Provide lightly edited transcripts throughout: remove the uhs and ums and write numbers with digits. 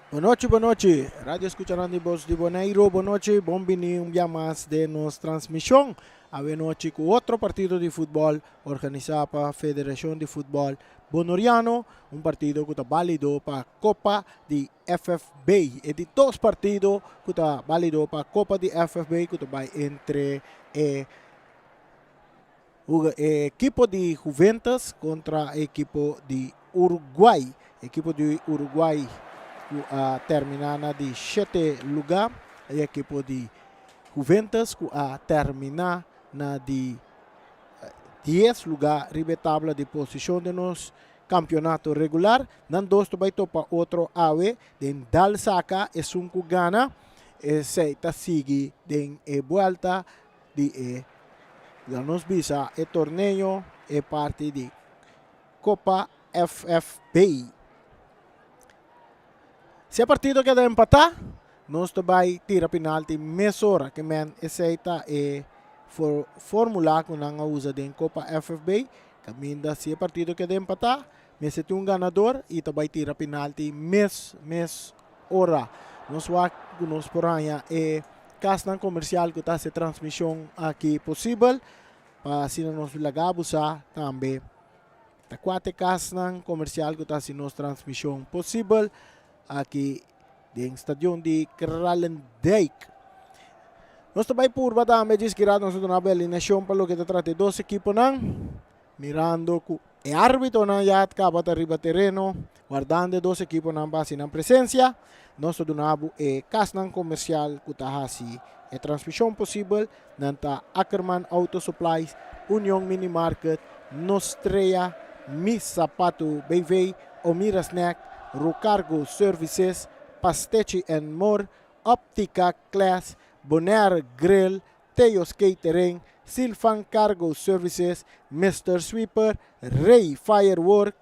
Boa noite. Rádio escucharán de voz de Bonaire. Boa noite. Bom-vindo um dia mais de nossa transmissão. A noite com outro partido de futebol organizado pela Federação de Futebol Bonoriano. Um partido que está válido para a Copa de FFB. E de dois partidos que está válido para a Copa de FFB que vai entre o equipo de Juventus contra o equipo de Uruguai. Equipo de Uruguai terminada de 7 lugar, a equipo de Juventus termina na de 10 lugar, ribe tabla de posição de nos campeonato regular, nan dos to baito pa outro awe, den dal saka e sunku gana, e seita sigi den e vuelta de la nos bisa e torneio e parte de Copa FFB. Se a partida queda empatar, nós vai tirar penalti mesora que men aceita e formular que não usa em Copa FFB. Caminda se a partida queda empatar, mas se tem um ganador e vai tirar penalti hora. Nós vai nos poranha e castan comercial que está se transmissão aqui possível para se nós lagabusar também. Tá quatro castan comercial que está se nos transmissão possível aqui no estádio de Kralendijk. Nós também por bata medis kirado nós na alineação para o que trata dos equipos não mirando que o árbitro não já acaba de arriba terreno guardando dos equipos não base na presença nós donamos e casnan comercial que está assim a transmissão possível nanta Ackerman Auto Supplies Union Mini Market Nostrea Miss Sapato BV Omira Snack Rocargo Services, Pastechi and More, Optica Class, Bonaire Grill, Teos Catering, Silfan Cargo Services, Mr. Sweeper, Ray Firework,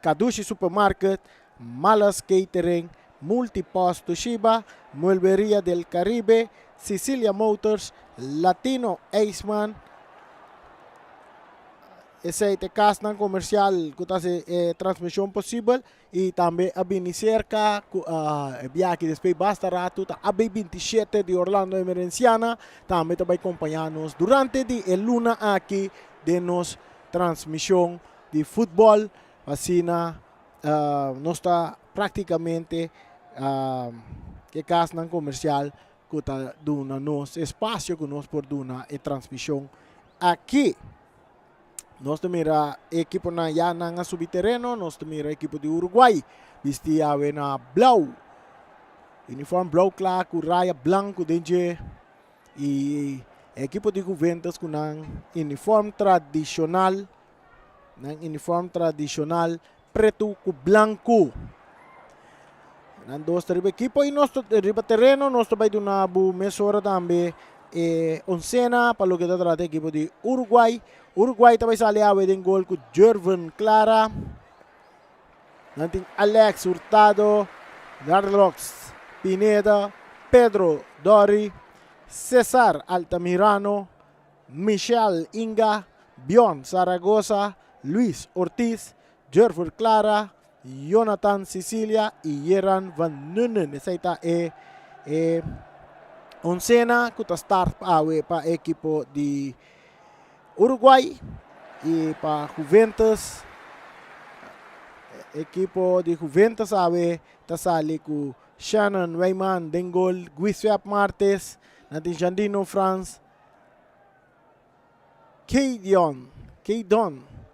Kadushi Supermarket, Malas Catering, Multipost Toshiba, Mueblería del Caribe, Sicilia Motors, Latino Aceman, esse castan comercial que está transmissão possível e também a bem cerca viagem depois basta rato a B27 de Orlando Emerenciana também vai acompanhar-nos durante a luna aqui de nos transmissão de futebol assim nós está praticamente que castan comercial que está dando nos espaço que nós por dar a transmissão aqui. Nós temos a equipe na Yana subterreno, nós temos a equipe de Uruguai, vestia na blau, uniforme blau claro, com raia branco dentro, e a equipe de Juventus com uniforme tradicional, preto com branco. Nós dois equipes e nós riba terreno, nós também do nabu mesora também. Oncena para o que trata a equipe de Uruguai. Uruguai também sale a em gol com Jervan Clara. Nanting Alex Hurtado, Darlox Pineda, Pedro Dori, Cesar Altamirano, Michel Inga, Bion Zaragoza, Luis Ortiz, Jervan Clara, Jonathan Sicilia e Jeran Van Nunen. Essa é oncena que está start para a equipe de Uruguai e para Juventus. Equipe de Juventus está sali com Shannon Weyman, Dengol, Guiswap Martes, natin Jandino France, Keydon,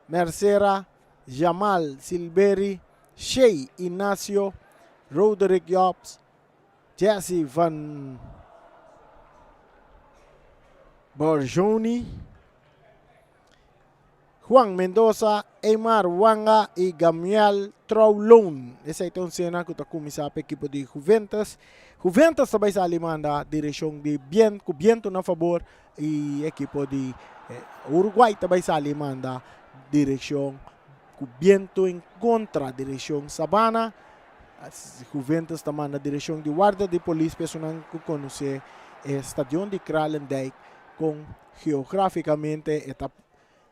Mercera, Jamal Silberi, Shea Ignacio, Roderick Jobs, Jesse Van Borjoni, Juan Mendoza, Eymar Wanga e Gamiel Traulon. Essa é a cena que está começando a equipe de Juventus. Juventus também está alimando a direção de Viento na favor e a equipe de Uruguai também está alimando a direção de Viento em contra a direção Sabana. Juventus também na direção de guarda de polícia, pessoal que conhece o estádio de Kralendijk com geograficamente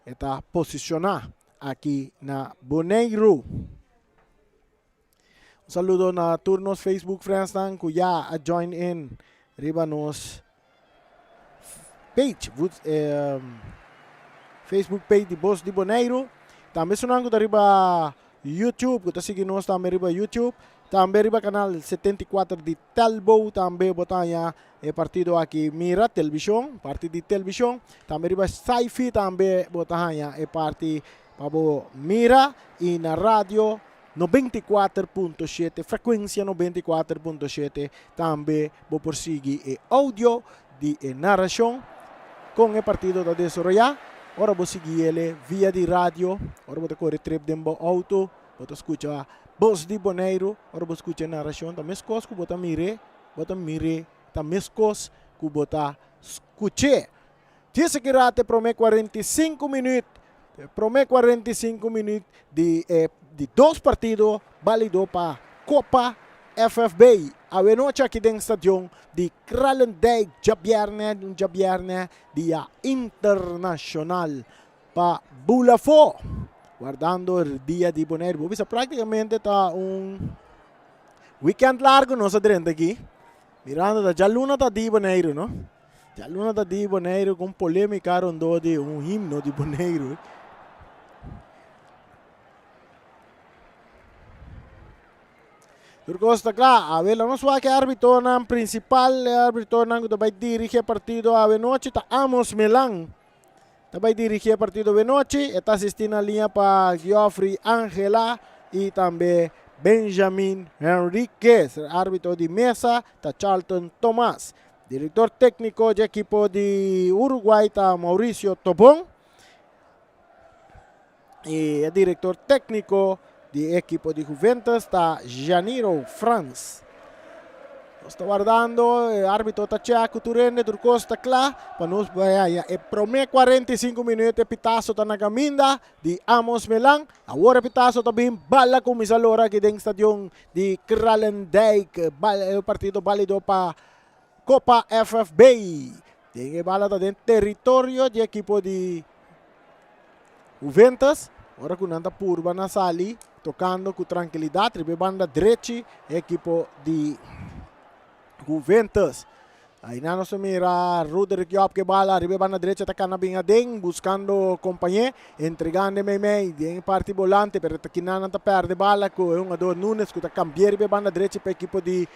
está posicionado aqui na Bonaire. Saludo na turnos Facebook friends tang kuya a join in riba nos page Facebook page di Boss di Bonaire. Também sunang ko riba YouTube, ko sige nos também riba YouTube. Também riba canal 74 di Telbo, também botanya partido aqui Mira televisão, parte di televisão. Também riba Saifi também botanya parte pabo Mira e na rádio 94.7, frequência 94.7, também vou prosseguir e áudio de narração com o partido da desarrollar. Ora vou seguir ele via de rádio, ora vou correr trip dentro do auto, vou escutar Boss di Bonaire, ora vou escutar narração, também escos que vou mire, também escos que vou escutar. Disse que rate promete 45 minutos, promete 45 minutos de dois partidos válidos para Copa FFB. A noite aqui dentro do estadion de Kralendijk, Jabierna, dia internacional para Bulafo. Guardando o dia de Bonaire. Bisa praticamente está weekend largo nós adrendo aqui. Mirando da Jaluna da di Bonaire, no? Jaluna da di Bonaire com polêmica rondo de himno de Bonaire. Turcosta claro, a ver, vamos a que árbitro principal, árbitro que vai dirigir partido a noite, tá Amos Melang. Vai dirigir partido a noite, está assistindo a linha para Geoffrey Angela e também Benjamin Henriquez, árbitro de mesa, tá Charlton Thomas. Diretor técnico de equipo de Uruguai, tá Mauricio Tobon. E o diretor técnico de equipo de Juventus está Janiro Franz. Está guardando, o árbitro está checo, Turene, Turcosta claro, para nos vai promete 45 minutos, pitaço está na caminda de Amos Melang, agora pitaço também bala com Misalora aqui dentro do estadion de Kralendijk, o partido válido para Copa FFB. Tem bala dentro do território de equipo de Juventus. Ora com nanta purba na sali, tocando com tranquilidade, ribe banda direita, equipo de Juventus. Aí na nossa mira, Ruder Kiop que bala, ribe banda direita, atacando bem a Deng, buscando companhia, entregando meio, em parte volante, per takinana ta perde bala, com um jogador Nunes, que tá cambiando ribe banda direita para equipo de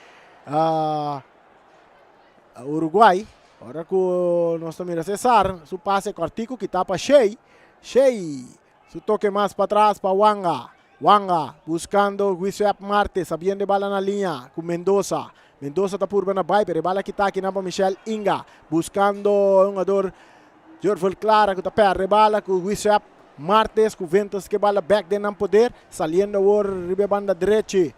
Uruguai. Ora com nossa mira Cesar, su passe cortico, que tapa Shea. Su toque más para atrás para Wanga buscando Giuseppe Marte, sabiendo bala na linha com Mendoza. Mendoza está por na vai, pero bala que está aqui na para Michel Inga, buscando um jogador Jorvel Clara que está perde bala com Giuseppe Martes, com Ventas que bala back de não poder, saliendo por ribe banda direita,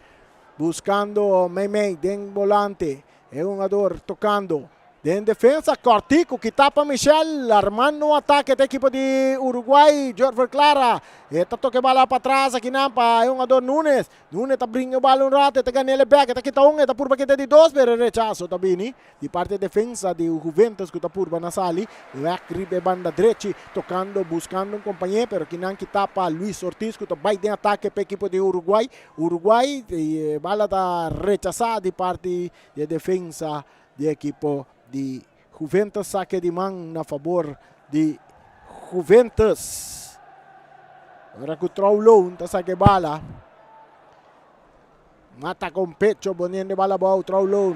buscando Meimei, den volante, é um jogador tocando. En defensa, Cortico, que tapa Michel, armando um ataque da equipe de Uruguai, Jorge Clara, está toque bala para trás aqui nampa, é um jogador Nunes está brincando bala rato, está ganhando ele back, está aqui está por baquete de dois, pero rechazo está bem, de parte de defensa de Juventus, que está por na sali, back ribe banda direita, tocando, buscando um companheiro, pero que não que tapa Luis Ortiz, que está bem de ataque para a equipe de Uruguai, bala está rechazada de parte de defensa de equipe de Juventus, saque de mão na favor de Juventus. Agora que o Troulon está saque bala. Mata com pecho, poniendo bala para o Troulon.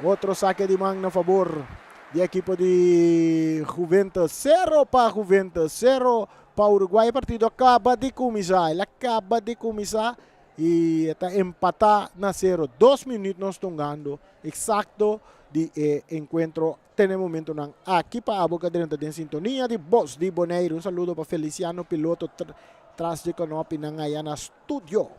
Outro saque de mão na favor de equipe de Juventus. 0 para Juventus, 0 para Uruguai. O partido acaba de começar. Ele acaba de começar e está empatado na 0. 2 minutos nós estamos ganhando. Exacto de encuentro tem momento aqui para a boca dentro de sintonia de Boss di Bonaire. Um saludo para Feliciano, piloto tras de Conopi na Ayana Studio.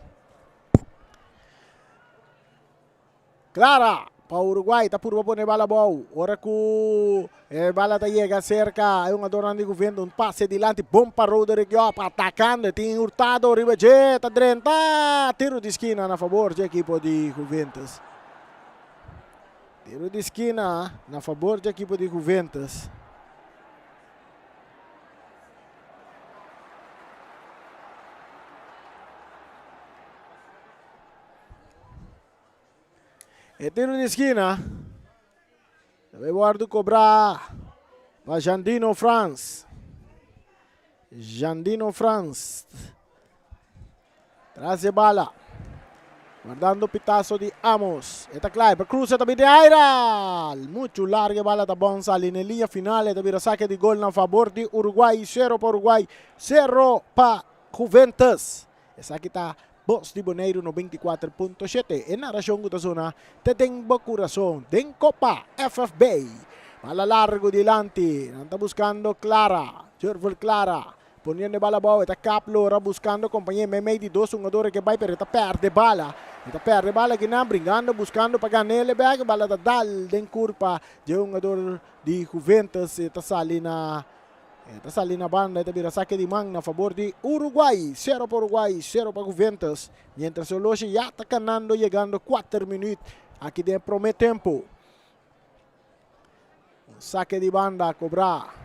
Clara para Uruguai, está por poner bala boa. Ora que bala está chega cerca, é um adorno de governo, um passe adiante, bom para Roderick Diop, atacando, tem Hurtado, Ribagé, está dentro, tiro de esquina na favor da equipe de Juventus. Tiro de esquina na favor da equipe de Juventus. tiro de esquina. Eduardo cobrar para Jandino France. Jandino France. Traz de bala. Guardando pitazo de Amos. Está claro, cruza também de Airal. Muito larga bala da Bonsa ali na linha final. E também saque de gol na favor de Uruguai. 0 para Uruguai, 0 para Juventus. Essa aqui está Bos de Boneiro 94.7. E narração da zona. Te tem bo coração. Den Copa FFB. Bala largo delante. Está buscando Clara. Jervel Clara. Poniendo bala boa, está Caplora buscando companhia meio de dois jogadores que vai per está perde bala. Está perde bala que não brincando, buscando para ganhar ele bag, bala da dal den curva de jogador de Juventus está sali na banda, está vira saque de mão a favor de Uruguai, 0 para Uruguai, 0 para Juventus. Mientras o Loche já está ganando, chegando 4 minutos aqui de primeiro tempo. Saque de banda a cobrar.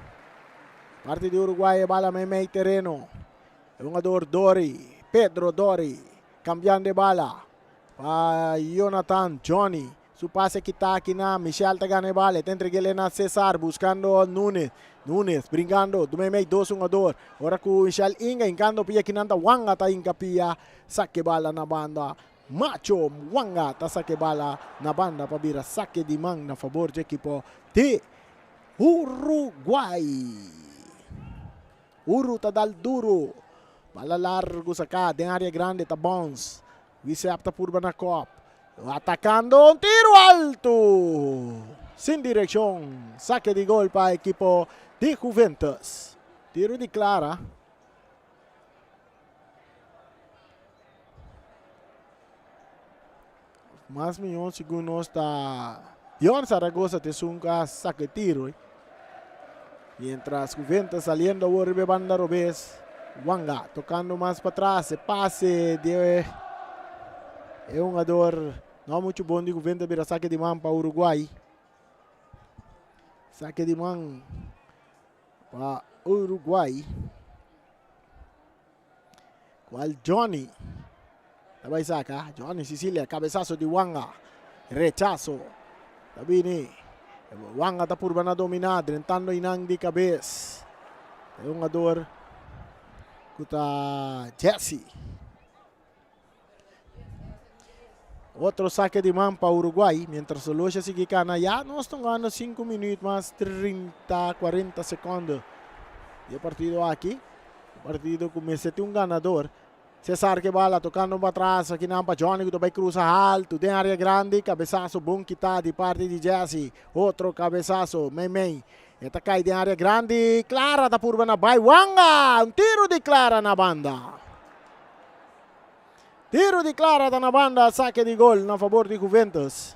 Parte de Uruguay, bala meio terreno. Jogador Dori, Pedro Dori, cambiando de bala. Para Jonathan, Johnny. Su pase que está aqui na Michel está ganhando bala. Está entregando na Cesar, buscando Nunes. Nunes, brincando, do meio dois jogador. Ora com Michel Inga, encando pia que nanda Wanga está inca pia. Saque bala na banda. Macho Wanga está saque bala na banda para vir saque de mão na favor do equipo de Uruguai. Uru tá dal duro. Bala largo sa cá, tem área grande, tá bons. Vice apta purba na cop. Atacando, um tiro alto. Sem direção. Saque de gol para a equipo de Juventus. Tiro de Clara. Mais milhão segundos está. Dion Zaragoza te sunca saque tiro. Mientras Juventus saliendo por banda Robes. Wanga tocando más para atrás. Pase de un jugador no mucho bom de Juventus, pero saque de mão para Uruguai. Saque de mão para Uruguai. Qual Johnny. Também saca. Johnny Sicilia. Cabezazo de Wanga. Rechazo. Tabini. Wanga está por na dominar, entrando inang de cabeça. É um jogador que está Jesse. Outro saque de mão para Uruguai. Mientras o Loja sigue cana, já nós estamos ganhando 5 minutos, mais 30, 40 segundos. E o partido aqui. O partido começa a ter um ganador. Cesar que bala tocando para trás, aqui na Johnny que também cruza alto, tem área grande, cabeçaço bom que está de parte de Jesse, outro cabeçaço, Memei, esta cai de área grande, Clara da por na vai, Wanga, um tiro de Clara na banda. Tiro de Clara da na banda, saque de gol na favor de Juventus.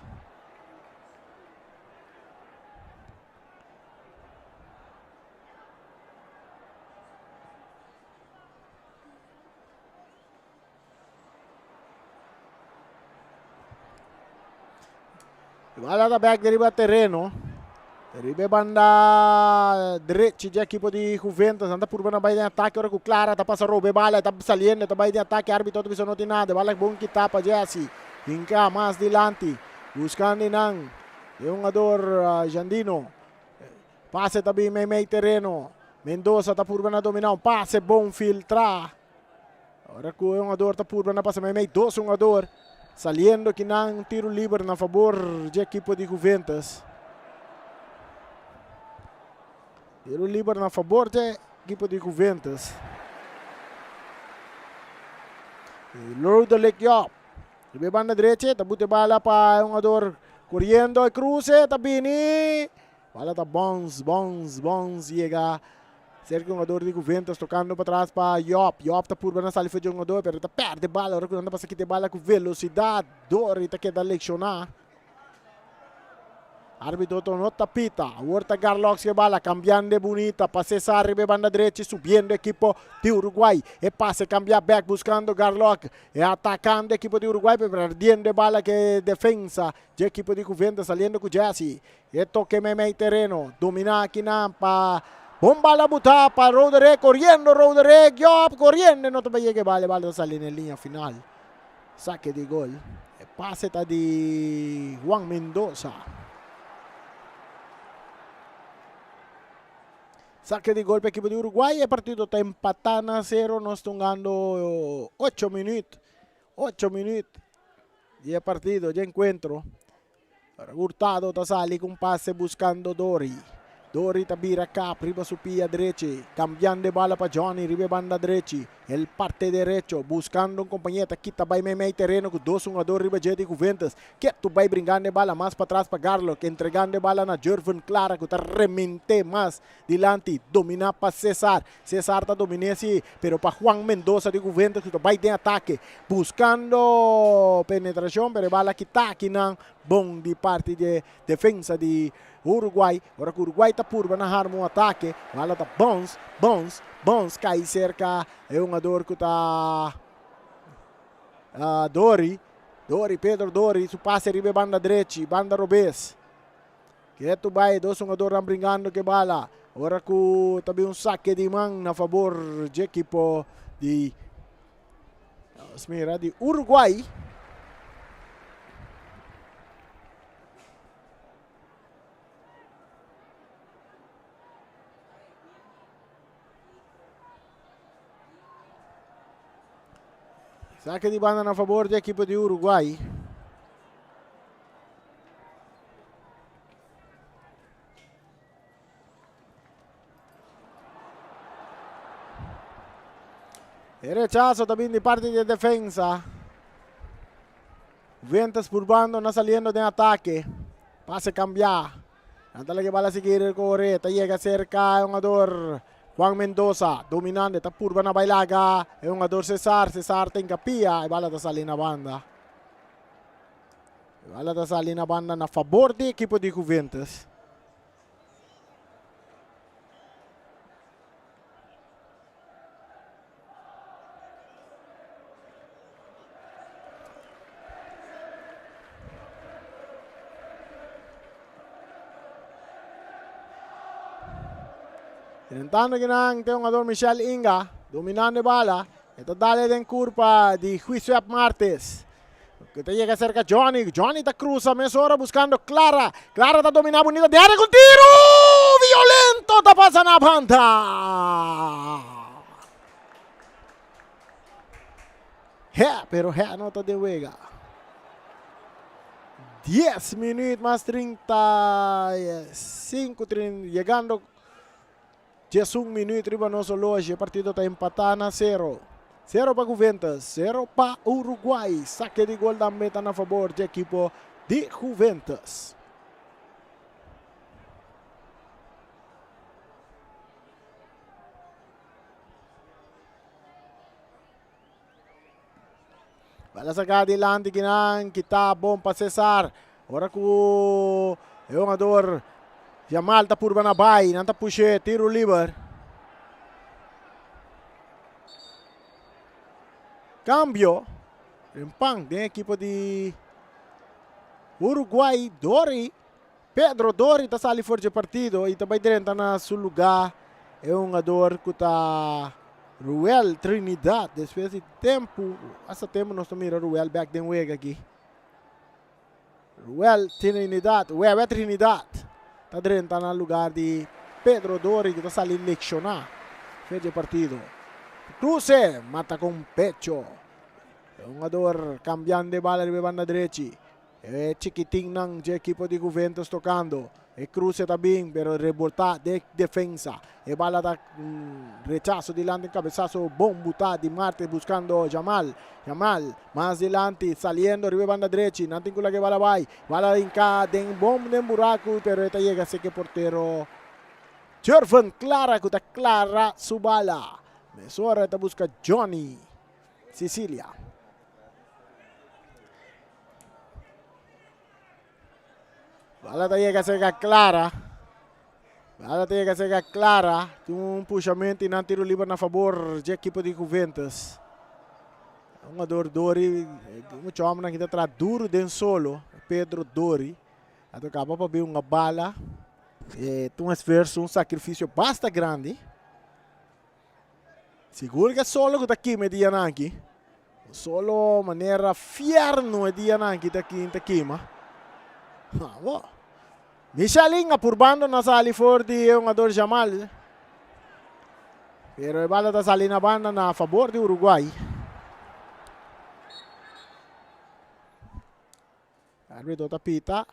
Bala da back deriva terreno. Deriva banda direita de equipo de Juventus. Anda por banda vai de ataque. Ora com Clara. Tá passando roube bala. Tá saliendo. Tá vai de ataque. Árbitro não não tem nada. Bala bom que tapa Jesse. Inca mais delante. Buscando Inang. E um jogador Jandino. Passe também meio terreno. Mendoza tá por banda dominar. Passe bom filtrar. Ora com um jogador tá por banda passa meio dois jogador. Saliendo que não tiro livre na favor do equipo de Juventus. Tiro livre na favor do equipo de Juventus. Lord Lekyop. Di banda direita, tabute bala para um jogador correndo e cruze, tabini. Bala tá bons, chega. Cerca um jogador de Juventus tocando para trás para Yop. Yop está por na saída de um jogador, pero está perde bala. Agora quando anda para sair bala com velocidade, Dori está querendo leccionar. Árbitro não tapita. Horta Garlox que bala cambiando de bonita para Cesar de banda direita subindo equipo de Uruguai. E passe cambia back buscando Garlox e atacando equipo de Uruguai perdiendo bala que defensa de equipo de Juventus saliendo com Jesse. E toque meio terreno, dominar aqui na para bomba la buta para Roderick, corriendo Roderick, Yop, corriendo, no te vaya que vale, sale en línea final. Saque de gol. Passe tá di Juan Mendoza. Saque di gol per l'equipo di Uruguay. Il partito sta empatando a 0. Noi stiamo andando 8 minuti. 8 minuti. Di partito, di incontro. Hurtado Tasali con passe buscando Dori. Dori tabira acá, prima su pia derecha, cambiando bala para Johnny, ribe banda derecha, el parte derecho, buscando un compañero, quita vai meio terreno, com 2 jogadores riba de Juventus, que tu vai brincando bala mais para trás para Garlo, que entregando bala na Jorvan Clara, que tá remente mais dilante, dominar para César, César tá dominando assim, pero para Juan Mendoza de Juventus, que vai de ataque, buscando penetração, pero bala que tá aqui não, bom de parte de defesa de Uruguay. Ora que Uruguay está por armar um ataque. Bala está Bons cai cerca. É um jogador que está Dori, Pedro Dori. Su passe ribe banda direita, banda robes. Que tu vai, 2 jogadores brincando que bala. Ora que também um saque de mão na favor de equipo de Uruguay. Saque di banda a favor dell'equipo di Uruguay. E rechazo también de parte de defensa. Ventas por bando, no saliendo de ataque. Pase cambiar. Antala que bala seguir el correta. Llega cerca un jugador Juan Mendoza, dominante, está purba na bailaga. É um jogador César tem capia. E bala tá salindo na banda. Bala tá salindo na banda na favor da equipe de Juventus. Tentando que não tem um jogador Michel Inga, dominando bala. Esta dale de curva de Juicio Martes. Que te llega cerca Johnny está cruza, Mesora buscando Clara. Clara está dominando bonita de área con tiro. Violento, está pasando a banda. Pero no está de juega. 10 minutos más 35, llegando 10 minutos riba nosso loja. O partido está empatando a 0. 0 para Juventus, 0 para Uruguay. Saque de gol da meta na favor da equipe de Juventus. Bala sacada adiante que está bom para César. Ora que o jogador Jamal está por Banabay, não está puxando, tiro livre. Cambio. Rimpang da equipe de Uruguay, Dori. Pedro Dori está saindo fora de partido e também dentro na seu lugar. É um jogador que está Ruel Trinidad. Depois de tempo, essa tempo nós estamos mirando Ruel back den weg aqui. Ruel Trinidad, Trinidad. Está dentro no lugar de Pedro Dori, que está saindo lecionar. Fez de partido. Cruze, mata com pecho. É um jogador cambiando de bala de banda direita. É chiquitinho não de equipe de Juventus tocando. E Cruze também, pero revolta de defensa. E bala da rechazo dilante, cabezazo bom botar de Marte buscando Jamal. Jamal, mais dilante, saliendo, arriba banda derecha. Não tem que bala vai. Bala inca, den bom de buraco, pero esta llega, sei que portero. Jorvan Clara, que está clara su bala. Mesora esta busca Johnny. Sicilia. Bala llega cerca Clara. Bala llega cerca Clara. Um puxamento e não tiro livre na favor da equipe de Juventus. Um jogador Dori. Muito homem que está atrás duro dentro solo. Pedro Dori. Acaba para ver uma bala. Tem um esforço, um sacrifício bastante grande. Seguro que é solo que está aqui, mediano aqui. Solo maneira fierno e dia na kita quinta kima. Michelinha por bando na sali for di jogador Jamal. Pero a bola está salindo na banda na favor de Uruguai. Árbitro tapita.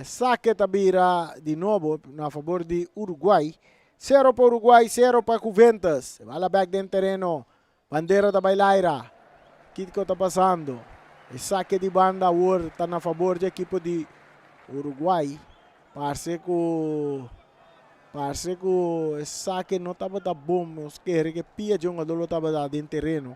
Saque tabira de novo na favor de Uruguai. 0 para Uruguai, 0 para Juventus. Bola back dentro terreno. Bandeira da Bailaira. Kiko está passando. Saque de banda está na favor da equipe de Uruguai. Parece que saque não estava da bom. Os que pia de jogador estava dentro terreno.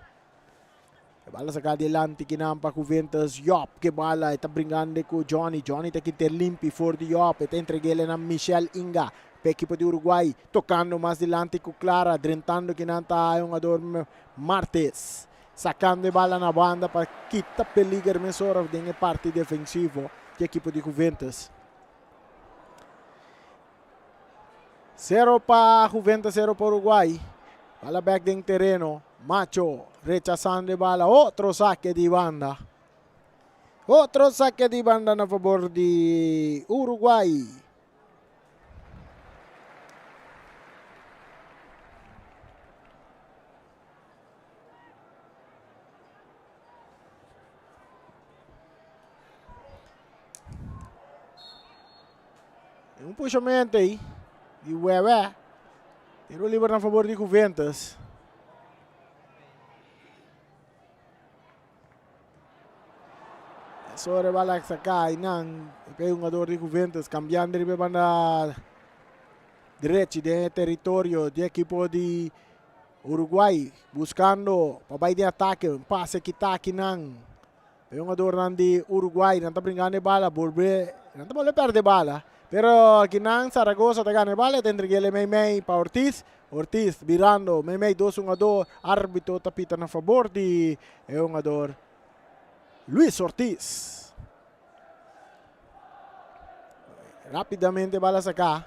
Bala sa adelante kinampa Juventus. Yop que bala está brincando com Johnny. Johnny está aqui limpi for de Yop. Está entregando a Michel Inga. Para a equipe de Uruguai. Tocando mais adelante com Clara. Drentando kinanta o jogador Martes. Sacando a bala na banda para quitar peligro Mesora dentro parte defensivo da equipe de Juventus. 0 para Juventus, 0 para Uruguai. Bala back dentro terreno. Macho rechazando a bala. Outro saque de banda. Outro saque de banda na favor de Uruguai. Um puxamento aí de Weber. Tiro livre na favor de Juventus. Sobre bala que saca nang o jogador de Juventus cambiando de banda direita de território de equipe de Uruguai buscando para de ataque um passe que tá aqui nang o jogador de Uruguai não tá brincando de bala não tá perder bala. Pero Kinang Zaragoza te gana bala, tendrá que ele Meimei para Ortiz. Ortiz virando, Meimei 2-1-2, árbitro tapita na favor de jogador Luis Ortiz. Rapidamente bala saca.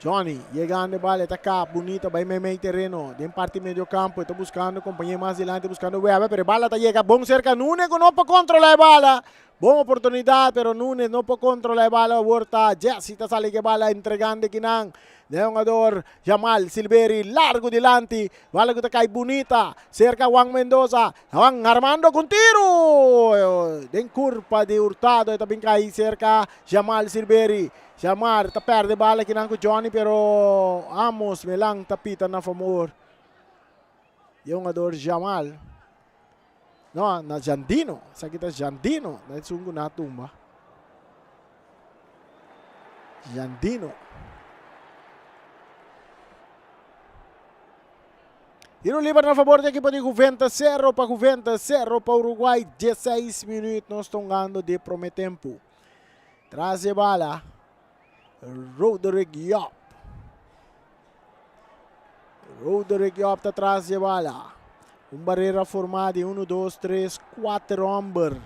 Johnny llegando a bala, está acá, bonita, vai Meimei terreno, de parte medio campo, está buscando, compañero más adelante, buscando Weber, pero bala está llega, bom cerca, Nunes no puede controlar la bala. Boa oportunidade, pero Nunes não pode controlar a bala. Volta, Jesse está sale que bala entregando Kinang. Jogador Jamal Silveri, largo delante. Bala que cai bonita. Cerca Juan Mendoza. Juan armando com tiro. Den curva de Hurtado. Também cai cerca Jamal Silveri. Jamal está perde bala Kinang com Johnny, pero Amos melang tapita na favor. Jogador Jamal. No, na Jandino. Sa kita Jandino. Na sungguh na tumba. Jandino. Tiro livre na favor da equipe de Juventus. 0 para Juventus, 0 para Uruguai. 16 minutos nós estamos ganhando de prometempo. Traz a bala. Roderick Yop. Roderick Yop está atrás de bala. Barreira formada, 1, 2, 3, 4 homens.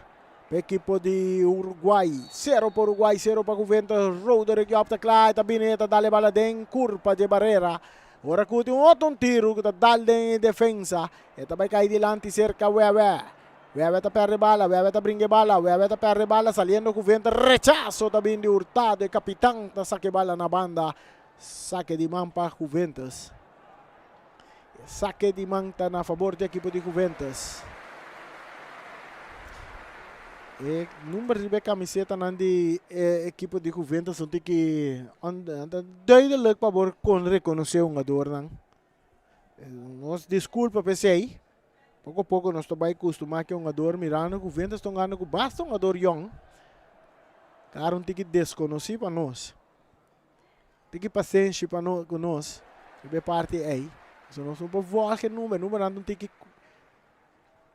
Equipe de Uruguai. 0 para Uruguai, 0 para Juventus. Roderick opta claro, tá bineta, dá bala dentro, curva de barreira. Ora cuti outro tiro, que dá em defesa. E também cai delante cerca Weber. Weber tá perde bala, Weber tá brinque bala, Weber tá perde bala, saliendo Juventus. Rechazo também de Hurtado, e capitão tá saque bala na banda. Saque de mão para Juventus. Saque de manta na favor da equipe de Juventus. E número de camiseta na equipe de Juventus não tem que duidelijk para reconhecer um jogador. Nos desculpa pensei. Pouco a pouco nós estamos acostumados que um jogador mirando Juventus estão ganhando com basta um jogador young. Cara, não tem que desconhecer para nós. Tem que paciência para nós. E parte aí. Se nós não podemos ver o número não tem que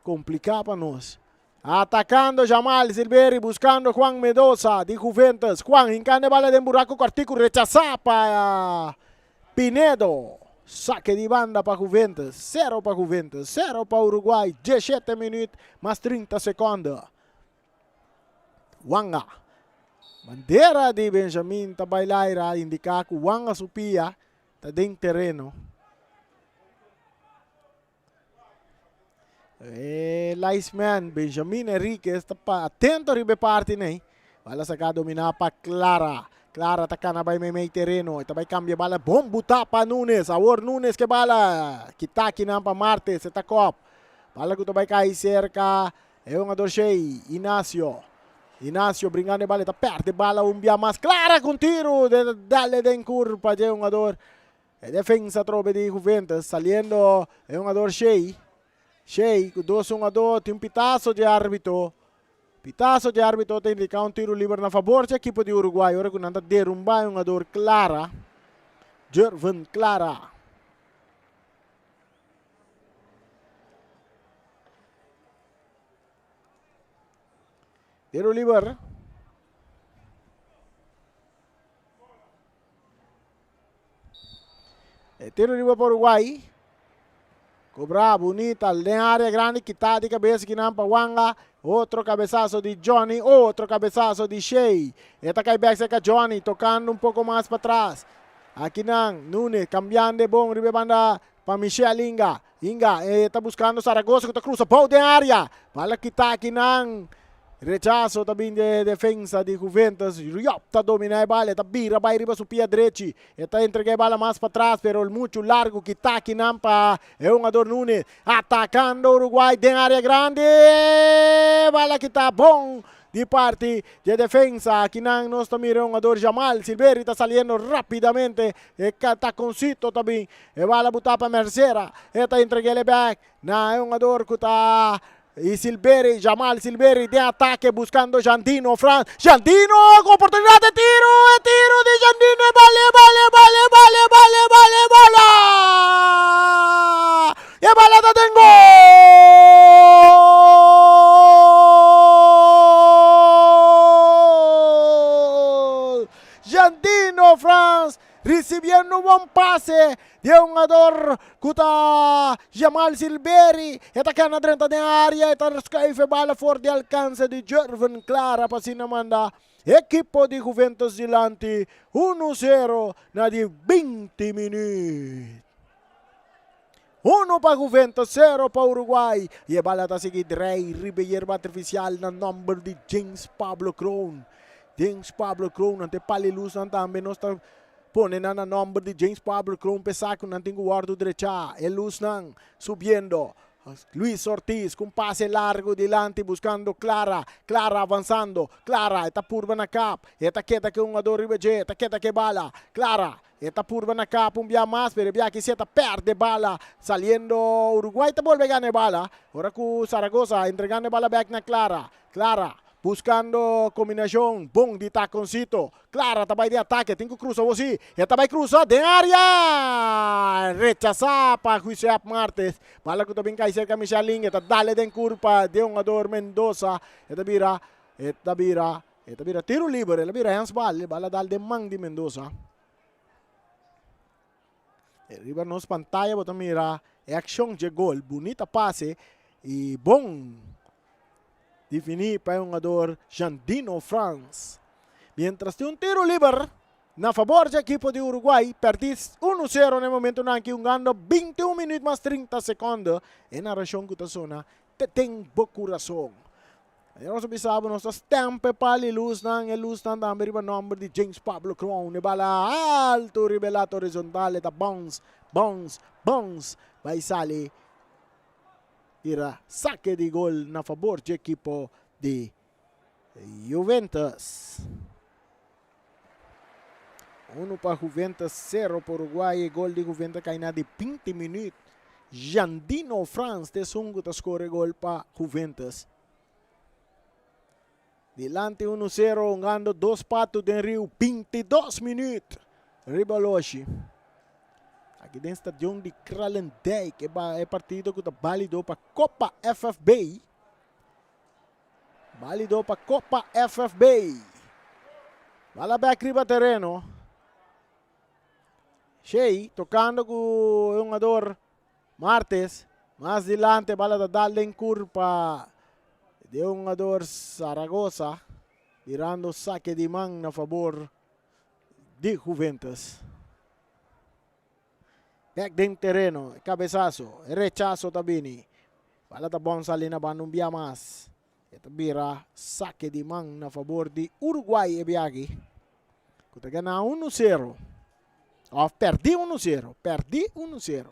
complicar para nós. Atacando Jamal Silveri, buscando Juan Mendoza de Juventus. Juan encana bala de buraco cortico, rechazada para Pinedo. Saque de banda para Juventus. 0 para Juventus, 0 para Uruguai. 17 minutos mais 30 segundos. Wanga. Bandeira de Benjamin Tabailaira indica que Wanga Supia está dentro terreno. Liceman Benjamin Enriquez tapa atento ribe parte nei. Bala sacado minapa Clara. Clara takana bay may terreno. Ita bay cambia bala. Bom buta pa Nunes. Awor Nunes ke bala. Kita kinampa Martes. Ita kop. Bala ko bay kay cerca. Yung ador Shea. Inacio brincando bala. Ita perde bala. Umbia mas. Clara com tiro. Dale den curva. Yung ador. Defensa trobe di Juventus. Saliendo. Yung ador Shea. Shea, 2-1, tem um pitaço de árbitro. Pitaço de árbitro tem de um tiro livre na favor da equipe de Uruguai. Ora que nanda derrumbar um jogador Clara. Jervan Clara. Tiro livre. Tiro livre para Uruguai. Cobra bonita, de área grande, quitada de cabeça que não para Wanga. Outro cabeçaço de Johnny, outro cabeçaço de Shea. Eta cai back seca Johnny, tocando um pouco mais para trás. Aqui não, Nunes, cambiando de bom, ribe banda para Michel Inga. Inga, está buscando Zaragoza, que está cruza, pau de área. Bala quitar aqui não. Rechazo também de defesa de Juventus. Está dominando a bola. Está vira, vai riba su pia direito. Está entrega a bola mais para trás, pero muito largo que está aqui nampa. É um jogador Nunes. Atacando Uruguai de área grande. Bola que está bom de parte de defesa. Aqui não nós também um jogador Jamal Silveri está saliendo rapidamente. Está com Cito também. E bola botar para Mercera. Está entrega ele back. Na é um jogador que está y Silveri, Jamal Silveri de ataque buscando Jandino Franz. Jandino con oportunidad de tiro. El tiro de Jandino. Bala. Y bala da tengo. Jandino Franz recibiendo un buen pase de un jugador kuta Jamal Silveri. Eta kana dentro da área, eta skyfe bala for de alcance de Jervan Clara para sinamanda. Equipo de Juventus dilante 1-0 na de 20 minutos. 1 para Juventus, 0 para Uruguai. E a bala está seguida Rey Ribeiro artificial na number de James Pablo Crown. James Pablo Crown ante palilus também nós está pone na nombre de James Pablo Crown pesaco não tem guardo derecha. El luz não subiendo. Luis Ortiz com passe largo delante buscando Clara. Clara avançando. Clara está purva na cap. Eta queda que um jogador ribeje. Eta queda que bala. Clara. Eta purva na cap um dia mais. Pero via que se perde bala. Saliendo Uruguai está volve ganhar bala. Ora com Zaragoza entregando bala back na Clara. Clara. Buscando combinação, bom de taconcito. Clara, também de ataque, tem que cruzar você. E também cruzar de área. Rechazar para José Martes. Bala que também cai cerca Michelinho. Eta dale den curva de um jogador Mendoza. Eta vira. Tiro livre. Eta vira handsball. Bala dale de mang de Mendoza. Riba nos pantalla, bota mira. Action de gol. Bonita passe. E bom. Definir para um jogador Jandino Franz. Mientras tem um tiro livre na favor da equipe de Uruguai. Perdi 1-0 no momento na que ganhando 21 minutos mais 30 segundos. E na região que está zona tem bom coração. Nós observamos nossa estampa para a luz também o nome de James Pablo Crown. E bala alto, ribelato horizontal. Eta bounce. Vai sair. Tira saque de gol na favor do equipo de Juventus. 1 para Juventus, 0 para Uruguai. Gol de Juventus cai na de 20 minutos. Jandino Franz de sungo ta score gol para Juventus. Delante 1-0, ganhando 2 patos de Rio, 22 minutos. Ribaloshi. Aqui dentro do estadião de Kralendijk, que é partido que está válido para a Copa FFB. Válido para a Copa FFB. Bala back riba terreno. Shea, tocando com o jogador Martes. Mais delante, bala da darle em curva de um jogador Zaragoza. Virando saque de mão na favor de Juventus. Back dentro terreno, cabeçazo, rechazo também. Bala tá bom ali na banda mais. Ito bira saque de mão na favor de Uruguai e Biagi. Kuta gana 1-0. Perdi 1-0. Perdi 1-0.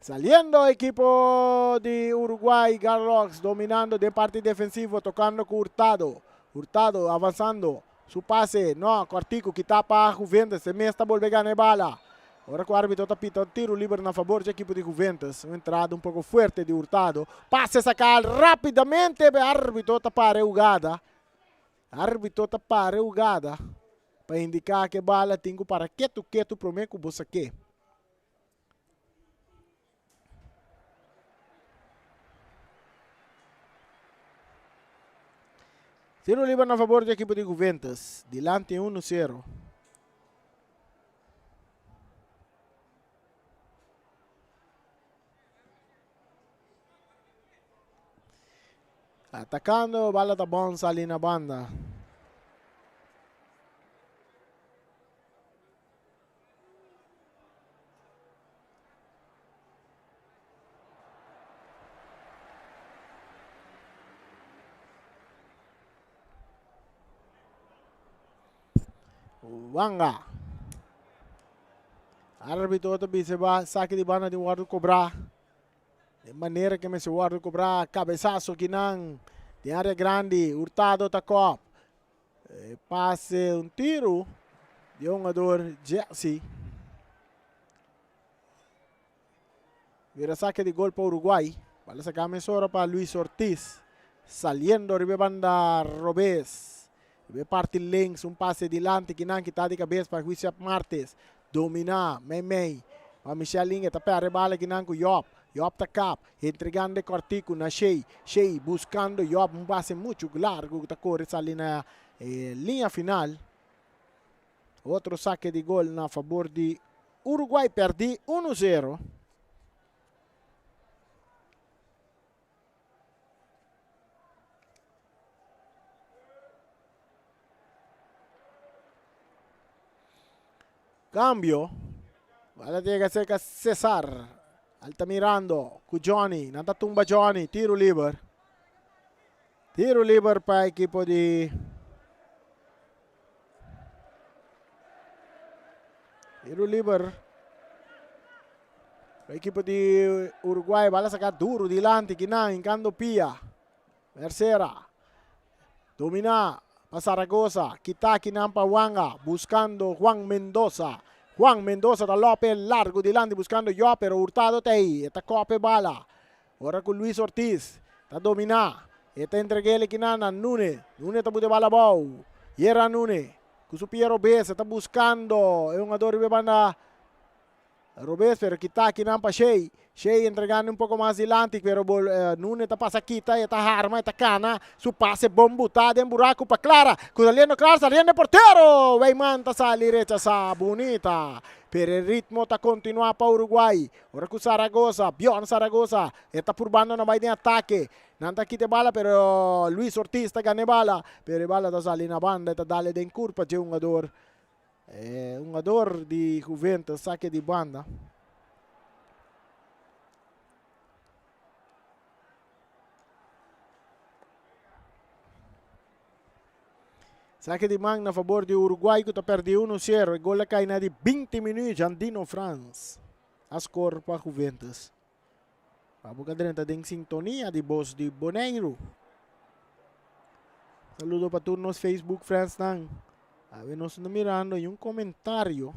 Saliendo equipo de Uruguay, Garrox dominando de parte defensivo, tocando con Hurtado. Hurtado avanzando. Su pase, no, Cortico que tapa a Juventus. Se mesta volve ganhar bala. Agora que o árbitro está pitando tiro livre na favor do equipe de Juventus. Uma entrada um pouco forte de Hurtado. Passe sacar rapidamente. O árbitro está para a jogada. Árbitro está para a jogada. Para indicar que a bala tem para quieto para mim que você quer. Tiro livre na favor do equipe de Juventus. Dilante 1-0. Atacando, bala tá bom ali na banda. Wanga. Árbitro também se vai saque de banda de Guardo cobrar. De maneira que me se Guardo cobrar cabeçaço que não de área grande. Hurtado tacou. Passe um tiro de um jogador Jesse. Vira saque de gol para Uruguai. Vale sacar mesora para Luis Ortiz. Saliendo de banda Robes. Ve parte links, um passe dilante que não está de cabeça para Wissap Martes. Dominar, Mei. A Michelinha está para a bala que não com Yop. Yop está cap, entregando Cortico na Shea. Shea buscando Yop, um passe muito largo que está correndo ali na linha final. Outro saque de gol na favor de Uruguai, perdi 1-0. Cambio. Vale tiene que ser Cesar. Altamirando. Con Johnny. Nanda tumba Johnny. Tiro libre. Tiro libre para equipo di. Tiro libre. Para equipo di Uruguay. Vale sacar duro dilante. Kinan. Incando Pia. Mercera. Domina. A Zaragoza, Kitaki Nampa Wanga, buscando Juan Mendoza. Juan Mendoza da López, largo dilante, buscando yo, pero Hurtado tei. Esta cope bala. Ahora con Luis Ortiz. Está dominar. Esta entreguele Kinana, Nune. Nune está de bala bau. Y era Nune. Con su pie Robes, está buscando. Es un ador de banda. Robes, pero Kitaki Nampa Shea. Shea entregando un poco más adelante, pero Nunes está passa quita, está arma, está cana, su pase bombutado en buraco para Clara, saliendo Clara, saliendo portero, Weimanta sale derecha, sa bonita, pero el ritmo está continuando para Uruguay, ahora con Zaragoza, Bjorn Zaragoza, está purbando na de ataque, nanta quite bala, pero Luis Ortiz está ganando bala, pero bala está saliendo na banda, está dale de curva de un jogador de Juventus, saque de banda. Saque de mão na favor de Uruguai, que está perdendo 1-0. O gol cai na de 20 minutos, Andino Franz. A score para Juventus. A boca está em sintonia de voz de Boneiro. Saludo para todos nos Facebook friends. A ver, nos mirando e comentário.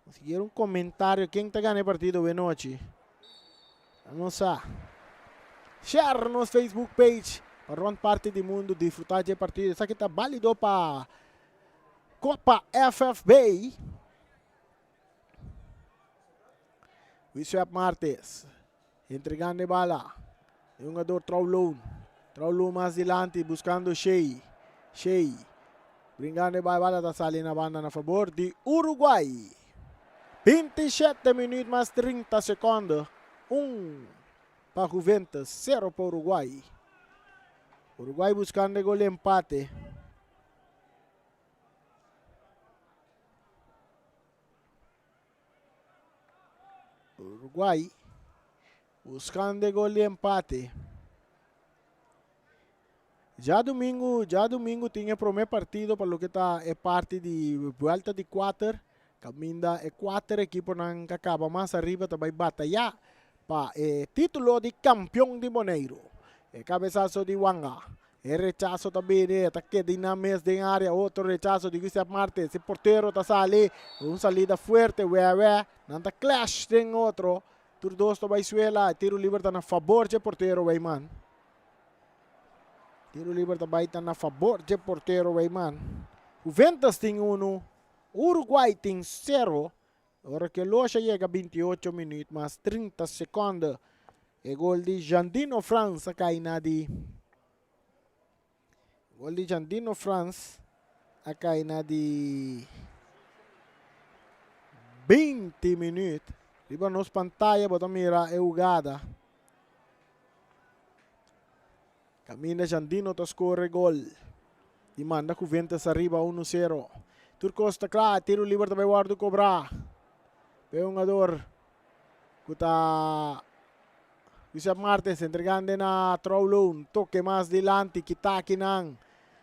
Seguir comentário. Quem está ganhando o partido de noite? Vamos a share nos Facebook page. Para parte do mundo desfrutar de partido. Isso aqui está válido para Copa FFB. Wissap Martes. Entregando bala. Um jogador Traulon. Traulon mais adelante buscando Shea. Shea. Brincando bala está salindo na banda na favor de Uruguai. 27 minutos mais 30 segundos. 1 para Juventus, 0 para Uruguai. Uruguay buscando gol de empate. buscando el gol de empate. Já domingo tinha o primeiro partido para o que está é parte de volta de 4. Caminda é 4 equipos não acaba mais arriba também batalhar para título de campeão de Boneiro. É cabeçaço de Wanga. É rechazo também de ataque dinâmico de área, outro rechazo de Guilherme Martes. O porteiro está sali, salida forte, não tá clash tem outro. Tur dos também suela, tiro livre tá na favor de porteiro Weyman. Tiro livre também está na favor de porteiro Weyman. Juventus tem 1, Uruguai tem 0. Agora que Loja chega a 28 minutos, mais 30 segundos. E gol de Jandino France cai na de... Gol de Jandino France cai na de... 20 minutos. Riba nos pantalla, botamos mira, é jogada. Camina Jandino to score gol. E manda com Juventus arriba 1-0. Turco está claro, tiro livre também guarda cobrar. Peongador. Kuta Guilherme Martes entregando na Troulun. Toque mais dilante, kitaki nang.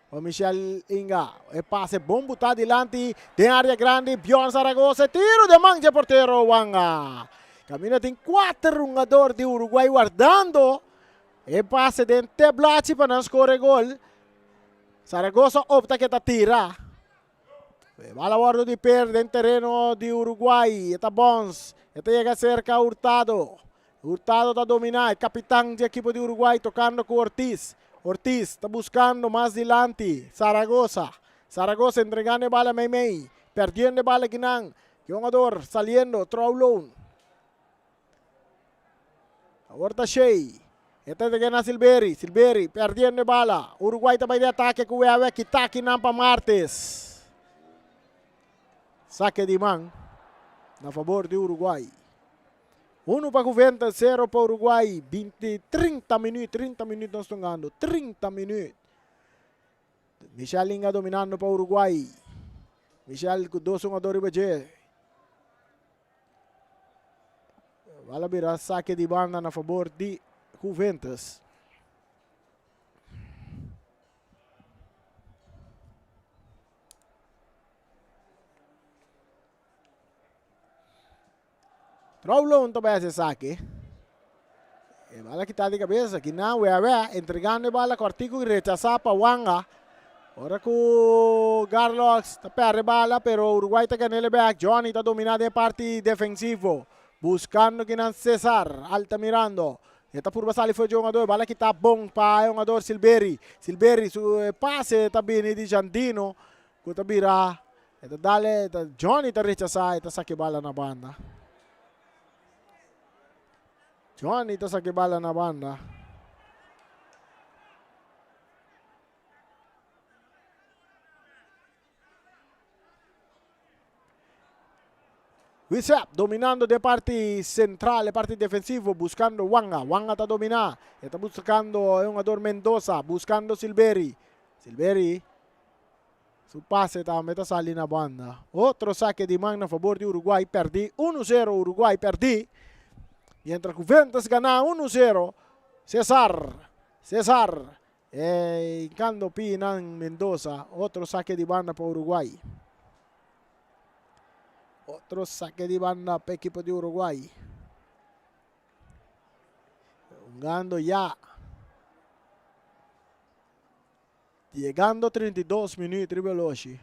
O Michel Inga. E passe bom botar dilante. Tem área grande, Bjorn Zaragoza. Tiro de mão de porteiro Wanga. Camina tem 4 jogadores de Uruguai guardando. E passe dentro Blasi para não score gol. Zaragoza opta que tira. Bala guardo de perde en terreno de Uruguay. Está Bons. Este llega cerca Hurtado. Hurtado está dominando. El capitán del equipo de Uruguay tocando con Ortiz. Ortiz está buscando más adelante. Zaragoza. Zaragoza entregando bala a Meimei. Perdiendo bala a Guinán. Jugador saliendo. Troulun. Ahorita Shea. Este de gana Silveri. Silveri perdiendo bala. Uruguay también de ataque. Cueva Kitaki Nampa Martes. Saque de mão a favor de Uruguai. 1 para Juventus, 0 para Uruguai. 30 minutos nós estamos jogando. 30 minutos. Michel Inga dominando para Uruguai. Michel com 2 jogadores de Vai virar saque de banda a favor de Juventus. Troulun também esse saque. E bala que está de cabeça. Que não é entregando a bala. Cortico e rechazar para Wanga. Ora com Carlos. Está perde bala. Pero Uruguai está ganhando back. Johnny está dominando a parte defensivo. Buscando que não Cesar. Alta mirando. Está por passar ali foi o jogador. Bala que está bom para o jogador Silveri. Silveri su passe está bem de Jandino. Que está virar. Está dale. Johnny está rechazar. Está saque bala na banda. Johnny está saque bala na banda. Wisap dominando de parte central, parte defensivo, buscando Wanga. Wanga está dominando. Está buscando un jugador Mendoza, buscando Silveri. Silveri. Su passe también está saliendo na banda. Otro saque de mano a favor de Uruguay. Perdí 1-0 Uruguay, perdí. Mientras Juventus gana 1-0. Cesar. Cando Pinan Mendoza. Otro saque de banda para Uruguay. Otro saque de banda para el equipo de Uruguay. Jugando ya. Llegando 32 minutos veloci.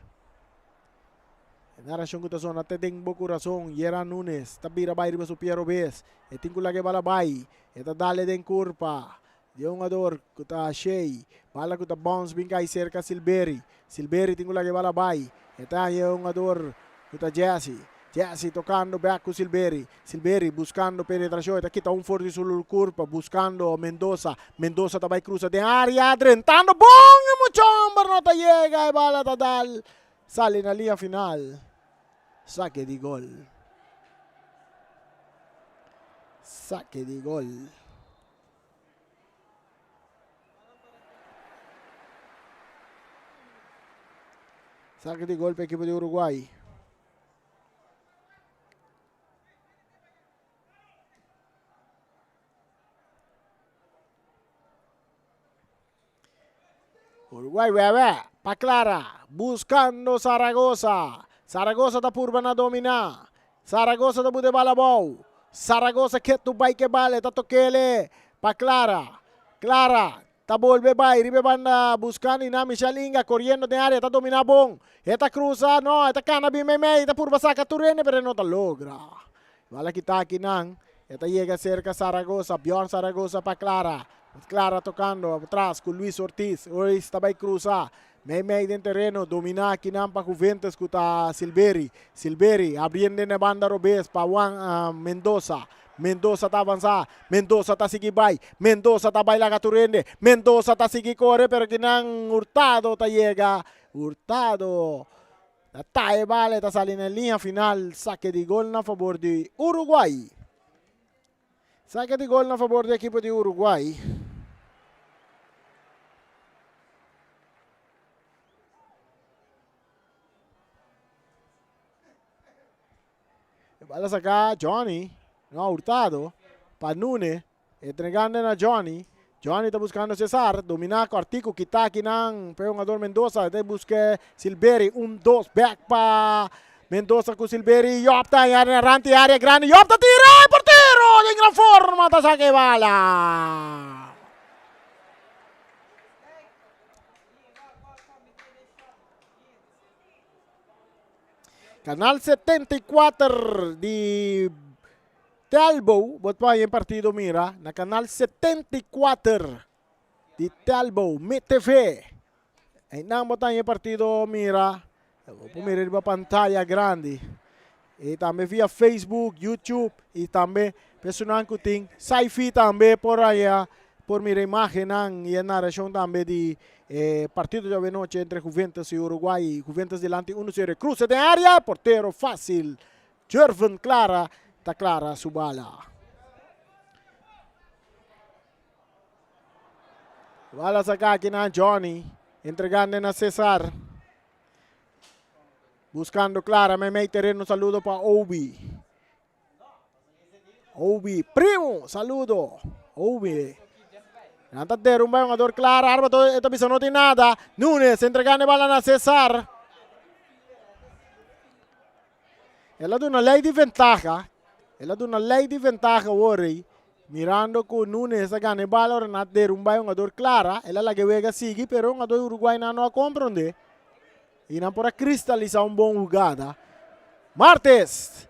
Narración que está até tem coração. Yera Nunes. Tabira vai riba su Piero Bes. E tem que lagi bala vai. E tá dale den curva. De um jogador que tá Shea. Bala que tá Bounce bem cai cerca Silveri. Silveri tem que lagi bala vai. E tá aí um jogador que tá Jesse tocando back con Silveri. Silveri buscando penetrazione. Aqui tá um forte sul curva. Buscando Mendoza. Mendoza tá vai cruza de área. Drentando. Bom! E muchón. Pero no te llega. E bala tá dal. Sale na linha final. Saque de gol. Saque de gol. Saque de gol para o equipo de Uruguai. Uruguay, bebé, pa Clara, buscando Zaragoza. Zaragoza ta purba na domina. Zaragoza ta bude balabou. Zaragoza que tu bay que vale, ta tokele. Pa Clara, Clara, ta volve bay, ribe banda buscando na Michelle Inga, corriendo de área, ta domina bon. Esta cruza, no, esta canabi me, ta purba saca turene, pero no ta logra. Wala kita kinang, esta llega cerca Zaragoza, Bjorn Zaragoza pa Clara. Clara tocando atrás con Luis Ortiz. Ortiz tabay cruza. May en terreno. Domina kinampa Juventus kuta Silveri. Silveri abriendo na banda Robes pa Juan Mendoza. Mendoza ta avanza. Mendoza ta sige bay. Mendoza ta bay la katurende. Mendoza ta sige corre pero kinang Hurtado ta llega. Hurtado. Tae vale ta sale en línea final. Saque de gol na favor de Uruguay. Saque de gol na favor do equipo de Uruguay. Bala sacar Johnny, no, Hurtado, para Nunes, entregando a Johnny. Johnny está buscando Cesar, domina com Artico, kita kinang Peongador Mendoza, de busque Silveri, 1-2, back pa Mendoza com Silveri, Yopta, arranti, área grande, Yopta tira, portero, en gran forma, ta saque bala. Canal 74 di Talbot, buat pa yung partido mira, na Canal 74 di Talbot, MTV. Ay nang botan yung partido mira, pumira ba pantalla grande. E também via Facebook, YouTube, e também personal kuting, Sci-Fi também por allá, por mira imagen y narración também de partido de noche entre Juventus y Uruguay. Juventus delante 1-0. Cruce de área. Portero fácil. Jervin Clara. Está clara su bala. Bala saca aquí na Johnny. Entregando a Cesar. Buscando Clara. Me terreno. Saludo para Obi. Obi. Primo. Saludo. Obi. Nanta derrumba un jugador Clara, árbitro, esta piso no tiene nada. Nunes entregando bala a Cesar. Ela da una ley de ventaja. Ela da una ley de ventaja, worry. Mirando con Nunes a gane bala, ahora nata derrumba un jugador Clara. Ela la que vega sigue, pero un jugador Uruguay no comprende. Y no para cristalizar un buen jugada. Martes.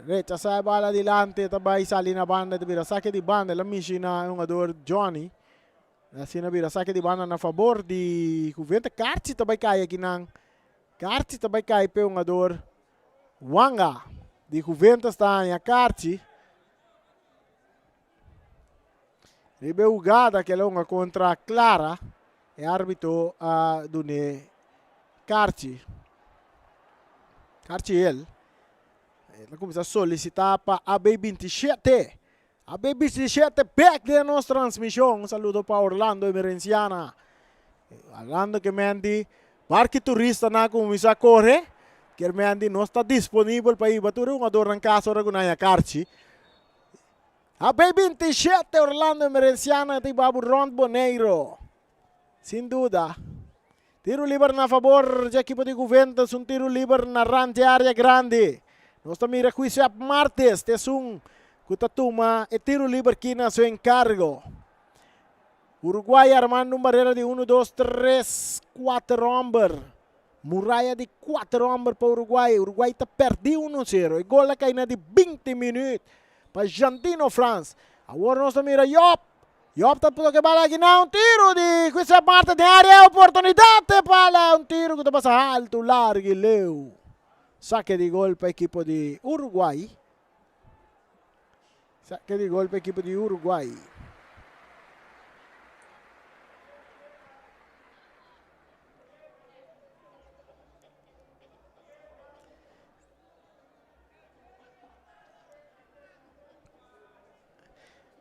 Rechaza a bala adelante, também sali na banda, vira saque de banda, ela mexe na jogador Johnny. Assim vira saque de banda na favor de Juventus. Carti também cai aqui não. Carti também cai para o jogador Wanga. De Juventus está em a Carti. Ribe jogada que é longa contra Clara. É árbitro do Carti. Carti ele. Ela começa a solicitar para a AB27. A AB27 back de nossa transmissão. Um saludo para Orlando Emerenciana. Orlando que mendi, parque turista na começa a correr. Que mendi não está disponível para ir bater um ador na casa ora com a Carchi. A AB27 Orlando Emerenciana de Babu Rond Boneiro. Sem dúvida. Tiro livre na favor do equipo de Juventus. Um tiro livre na rante área grande. Nós também recuisa martes, tesum, kutatuma, e tiro livre aqui na seu encargo. Uruguai armando uma barreira de 1, 2, 3, 4 homens. Muralha de 4 homens para o Uruguai. Uruguai está perdido 1-0. E gol cai na de 20 minutos para Jantino France. Agora nós também Yop. Yop está por que bala aqui não. Tiro de questa parte de área. Oportunidade para um tiro que está passa alto, largo e leu. Saque de gol para o equipo de Uruguai. Saque de gol para o equipo de Uruguai.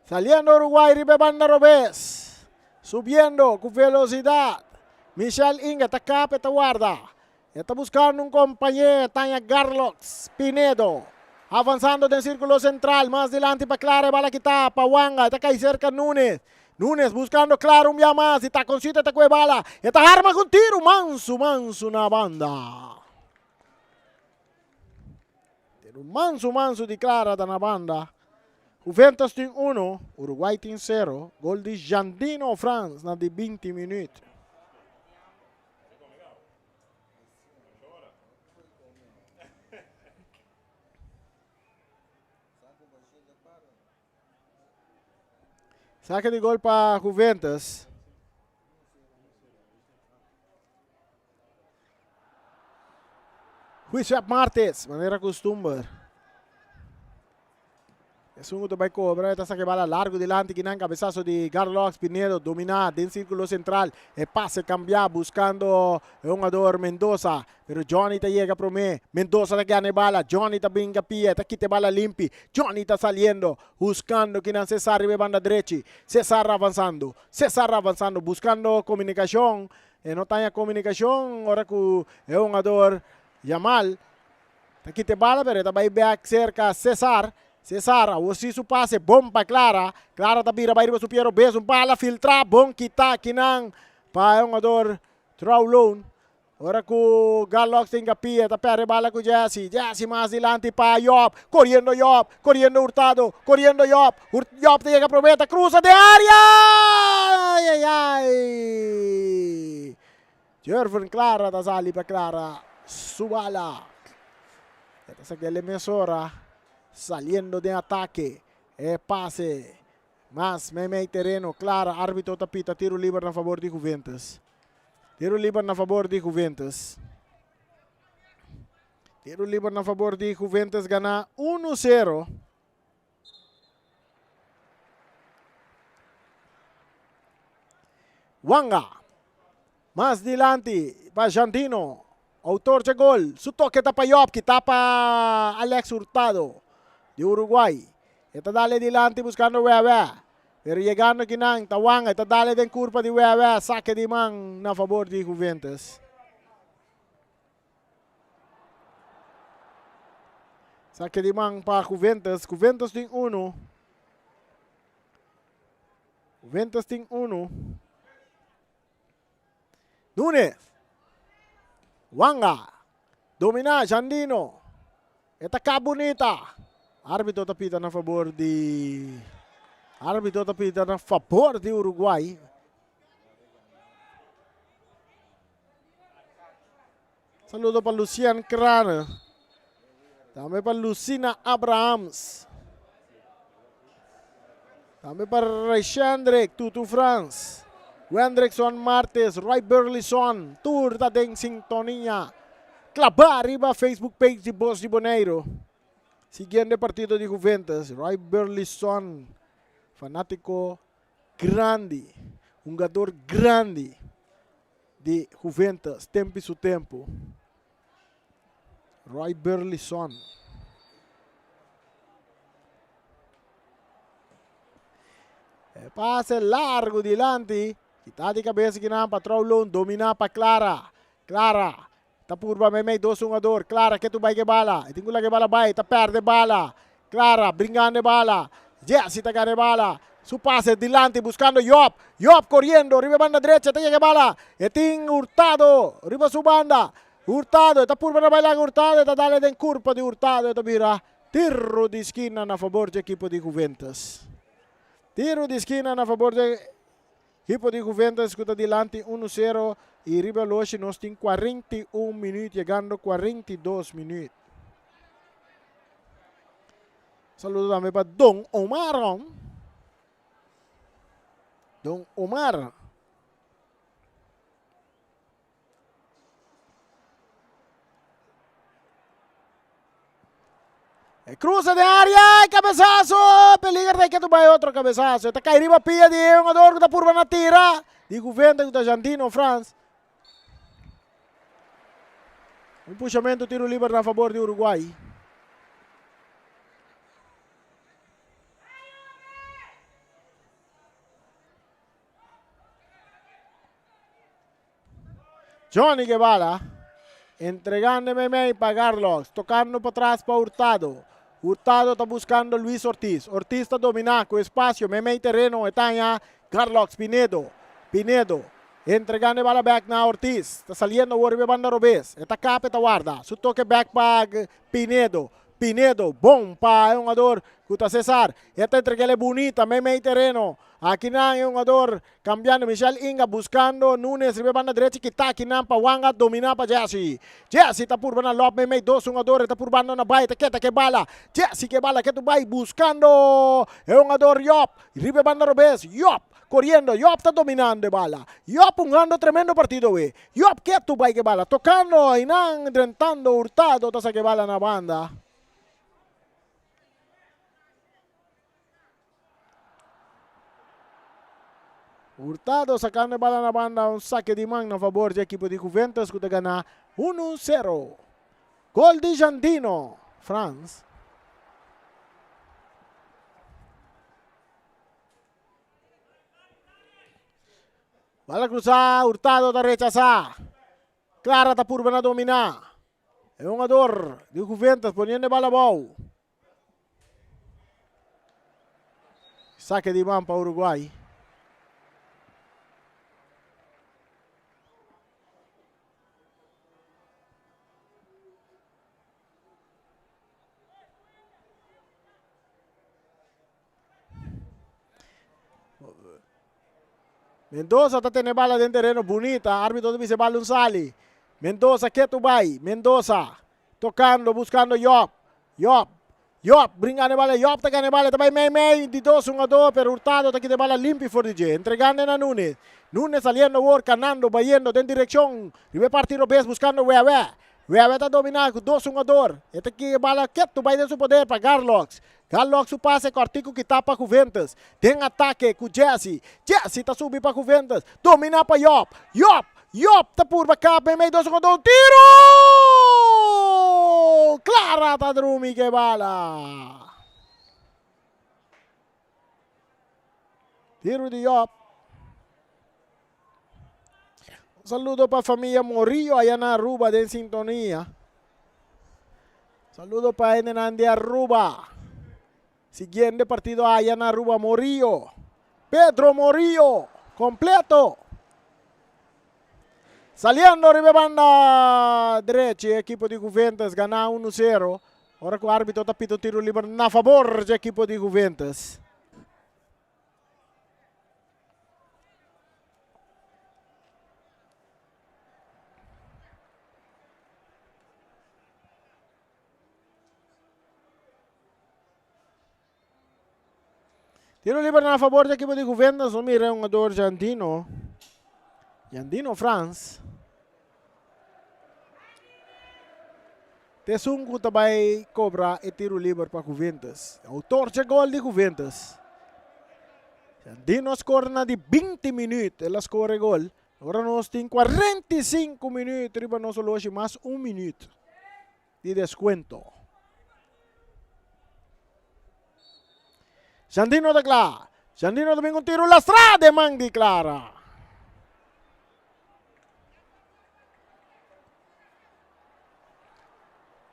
Saliendo Uruguay, Ribe Banda Robes. Subiendo con velocidad. Michelle Inga, está acá, está guarda. Está buscando un compañero, Tanya Garlox, Pinedo. Avanzando del círculo central, más adelante para Clara, bala quitada, para Wanga, está acá cerca Nunes. Nunes buscando claro un día más. Está consciente de bala. Esta arma con tiro. Manso na banda. Tiro manso di Clara na banda. Juventus tem 1, Uruguay tem 0. Gol de Jandino Franz na de 20 minutos. Saque de gol para Juventus. Juicio Martes, maneira costumbre. Sungo vai cobrar, esta saque bala largo delante, que cabezazo de Carlos Pinedo, dominar en círculo central, e pase cambiar, buscando un jugador Mendoza, pero Johnny te llega pro me, Mendoza te gana bala, Johnny te binga pie, te quita bala limpi, Johnny está saliendo, buscando que César ribe banda derecha, César avanzando, buscando comunicación, no tiene comunicación, ahora que es un jugador Yamal, te quita bala, pero te va back cerca César, usi su pase, bom para Clara. Clara tabira vai su piero, beijo, bala, filtrar, bom kita, kinang, pa um ador, Traulon. Ora com Galox tem capia, tá perde bala com Jesse mais adelante para Job, correndo Hurtado, Job te llega pro meta, cruza de área! Ai. Jervin Clara da sali para Clara, subala. Essa aqui é emissora. Saliendo de ataque, pase, mas Memei terreno, Clara, árbitro tapita, tiro libre a favor de Juventus. Tiro libre a favor de Juventus. Tiro libre a favor de Juventus, gana 1-0. Wanga, mais delante, para Jandino, autor de gol, su toque tapa Job, que tapa Alex Hurtado. De Uruguay. Esta dale adelante buscando Wea. Pero llegando aquí nang Tawanga. Esta dale den curva de Wea. Saque de man na favor de Juventus. Saque de man para Juventus. Juventus tem 1. Juventus tem 1. Nunes. Wanga. Domina. Jandino. Esta cá bonita. Árbitro tapita na favor de Uruguay. Saludo para Lucian Crana. Também para Lucina Abrahams. Também para Rechandrek, Tutu France. Wendrickson Martes, Roy Burleson. Tour da den sintonia. Clavar arriba Facebook page de Boss de Boneiro. Siguiente partido de Juventus, Roy Burleson, fanático grande, um jogador grande de Juventus, tempo e seu tempo. Roy Burleson. Passe largo delante, está de cabeça que não para Traulon, dominar para Clara. Clara. Tapurba Memei, 2 jogador. Clara, que tu vai que bala. E tingula que bala vai, tá perde bala. Clara, brincando bala. Jesse tá ganhando bala. Su pase delante, buscando Job. Job corriendo, riba banda derecha, te llega bala. E ting Hurtado, riba su banda. Hurtado, tapurba na baila Hurtado, tá dale den curva de Hurtado, tá mira. Tiro de esquina na favor do equipo de Juventus. Tiro de esquina na favor do equipo de Juventus, escuta delante 1-0. E Ribeloche nós tem 41 minutos, chegando 42 minutos. Saludo também para Dom Omar. Dom Omar. Cruza de área, cabezazo, peligra de que tu vai outro cabezazo. Está caindo a pia de um jogador que está por na tira. De Juventus da Jandino France. Um puxamento, tiro livre a favor de Uruguai. Johnny Guevara, entregando Memei para Carlos, tocando para trás para Hurtado. Hurtado está buscando Luis Ortiz. Ortiz está dominando com espaço, Memei terreno, Etanha, Carlos Pinedo. Entregando bala back na Ortiz. Está saliendo o banda Robes. Está capeta guarda. Su toque back pag Pinedo. Bom pa yung ador. Kuta Cesar. Esta entrega bonita. May terreno. Aquí na yung ador. Cambiando. Michelle Inga buscando. Nunes. Ribe banda derecha. Kita. Kinang pa Wanga. Domina pa Jesse. Jesse tapurba na lob. May dos yung ador. Tapurbando na bay. Taketa que bala. Jesse que bala. Que tu bay. Buscando. Yung ador. Yop. Ribe banda Robes. Yop. Corriendo, Yop está dominando de bala. Yop jugando tremendo partido, güey. Yop, ¿qué tu bay que bala? Tocando, Inang, drentando, Hurtado, tasa que bala na banda. Hurtado sacando bala na banda, un saque de mano a favor del equipo de Juventus, que gana 1-0. Gol de Jandino, France. Bala cruzada, Hurtado da rechaza. Clara tapurba na domina. É um ador de Juventus poniendo bala bow. Saque de mão para Uruguai. Mendoza está tendo bala dentro do terreno bonita. Árbitro dice bala un sali. Mendoza, que tu vai? Mendoza. Tocando, buscando Yop. Brincando bala. Yop está ganhando bala. Também meio. De 2-1-2. Pero Hurtado está aqui de bala limpi for DJ. Entregando a Nunes. Nunes saliendo, canando, bayendo. En dirección. Ribe partido Robes buscando Weavé. Weavé está dominando. 2-1-2. Este aqui bala. Que tu vai de su poder para Garlox. Garlox o passe cortico que tapa Juventus. Tem ataque com Jesse. Jesse tá subindo para Juventus. Domina para Yop. Tá por backup. Meio 2-1-2. Tiro! Clara tá Drumi que bala. Tiro de Yop. Un saludo para familia Morillo allá en Aruba de sintonía. Saludo para Enandi Aruba. Siguiente partido allá en Aruba, Morillo. Pedro Morillo, completo. Saliendo ribe banda derecha, equipo de Juventus gana 1-0. Ahora que o árbitro está pito tiro livre na favor do equipo de Juventus. Tiro livre a favor do equipo de Juventus. O mira um jogador Jandino. Jandino France. Tesungo também cobra e tiro livre para Juventus. Autor de gol de Juventus. Jandino scorna de 20 minutos. Ela score gol. Agora nós temos 45 minutos. Riba nós hoje mais 1 minuto de descuento. Jandino da Clara. Jandino também um tiro lastrade, man di Clara.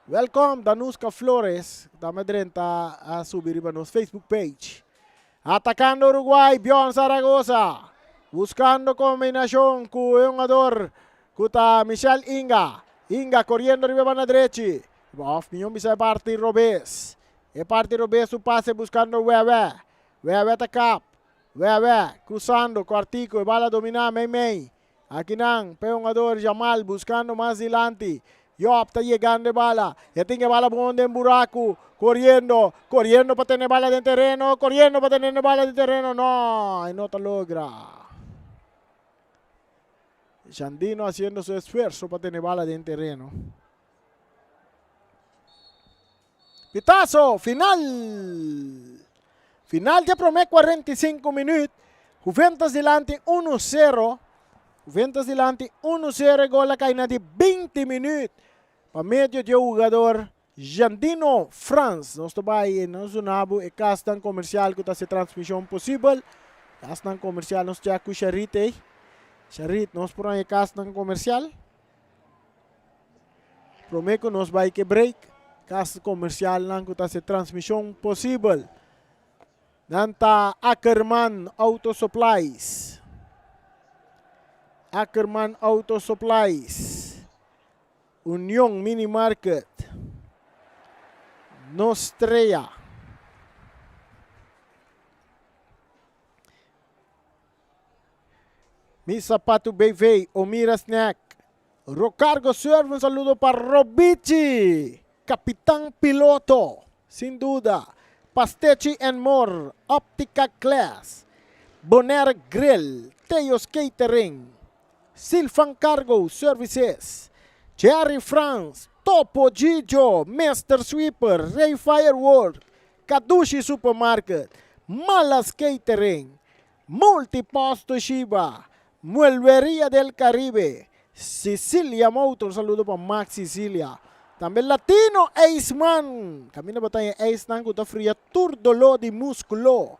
Welcome, Danuska Flores. Estamos dentro a subir para nosso Facebook page. Atacando Uruguay, Bjorn Zaragoza. Buscando combinación con un jugador. Kuta Michelle Inga. Inga corriendo arriba na derecha. Off milhão bisa parte Robes. E parte Robes o passe buscando Weavé. Weavé atacap. Weavé cruzando Cortico e bala dominar Meimei. Aqui não, peongador Jamal buscando mais dilante. Yop está llegando de bala. Ya tiene bala bonde en buraco. Corriendo para tener bala de terreno. Corriendo para tener bala de terreno. No, y no te logra. Jandino haciendo su esfuerzo para tener bala de terreno. Pitazo, final. Final de promete 45 minutos. Juventus delante 1-0. Juventus delante 1-0. Gol la caída de 20 minutos. Para meio de jogador Jandino France. Nós também nos unamos e castan comercial que está se transmissão possível. Castan comercial nós já com Charit. Charit nós por aí castan comercial. Prometo que nós vai que break. Castan comercial não que está se transmissão possível. Nanta Ackerman Auto Supplies. Ackerman Auto Supplies. Union Mini Market. Nostrea. Mi Sapato BV, Omira Snack. Rocargo Serve, un saludo para Robici, Capitán Piloto, sin duda. Pastechi and More, Optica Class, Bonaire Grill, Teos Catering, Silfan Cargo Services, Cherry France, Topo Gijo, Master Sweeper, Ray Firework, Kadushi Supermarket, Malas Catering, Multiposto Shiba, Muelvería del Caribe, Sicilia Motor, saludo para Max Sicilia. También Latino Aceman, camina batalla Ace Nan, kuta fria turdolo di musculo.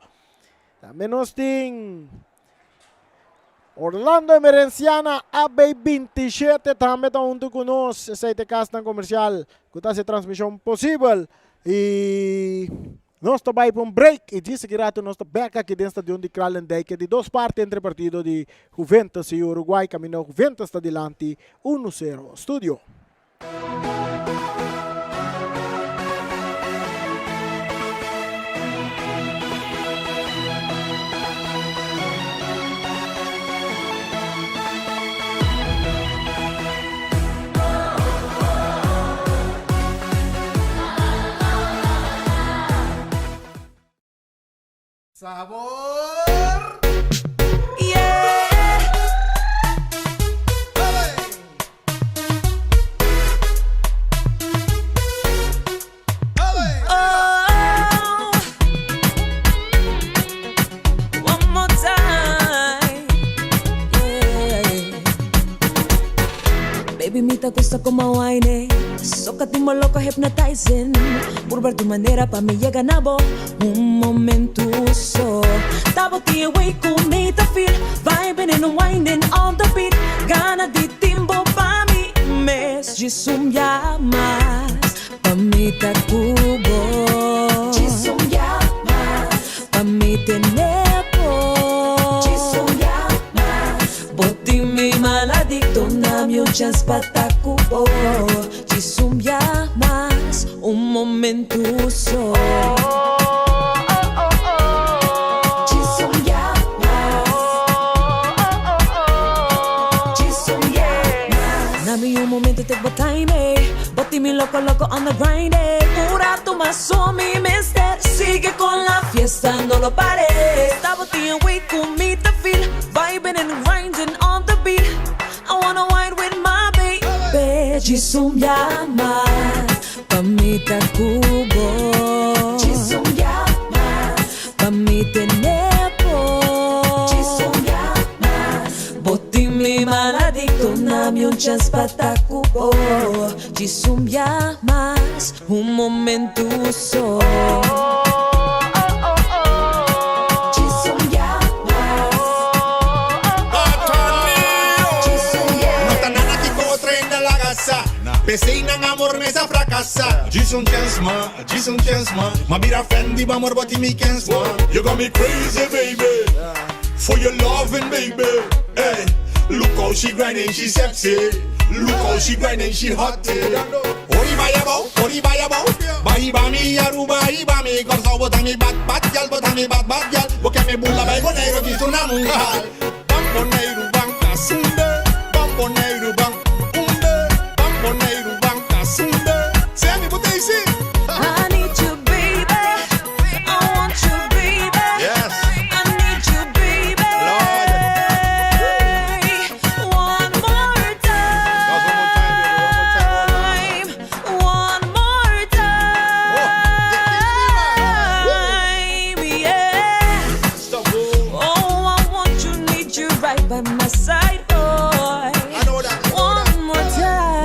También nos ting Orlando Emerenciana AB27, también está junto con nos, ese castan comercial, kuta se transmisión posible. E nós está vai para um break e disse que rato nós está back aqui dentro do estadião de Kralendijk, que de duas partes entre partido de Juventus e Uruguai, caminho Juventus está adiante 1-0. Studio. Sabor. Yeah. Oh, one more time. Yeah. Baby, mita gusto ko mawine. Sokati mo loco hypnotizing. Por ver tu manera pa mi llega nabo. Un momento so. Tabo ti away con me to feel. Vibing and winding on the beat. Gana di timbo pa mi. Mes jisum llamas. Pa mi takubo. Jisum llamas. Pa mi tenepo. Jisum llamas. Boti mi maladicto. Namyo chance pa takubo. Jisum llamas. Un momento so. Te botaime, boti mi loco on the grind. Pura tu maso mi mister. Sigue con la fiesta, no lo pares. Stop boti and wait con me to feel. Vibing and grinding on the beat. I wanna wine with my baby. Jisum llamas, pa mi takubo. Jisum llamas, pa mi tenepo. Jisum llamas, boti mi maladicto. Nami un chance pa takubo. Jisum llamas, un momento so. Jisum llamas. Jisum llamas. No está nada que tren de la casa. Pensei nang amor mesa fracassa. Jisum chance ma. Ma bira fendi ma amor boti mi kens ma. You got me crazy baby. For your loving baby. Hey. Look how she grinding, she sexy. Look how she grinding, she hot. Ori bayabo, bahi bami yaru bahi bami. Korsa botami bat gal, botami bat gal. Boke me bulla bay bonero di tunamungal. Bamboneiro banca sunde, bamboneiro banca unde, bamboneiro banca sunde. Semi botesi. I need you, baby. I want you, baby. Yes. I need you, baby. Lord. One more time. One more time. Yeah. Stop. Oh, I want you, need you right by my side, boy. I know that. One more time.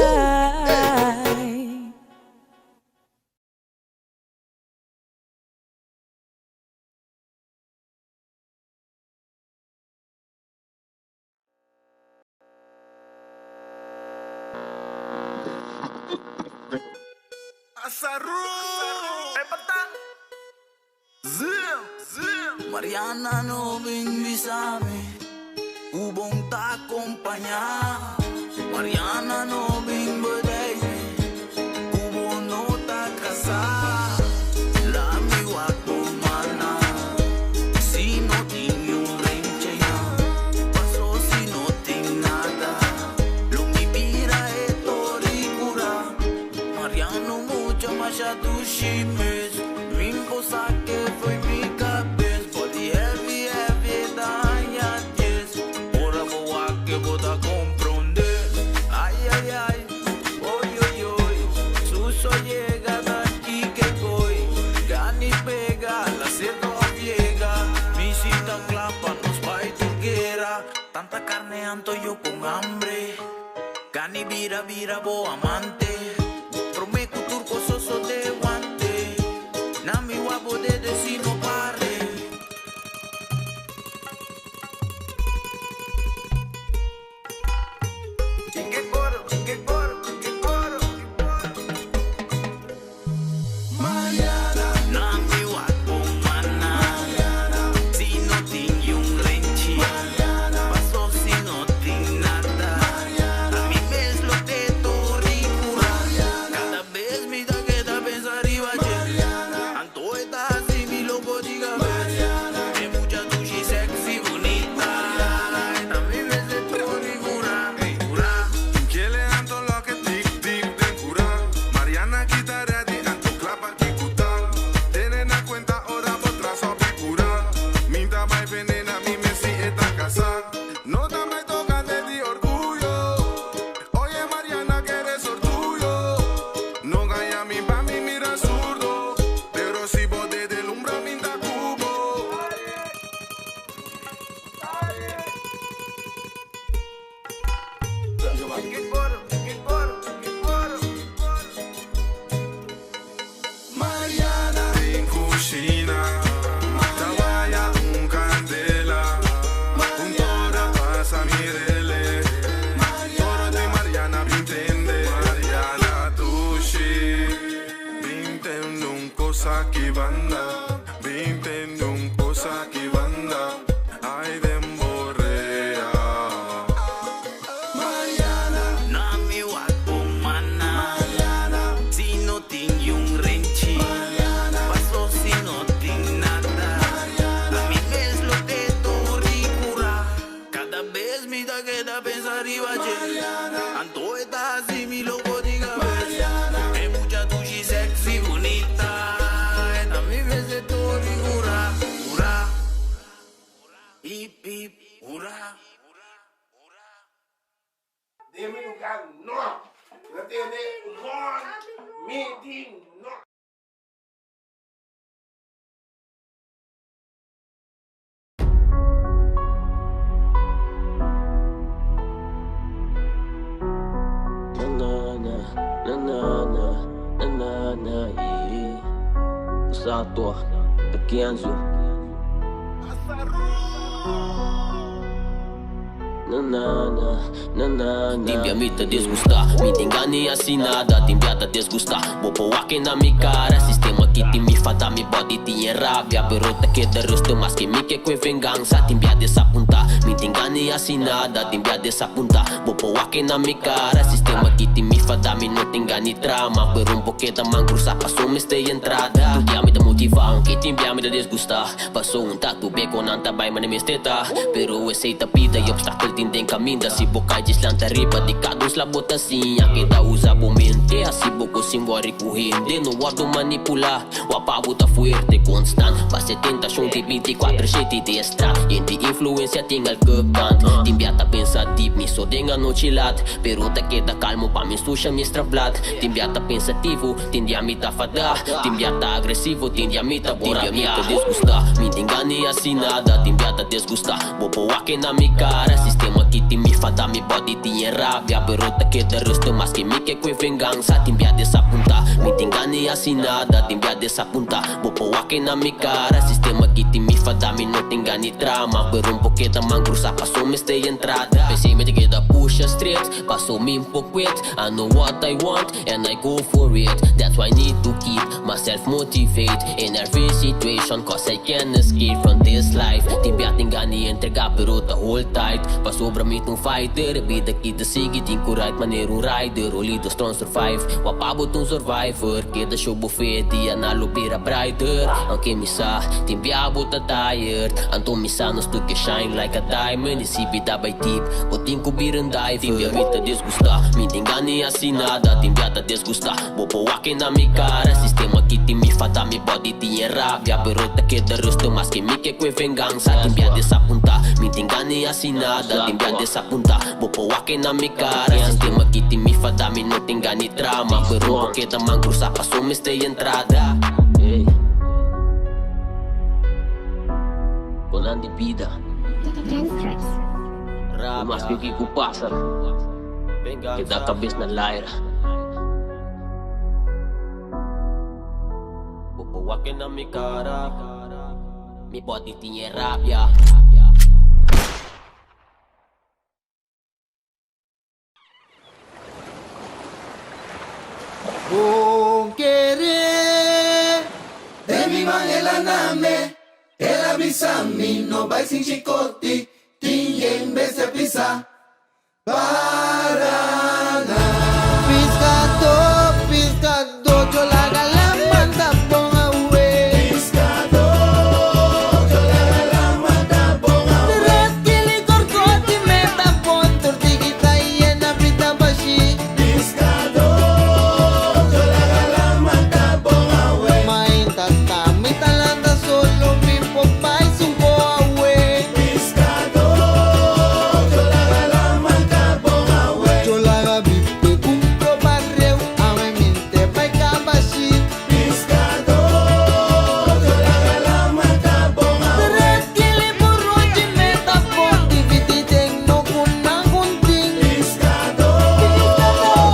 Asaru. Petang. Zim. Mariana no benvisame, ubong ta acompaña. Mariana no benbodei, ubo no ta casa. La mi wato mana, si no tengo un renchea, paso si no tengo nada. Lo mi pira e toricura, Mariano mucho más a tu shimes, mi cosa que fue mi cabeza, body heavy heavy daña yes. Ora vou a que boda comprender, ay ay ay, oy oy oy, suso llega daqui que voy, gani pega, la cerca llega, mi cita clapa, nos va y tuguera, tanta carne anto yo con hambre, gani vira vira bo amante, prometo turco soso de guante, na mi guapo de decino pare. Que coro, que coro, que coro, que coro. Mariana, na mi guapo mana, Mariana, si no tengo un renchi, Mariana, paso si no tengo nada, Mariana, a mí me es lo que toricura, Mariana, cada vez me da que da pensar arriba, Mariana, anto está así mi loco diga, Mariana, es mucha tushi sexy bonita, a mí me es de toricura, cura. Kele anto lo que tic tic de cura. Mariana quitará de anto clapa que cuta. Tienen a cuenta ahora otra sopa cura. Minta mai venena mi mesi esta casa. No te me toca de ti orgullo. Oye Mariana que eres orgullo. No gaya mi pa mi mira zurdo. Pero si vos de delumbra minta cubo. Que coro, que coro, que coro, que coro. Mariana en cucina. Trabaja un candela. Un toro pasa mi dele. Toro de Mariana Vintende. Mariana Tushi. Vintende un cosa que banda. Vintende un cosa que banda. Ay de emborrea. Na mi guapo mana, Mariana, si no tengo un renchi, Mariana, paso si no tengo nada, Mariana, a mí me es lo que toricura, cada vez me da que da pensar arriba, Mariana, anto está así mi loco diga, Mariana, es mucha tushi sexy bonita, a mí me es de toricura, ura, hip hip, ura. Demi lugar no. La tiene one meeting no. Sato, Pequenzo. Timbiami te desgusta, mi tingani assinada, timbiata desgusta. Bopo wake na mi cara, sistema que ti mi fata mi body ti in rabbia. Però te che del resto mas che mi che que venganza, timbia desapunta. Mi tingani assinada, timbia desapunta. Bopo wake na mi cara, sistema que ti mi fata mi no tingani trama. Però un pochetta man cruza, passo mi stai entrada. Timbiami te motiva, che timbiami te desgusta. Passo un tatu beco nanta bai mane mi steta. Però esse tapida e obstáculo tem caminho. Se boca deslanta riba de cada uns labota assim. Que da usa bom mente, assim boco simbora correndo. No guardo manipular, o apavo tá fuerte constant. Passe tentação de 24/7 de extra. Gente influência tem alcance. Timbiata pensativo, me só denga no chilat. Pero tá queda calmo pa me suxa me estravlat. Timbiata pensativo, tende a me tá fada. Timbiata agressivo, tende a me tá bora. Timbiata desgusta, me engane assim nada. Timbiata desgusta, bopo wake na mi cara. Sistema que ti mi fada mi body ti in rabbia. Però te che del resto mas che mi che que venganza. Timbiata desapunta, me engane assim nada. Timbiata desapunta, bopo wake na mi cara. Sistema sistema que te me faz dar não tem gani trama. Por pouquinho man cruzar passou me stay entrada. Pensei me que da puxa straight, passou me pouquinho. I know what I want and I go for it. That's why I need to keep myself motivated in every situation, cause I can't escape from this life. Timbi ating gani entregar pero the whole tight. Pasobra me tong fighter, bida kita sige din ko right manerong rider. Only the strong survive, wapabot tong survivor. Kita show buffet, di analo pira brighter. Ang kimisa, timbi abot na tired. Anto misa nos to shine like a diamond. Isipi dabay tip, puting ko birang diver. Timbi avita desgusta, minting gani asinada. Timbi ata desgusta, bopowakin na mi cara. Sistema kiti mi fata mi body tiyan rabia. Pero te queda resto mas que mi que kwe venganza. Timbi ade sa punta, minting gani asinada. Timbi ade sa punta, bopowakin na mi cara. Sistema kiti mi fata mi no tenga ni trama. Pero kita man cruza paso me stay entrada. Hey. Con Andy Vida mas que pasa kita kabis na Lyra. Bubuwakin na mi cara, mi body tinya rabia. Con querer de mi man el aname, el avisami no va sin chicote, tiñe en vez de pisa. Paraná. Piscado, yo la galamanda pon away. Piscado, yo la galamanda pon away. Rasquili corcote me tapon, tortiguita y en la pita bashi. Piscado, yo la galamanda pon away. Mainta mi talanta solo mi popa y su away. Piscado, yo la galamanda pon away. Yo la gabi te cumplo barreu, a mi mente pa' cabashi. Piscado, yo la galamanda pon away. Rasquili burrochi me tapon, dividi no kuna kunting. Piscado,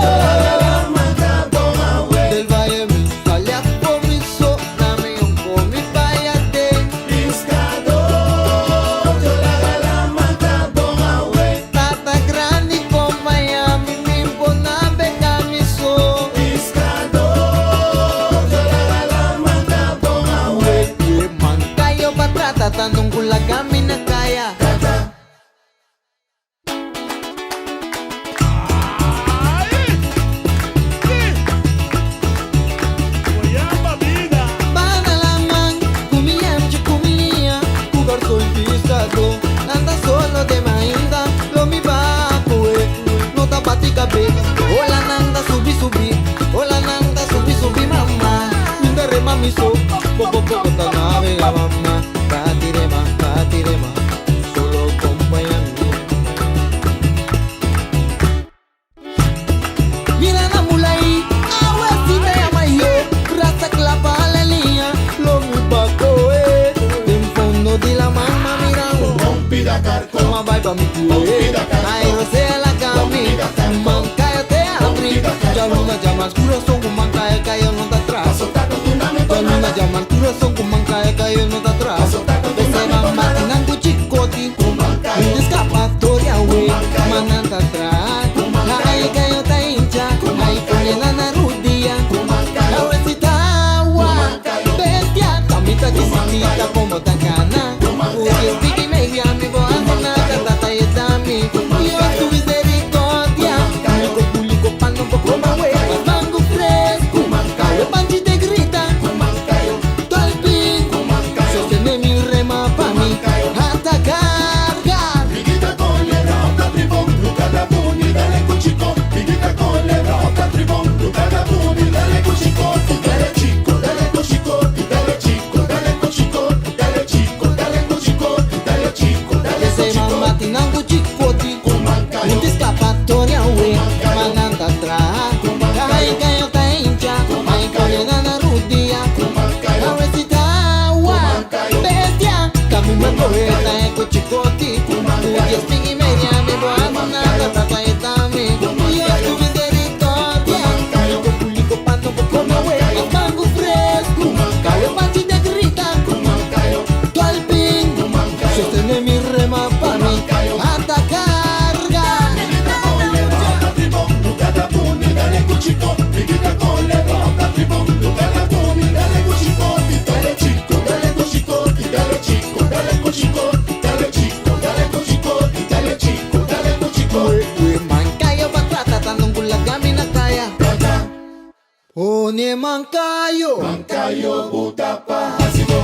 yo la galamanda pon away. Del valle mi sale a comiso, dame un comi payate. Piscado, yo la galamanda pon away. Tata grande con Miami, mi bona venga mi so. Piscado, yo la galamanda pon away. Man kayo patrata, tanong kulagami na kaya. Badalaman, kumiyam kumiya, kugar soy pisado, nanda solo de mainda, lo mi baco no tapati cabe, hola nanda subi, hola nanda subi mamá, minda rema mi so, poco ta nave la mamá, katirema, solo acompañando. Mira la mulai, agua si te llama yo, raza clapa la línea, lo muy baco en fondo de la mamá mira un Rompida carco, toma vai pa mi cuore, ay rosea la cami, mancayo te abri, ya luna llama al corazón con mancayo cayo no te atrás, ya luna llama al corazón con mancayo cayo no te atrás, ese mamá tinan ku chikoti, un escapatoria we, mananta atrás, ay cayo te hincha, ay cayo na rudia, a ver si ta agua, bestia, camita chiquitita como tacana, uy piqui media mi voz nada tata y dami, y tu misericordia, pulico pan un poco más huevas, mango fresco, cayo panchi te grita, talpin, sostiene mi rema pa' mí, hasta cargar. Piguita con le rota tribón, Luca da puni, dale cuchico. Piguita con le rota tribón, Luca da puni, dale cuchico. Dale chico, dale cuchico, dale chico, dale cuchico, dale chico, dale cuchico, dale chico, dale Ese cuchico. mamá tinango chicoti, un escapatoria we, mananda atrás, ay cayo te hincha, ay cayo na rudia, a ver si ta agua, bestia, camina poeta eco chicoti, tu diez ping y media mi voz nada tata y dami, y tu misericordia, pulico pan un poco más huevas, mango fresco, cayo panchi te grita, Mancayo. Mancayo butapa hasibo.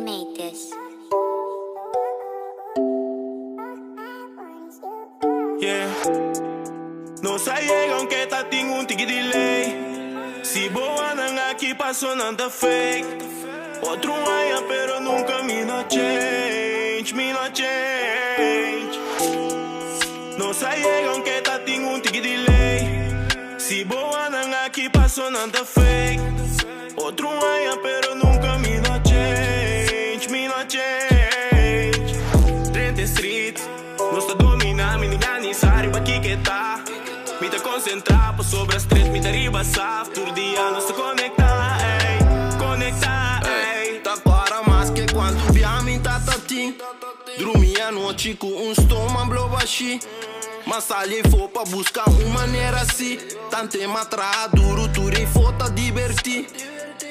Made this. Yeah. No llega aunque ta ting un tiki delay. Si boa nang aquí paso nanda fake. Otro año pero nunca me no change. No llega aunque ta ting un tiki delay. Si boa nang aquí paso nanda fake. Otro año pero nunca me no change. 30 street. No sta domina, mi ninguém sabe aqui que tá. Me tá concentrar por sobre as três, me tá ribaçar. Todo dia não se conectar, ey. Conectar, ey. Tá para mais que quando via me tá tatim. Dormi a noite com estômago blow baixi. Mas ali for pra buscar uma maneira assim. Tante matra duro, turei foto divertir.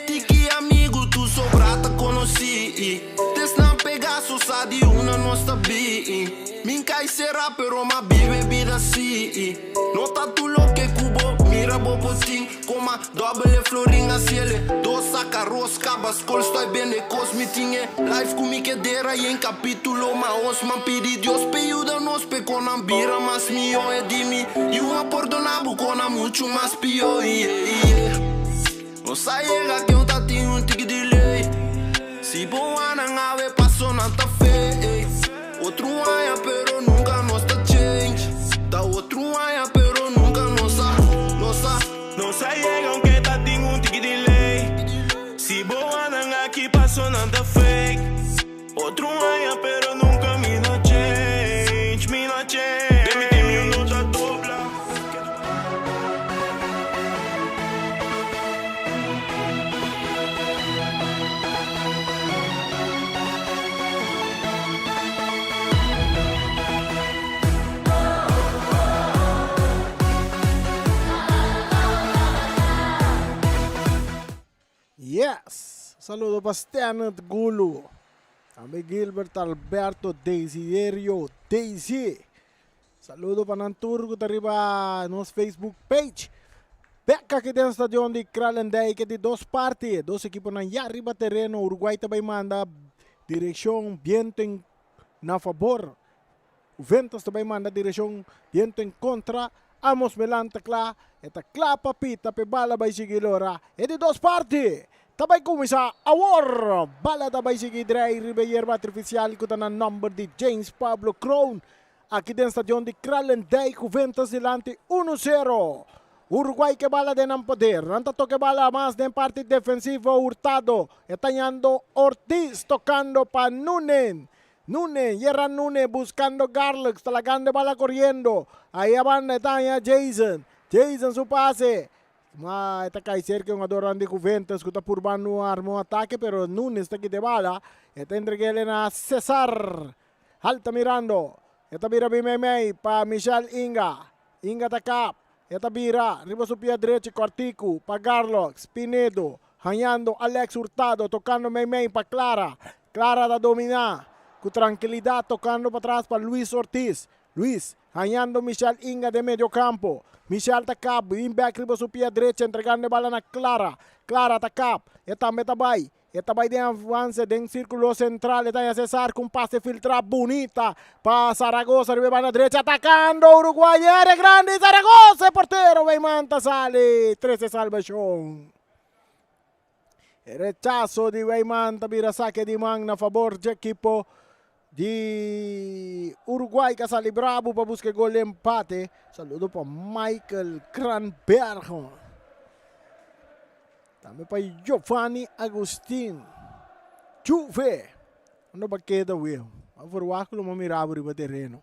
Tiki amigo, tu sobrata conosci. Des não pegar só sa di una nostra bi. Minca será pero ma bebida si. Nota tu lo que cubo, mira bopotin. Coma double floring a ciele. Dos saca rosca, bascol stai bene cosmitinge. Life cu miche dera e in capitulo. Ma os man pidi Dios pe ayuda nos pe con ambira mas mio e dimi. You a perdonabo con a mucho más pio, yeah. No llega que un tati un tiki delay. Si boa nang ave paso nanta fe. Outro año pero nunca nos está change. Da outro año pero nunca nos llega aunque ta ting un tiki delay. Si boa nang aquí paso nanta fake. Outro año pero nunca me no change. Demi un nota dobla. Yes! Saludo pa Stanley Gulo. Kami Gilbert Alberto Desiderio Daisy. Saludo pa ng turgo tariba nos Facebook page. Becca que den stadion di Kralendijk que de dos partes, dos equipos na arriba terreno. Uruguay tabay manda direksyon viento na favor. Juventus tabay manda direksyon viento en contra. Amos melanta kla, eta kla papita pe bala bay sigilora. E de dos partes. Tabay kumisa awar. Bala tabay sige dray ribe yerba artificial kutan ang number di James Pablo Crown. Aqui dentro stadion di Kralendijk, Juventus delante 1-0. Uruguay que bala de ng poder. Nantato que bala más de parte defensivo Hurtado. Etañando Ortiz tocando pa Nunen. Yerra Nunes buscando Garlux. Talagang de bala corriendo. Ahí abanda etaña Jason. Jason su pase. Esta kay cerca yung adoran di Juventus. Kuta purbano armo ataque. Pero Nunes taki de bala. Esta entregele na Cesar. Altamirando. Esta bira bimemay pa Michelle Inga. Inga takap. Esta bira, riba su pia derecha, Cortico, pa Garlox, Pinedo, hanyando Alex Hurtado, tocando Meymey pa Clara. Clara da domina, con tranquilidad, tocando para atrás pa Luis Ortiz. Luis, hanyando Michelle Inga de medio campo. Michelle takap, win back riba su pia derecha, entregando bala na Clara. Clara takap, esta metabay. Etabay din avance din círculo central. Esta ya Cesar con pase filtra bonita. Pa Zaragoza, arriba na derecha, atacando Uruguay. Eres grande Zaragoza, portero Weimanta sale. 13 salvación. El rechazo de Weimanta, mira saque de man na favor del equipo de Uruguay que sale bravo para buscar gol de empate. Saludo para Michael Kranberg. Também para Giovanni Agustin. Juve. Ano ba queda o erro? A forwakulo mamirabo riba terreno.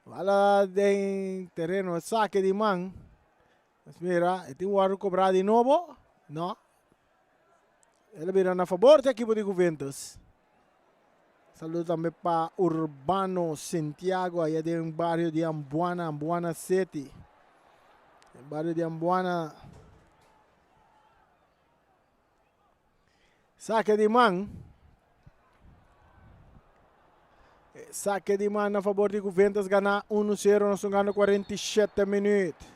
Wala den terreno saque de man. Mas mira, iti waro cobrar de novo. No. Ele vira na favor do equipo de Juventus. Saludo também para Urbano Santiago, aí de um bairro de Ambuana, Ambuana City. Bairro de Ambuana. Saque de man. Saque de mano a favor de Juventus, gana 1-0, nós estamos ganhando 47 minutos.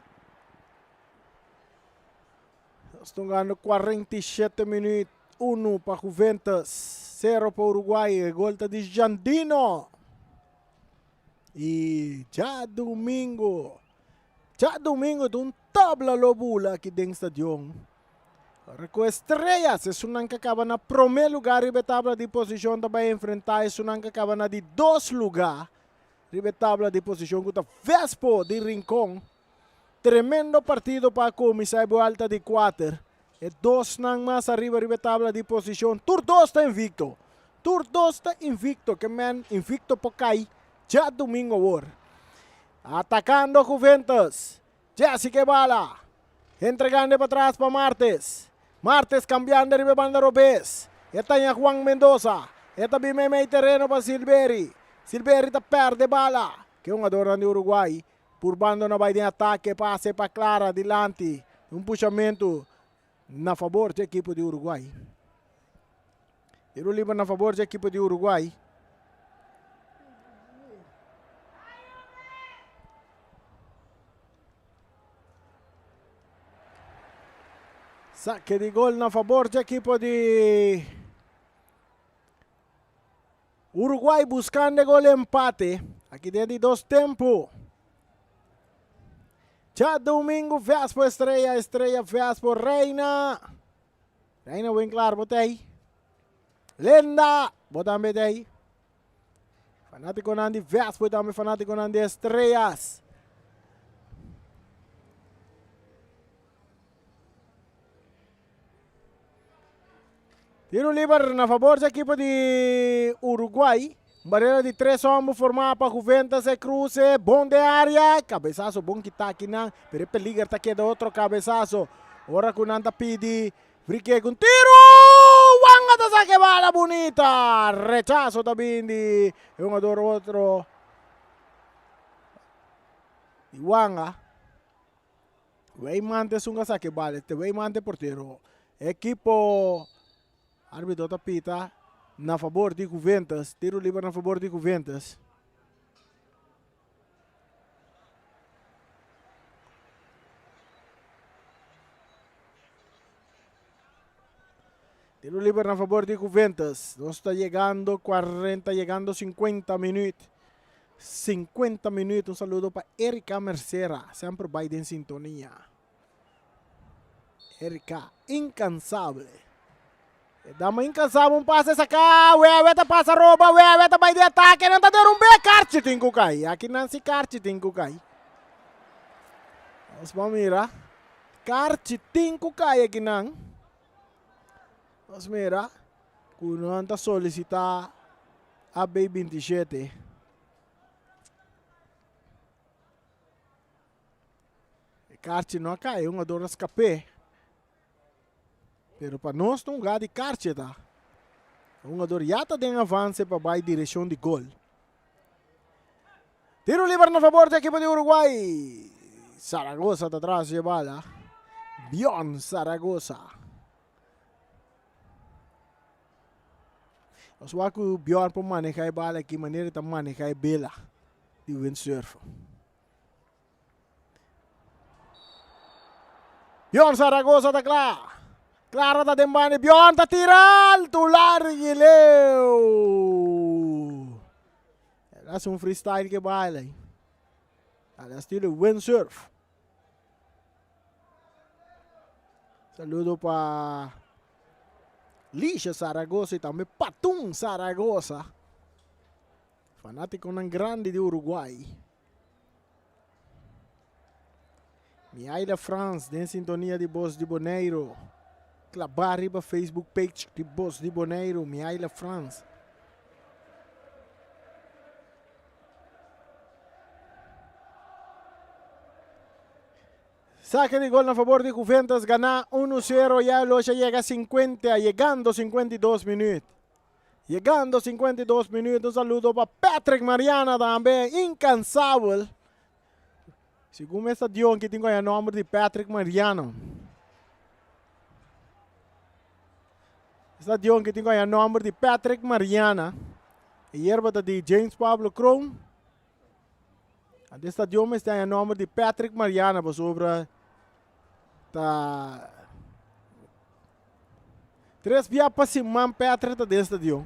Nós estamos ganhando 47 minutos, 1 para Juventus, 0 para Uruguai, gol de Jandino. E já domingo, tem um tabla lobula aqui dentro do estádio. Com Estrellas, é um que acaba na primeiro lugar, e a tabla de posição também enfrentar, é um que acaba na de 2 lugares, e a tabla de posição com o Vespo de Rincón. Tremendo partido para começar a alta de 4. E 2 nang mais arriba, a tabla de posição. Tur 2 está invicto. Que man invicto para cair. Já domingo agora. Atacando Juventus. Jessica Bala. Entregando para trás para Martes. Martes cambiando de banda Robes. Esta é Juan Mendoza. Esta bime meio terreno para Silveri. Silveri está perde bala. Que é um adorno de Uruguai. Por banda na vai de ataque. Passe para Clara adiante. Um puxamento na favor da equipe de Uruguai. Tiro livre na favor da equipe de Uruguai. Saque de gol na favor da equipe de Uruguai, buscando gol empate. Aqui dentro de 2 tempos. Já domingo, Vespo Estrela, Vespo Reina. Reina bem claro, botei. Lenda, botamos botei. Fanático Nandi Vespo, também fanático Nandi Estrelas. Tiro livre na favor da equipe de Uruguai. Barreira de 3 homens formada para Juventus e cruze. Bom de área. Cabeçaço bom que está aqui. Pero peligro está aqui de outro cabeçaço. Ora com Nanta pidi. Brique com tiro. Wanga da saque bala bonita. Rechazo também de um outro. De Wanga. Weimante sunga saque bala. Este Weimante porteiro. Equipo. Árbitro tapita na favor de Juventus. Tiro livre na favor de Juventus. Tiro livre na favor de Juventus. Nós está chegando 40, chegando 50 minutos. 50 minutos. Um saludo para Erika Mercera. Sempre vai em sintonia. Erika, incansável. Dama incansável, um passe essa cá, Weta passa rouba, Weta vai de ataque, não tá dando um B, Carte tem que cair, aqui não se Carte tem que cair. Vamos mirar, Carte tem que cair aqui não. Vamos mirar, quando anda solicitar a B27. Carte não cai, uma dor escape. Pero para nós não lugar de Carte tá. Um jogador já está em avanço para a direção de gol. Tiro livre na favor da equipe de Uruguai. Zaragoza está atrás de bala. Bion Zaragoza. Nós vamos que o Bion para manejar a bala aqui, maneira de manejar a bela de windsurf. Bion Zaragoza está claro. Clara da Dembani, Bion da tiral, tular gileu. É um freestyle que baila. É estilo windsurf. Saludo para Lixa Zaragoza e também Patum Zaragoza. Fanático grande de Uruguai. Miaila France, em sintonia de Voz de Boneiro. Clabar para Facebook page de Voz de Boneiro, Miaila France. Saque de gol a favor de Juventus, gana 1-0, ya Loja llega a 50, llegando 52 minutos. Llegando 52 minutos, un saludo para Patrick Mariana también, incansable. Según esta Dion que tengo el nombre de Patrick Mariano. Esta Dion que tengo el nombre de Patrick Mariana. hierba de James Pablo Kroon. En dit stadion is een nummer die Patrick Mariana was over. Tres via passimam Patrick da deste stadion.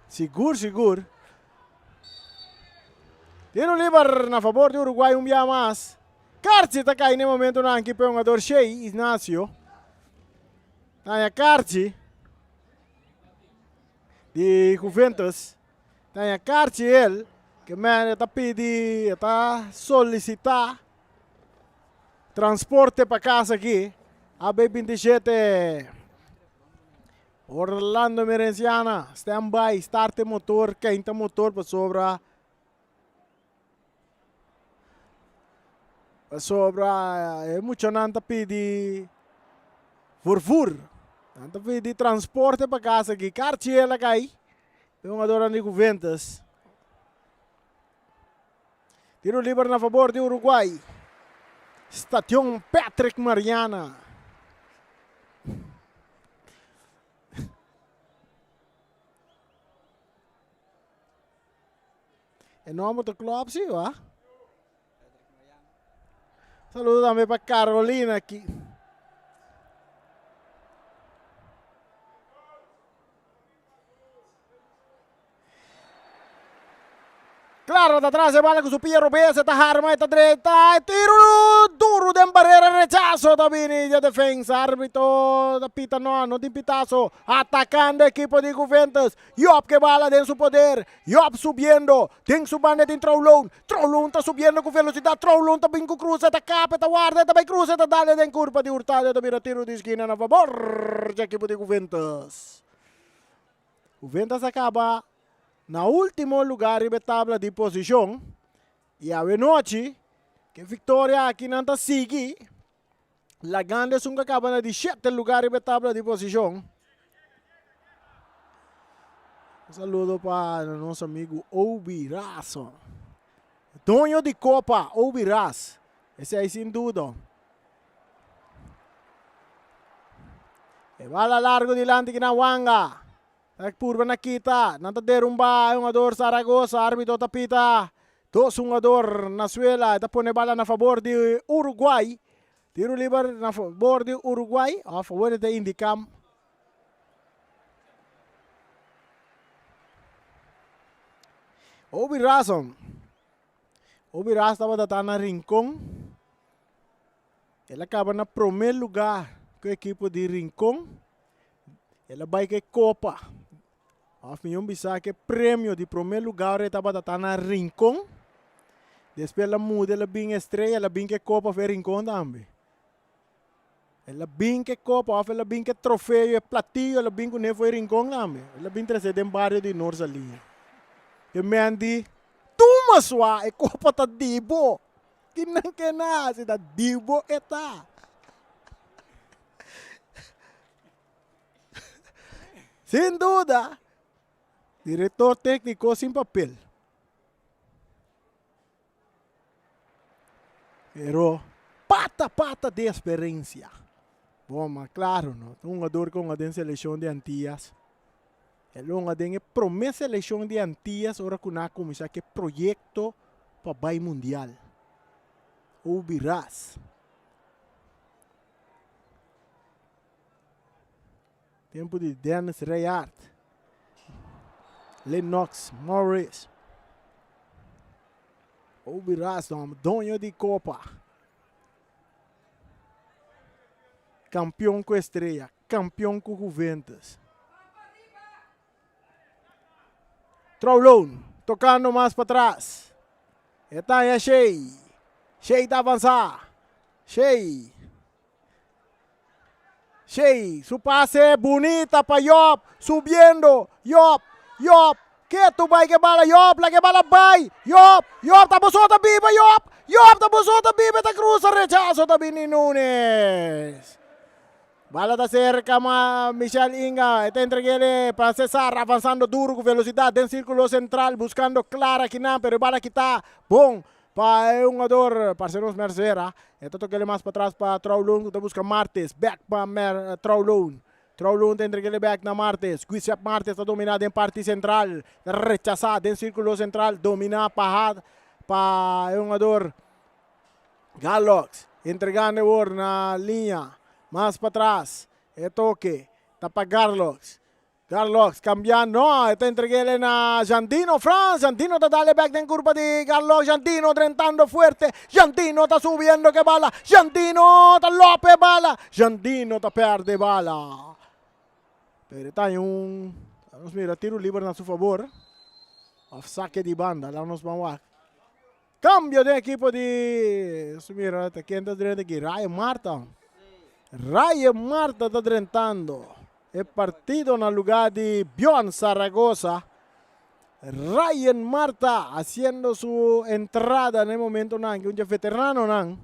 Seguro. Tiro livre na favor de Uruguai via mais. Carci está caindo no momento na equipe um jogador Shea Ignacio. Tem Carci de Juventus. Tem Carci ele que está pedindo, está solicitar transporte para casa aqui. A B27 Orlando Merenciana, standby, start motor, quinta motor para sobra muito nanta pedi vervoer, nanta pedi transporte para casa aqui, Cartiela cai, um adora de Juventus. Tiro livre na favor de Uruguai. Stadion Patrick Mariana. En nome do clube, sim, ó. Saludo também para Carolina aqui. Claro, de atrás se bala com o Piero Bessa, está arma, está direita, tiro duro de barreira, rechazo da linha de defesa, árbitro da pita não tem pitazo, atacando a equipe de Juventus, Job que bala tem seu poder, Job subindo, tem sua banda de Troulon está subindo com velocidade, Troulon está bem com cruza, está capa, está guarda, está bem cruza, está dando em curva de Hurtado, está vira tiro de esquina na favor da equipe de Juventus. Juventus acaba na último lugar em tabla de posição e a noite que vitória aqui não está sigue la grande sunga acaba na 17 lugar em tabla de posição. Um saludo para nosso amigo Obirazo, dono de Copa Obiraz, esse aí sem dúvida. E bala largo dilante que na Wanga. Purba nakita, nanta derumba yung ador Zaragoza, arbitro tapita, dos jogador na suela, ita pone bala na favor de Uruguay, tiro libre na favor de Uruguay, a favor de Indicam. Obiraz estava datando na Rincón, ele acaba na primeiro lugar com a equipe de Rincón, ele vai que Copa. Afinal, bisa que prêmio de primeiro lugar estava na Rincón. Depois ela muda, ela bem estrela, ela bem que Copa foi Rincón também. Ela bem que Copa, ela bem que troféu, platillo, ela bem que não foi Rincón também. Ela bem trazer de barrio de Norsalinha. E me andi, tuma sua, e Copa tá dibo. Que não que nada, se tá dibo e tá. Sem dúvida. Diretor técnico sem papel. Pero pata de experiência. Bom, mas claro, não. Um jogador com a seleção de Antillas. Ele tem promessa seleção de Antillas, ora que na começar que projeto para o mundial. Obiraz. Tempo de Dennis Rayard. Lennox Morris. Obiraz, dono de Copa. Campeão com Estrela. Campeão com Juventus. Troulon, tocando mais para trás. Está aí Shea. Shea está avançar. Shea, su pase é bonita para Job. Subindo. Job. Que tu vai que bala Job, la que bala vai. Job tá buscando biba Job tá buscando biba, tá cruza rechazo da Vini Nunes. Bala da cerca ma Michel Inga, está entreguele para César avançando duro com velocidade em círculo central, buscando Clara Kinan, pero bala que tá bom para um jogador, parceiro Mercera. Então toca ele mais para trás para Troulon, que busca Martes, back para Troulon. Trouwloon entrega back na Martes. Guisep Martes está dominado em parte central. Rechazado em círculo central. Domina pa jogador Galox. Entregando na linha. Mais para trás. É toque. Tapa Garlox. Garlox cambiando. No, está entregando na Jandino Franz. Jandino está dando back en curva de Garlox. Jandino trentando fuerte. Jandino está subiendo que bala. Jandino está López bala. Jandino está perde bala. Pero está vamos mira, tiro livre a su favor. Of saque de banda. Lá nos vamos. Cambio de equipo de... Mira, quem está direito aqui? Ryan Marta. Ryan Marta está drentando. El partido en lugar de Bjorn Zaragoza. Ryan Marta haciendo su entrada en el momento que un veterano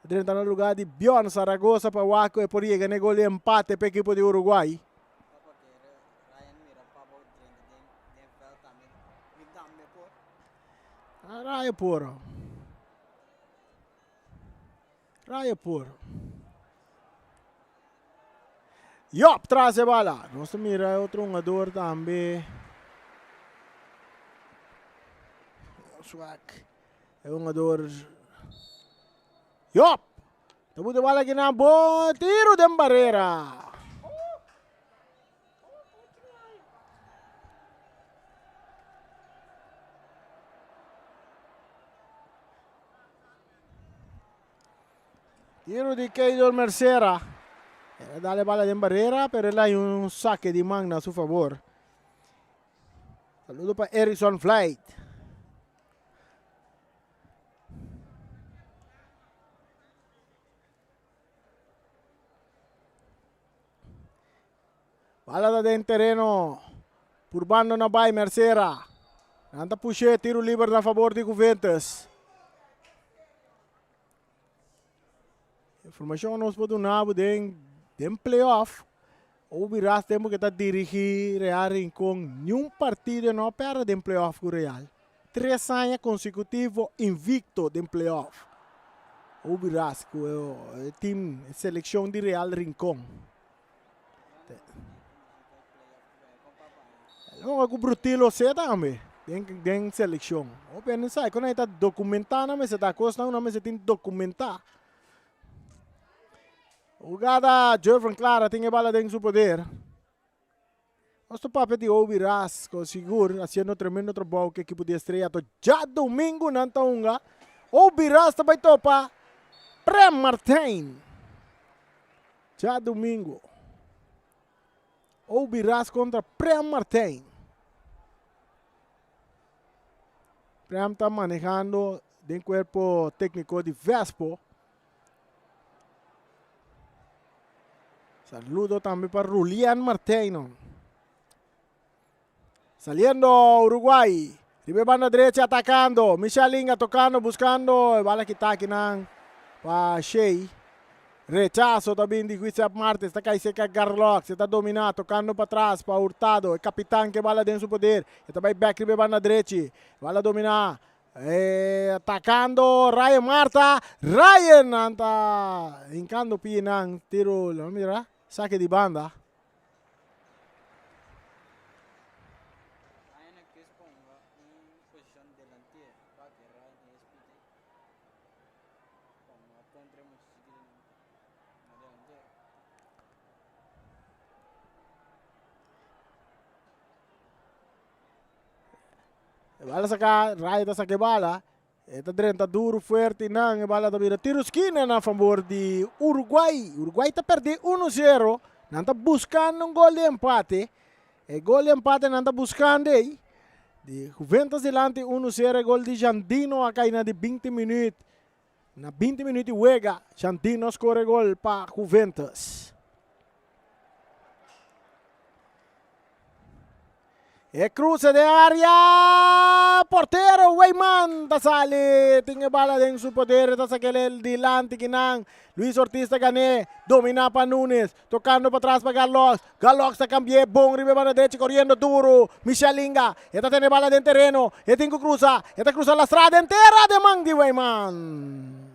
dentro en lugar de Bjorn Zaragoza para Waco y por ahí gané gol de empate para el equipo de Uruguay. Raya puro. Raya puro. Yop, traz a bala. Nós mira outro jogador também. Swak. É um jogador. Yop. Tabu de bala aqui na boa. Tiro de barreira. Tiro de Keidor Mercera. Dale bala de barreira, pero él hay un saque de manga a su favor. Saludo para Erickson Flight. Bala de terreno. Purbando na bay Mercera. Anda puxe, tiro livre na favor de Juventus. Informação nos pode dar de playoff. O Viras temos que dirigir Real Rincón. Nenhum partido não perde em playoff com o Real. 3 anos consecutivos invicto em playoff. O Viras com o time, seleção de Real Rincón. Não é brutilo você também. Tem seleção. O pensar quando está documentando, mas está costando, mas você tem que documentar. Jugada, Jeffrey Clara tem a bala dentro do poder. Nosso papel de Obiras, seguro, haciendo tremendo trabalho que a equipe de estreia. Já domingo, na Taunga, Obiras também topa Prem Martin. Já domingo, Obiras contra Prem Martin. Prem está manejando de cuerpo técnico de Vespo. Saludo también para Julián Martino. Saliendo Uruguay. Ribe banda derecha atacando. Michelinga tocando, buscando. Bala que está aquí para Shea. Rechazo también de Guisap Martes. Está caí seca Garlox. Está dominado, tocando para atrás para Hurtado. El capitán que bala dentro su poder. Está back ribe banda derecha. Bala dominar. Atacando Ryan Marta. Ryan anda hincando pinang tiro. Mira. Saque de banda. Bala saca, Raya tá saque bala. Está dentro duro, forte, não. A bala também tiro esquina na favor de Uruguai. Uruguai está perdendo 1-0. Não está buscando gol de empate. E gol de empate não está buscando aí. De Juventus delante 1-0. Gol de Jandino acá na de 20 minutos. Na 20 minutos juega. Jandino score gol para Juventus. E cruce de área. Portero Weyman sale. Tiene bala en su poder. Está aquel el delante que Luis Ortiz está gané. Domina para Nunes. Tocando para atrás para Garlox. Garlox está cambié. Bon ribe para derecha corriendo duro. Michelinga. Esta tiene bala en terreno. Esta cruza. Esta cruza la estrada entera de Mandy Weyman.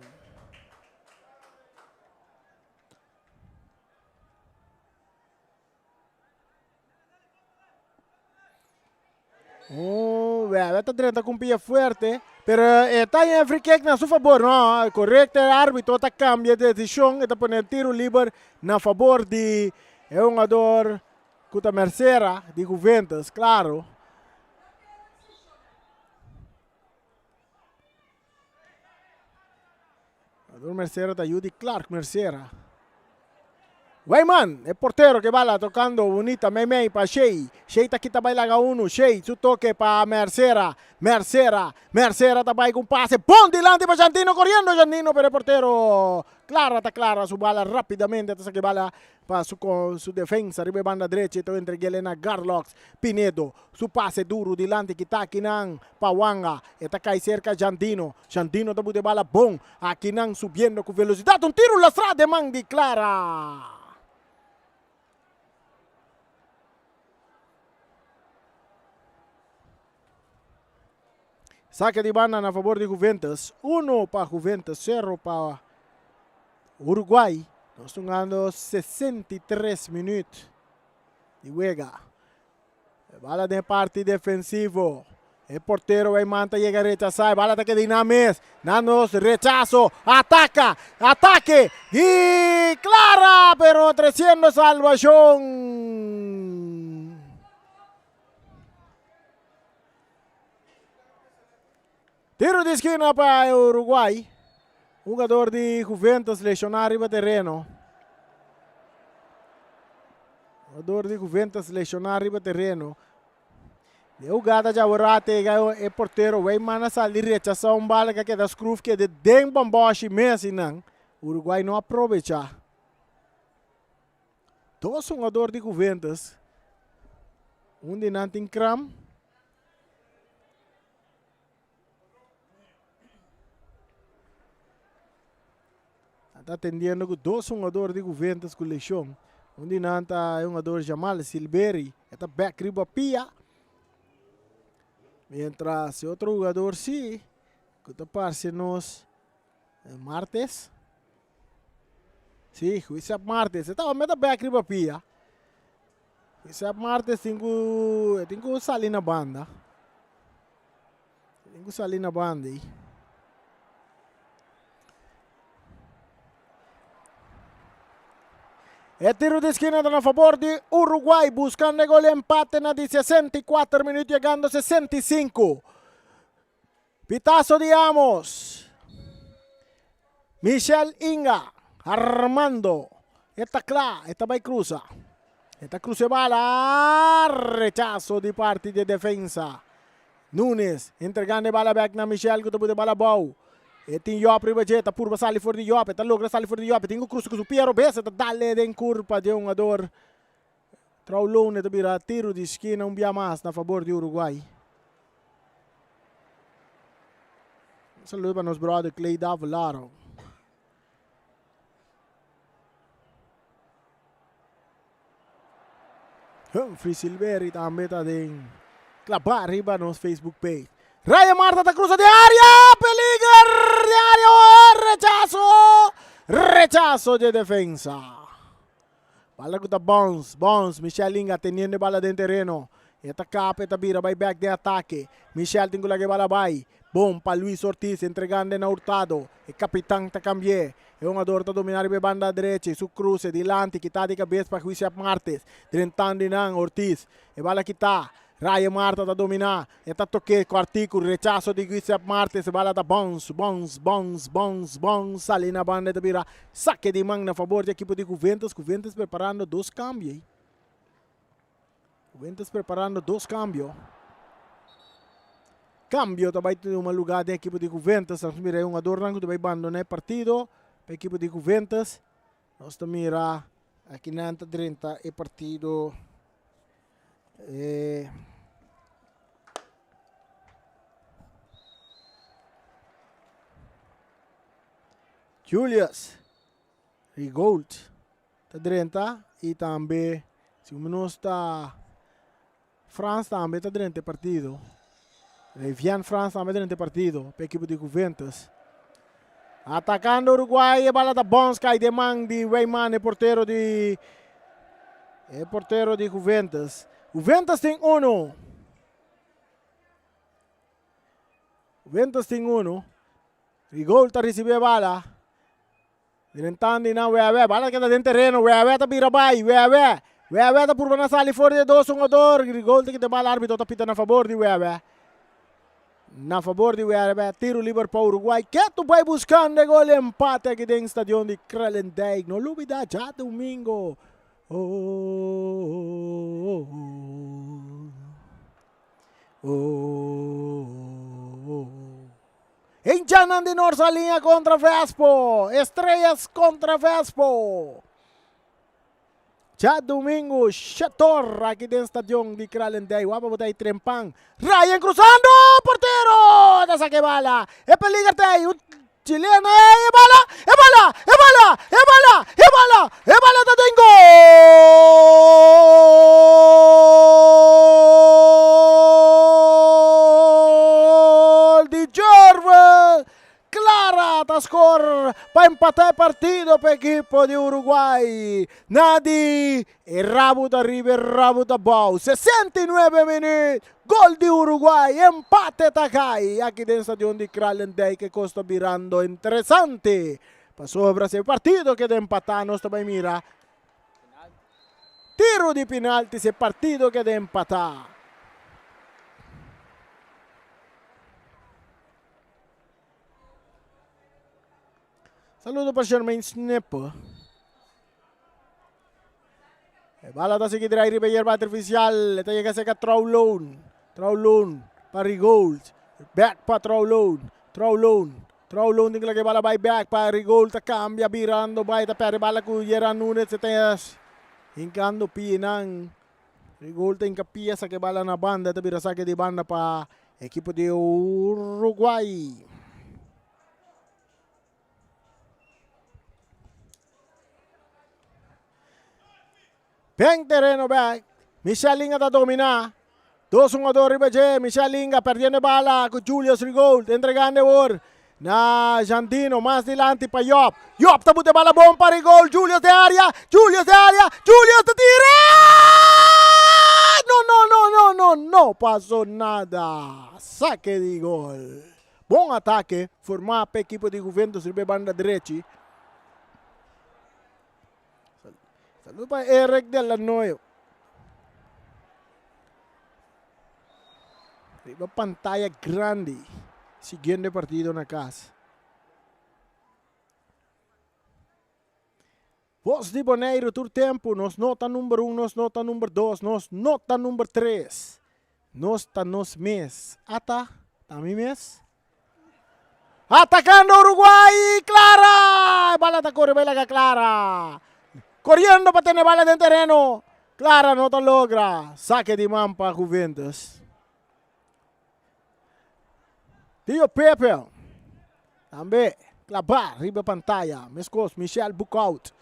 Oh, esta 30 com pia fuerte. Pero está em free kick na seu favor, não? Correto, o árbitro está cambia de decisão, está ponendo tiro livre na favor de um jogador Cuta Mercera de Juventus, claro. Jogador Mercera te ajuda, Clark Mercera. Wayman, el portero que va tocando bonita, Mei para Shea. Shea está aquí bailaga uno. Shea, su toque para Mercera. Mercera está ahí con pase. ¡Pum! Delante para Giannino, corriendo Giannino, pero el portero está clara su bala rápidamente. Hasta que bala para su defensa. Arriba banda derecha, todo entre Gelena Garlox. Pinedo, su pase duro delante que está aquí para Wanga. Está acá cerca Giannino. Giannino está de bala, bom. Aquí subiendo con velocidad. Un tiro en la estrada de Mandi Clara. Saque de banda a favor de Juventus. 1 para Juventus, 0 para Uruguai. Nós estamos ganhando 63 minutos de juega. Bala de parte defensivo. El portero vai manta llega a rechazar. Bala ataque de Inames. Nanos rechazo. Ataca. Ataque. Y clara. Pero 300 salvación. Tiro de esquina para Uruguai. Um jogador de Juventus lesionar arriba terreno. Jogador de Juventus lesionar arriba terreno. O gada já orate é porteiro, vai mana salir rechaçar bala que da scruf que de den bamboshi mesmo não. Uruguai não aproveita. Dois jogador de Juventus. De nanting cram. Está atendendo com dois jogadores de Juventus com lesão. De nanta é um jogador chamado Silveri. Está back riba pia. Mientras outro jogador sim, que está parece-nos Martes. Sim, Juiz Martes. Estava meta back riba pia. Juiz Martes tem que sair na banda. Tem que sair na banda aí. É tiro de esquina a favor de Uruguai, buscando gol empate na de 64 minutos, chegando a 65. Pitazo de Amos. Michel Inga, Armando. Esta clara, esta vai cruza. Esta cruza bala, rechazo de parte de defensa. Nunes, entregando bala back na Michel, que de bala bom. E tem Iop ribajeta, purba sali for de Iop, tá logra sali for de Iop, tem o cruzo com o Piero Bessa, tá dale den curva de um jogador. Traulone, tá vira tiro de esquina, bia mais na favor de Uruguai. Saludo para nos brother Clay Davlaro. Humphrey Silveri também tá den clapar riba nos Facebook page. Raya Marta da cruza de área, peligra de área, rechazo de defensa. Bala com Bones, Michel Inga teniendo bala dentro terreno. Esta capa, esta vira, vai back de ataque. Michel tem que lagi bala vai. Bom para Luis Ortiz, entregando na Hurtado. O capitão tá cambié. É um jogador tá dominar a banda direita, su cruce, delante, que tá de cabeça para Juiz Martes. Trentando na Ortiz. E bala que tá. Raya Marta da dominar, está toque com artigo, rechazo de Giuseppe Martes, bala da bons, ali na banda da vira, saque de mão na favor da equipe de Juventus preparando dois cambios. Juventus preparando dois cambios. Cambio também tem uma lugar da equipe de Juventus, nós mira um adorno que vai abandonar o partido, para a equipe de Juventus, nós mira aqui na 30 e partido. Julius Rigaud está 30 e também se menos está France também está 30 partido. Vian France também 30 partido para a equipe de Juventus. Atacando Uruguai, a bala da Bons cai de mão de Weyman, porteiro de Juventus. Juventus tem 1. Juventus tem 1. Rigol ta recibe bala. Direntando na Wewe. Bala que tá dentro do terreno. Wewe tá birabay. Wewe tá por na sali fora de 2-1. Rigol tem que bala árbitro tá pita na favor de Wewe. Na favor de Wewe. Tiro livre para Uruguai. Que tu vai buscando gol empate aqui dentro do estádio de Kralendijk. Não olvida já domingo. Hinchanan de Norsa linha contra Vespo. Estrellas contra Vespo. Já domingo, Chator aqui dentro do estádio de Kralendijk. Wapa botay trempang. Ryan cruzando, portero. Da saque bala. É peligarte. O chileno é bala. É bala da tem gol de Jorvel. Clara ta score para empatar partido para equipo de Uruguay. Nadi e Rabuta River, Rabuta Bau. 69 minutos. Gol de Uruguay. Empate Takay. Aqui dentro do estádio de Kralendijk que costa virando interessante. Passou para esse partido que de empatar nós também mira. Tiro de penalti esse partido que de empatar. Saludo para Jermaine Snipper. Bala ta sige dira iri bayar artificial. Ito yung kasi ka throw loan para Rigold. Back pa throw loan din lagi bala by back pa Rigold ta cambia birando bay ta pere bala ku Yeran Nunes etes. Hincando pinang Rigold ta hincapia sa que bala na banda ta birasa que di banda pa equipo de Uruguay. Peng terreno back. Michalinga ta domina. 2-1 ribeje. Michalinga perdiendo bala con Julius Rigold. Entregando por na Jandino. Más delante para Yop. Yop ta bute bala bom para Rigold. Julius de área. Julius te tira. No pasó nada. Saque de gol. Bom ataque. Formar para equipo de Juventus ribe banda derecha. Saludo para Eric Delanoyo. Riba pantalla grande. Siguiente partido na casa. Voz de Boneiro, tur tempo. Nos nota número 1, nos nota número 2, nos nota número 3. Nos ta nos mes. Ata, tami mes. Atacando Uruguay, Clara. Bala ta corre, bala Clara. Corriendo para tener bala dentro terreno. Clara no te logra. Saque de mão para Juventus. Tio Pepe. Também. Clavar. Riba pantalla. Mescos. Michel Bucaut.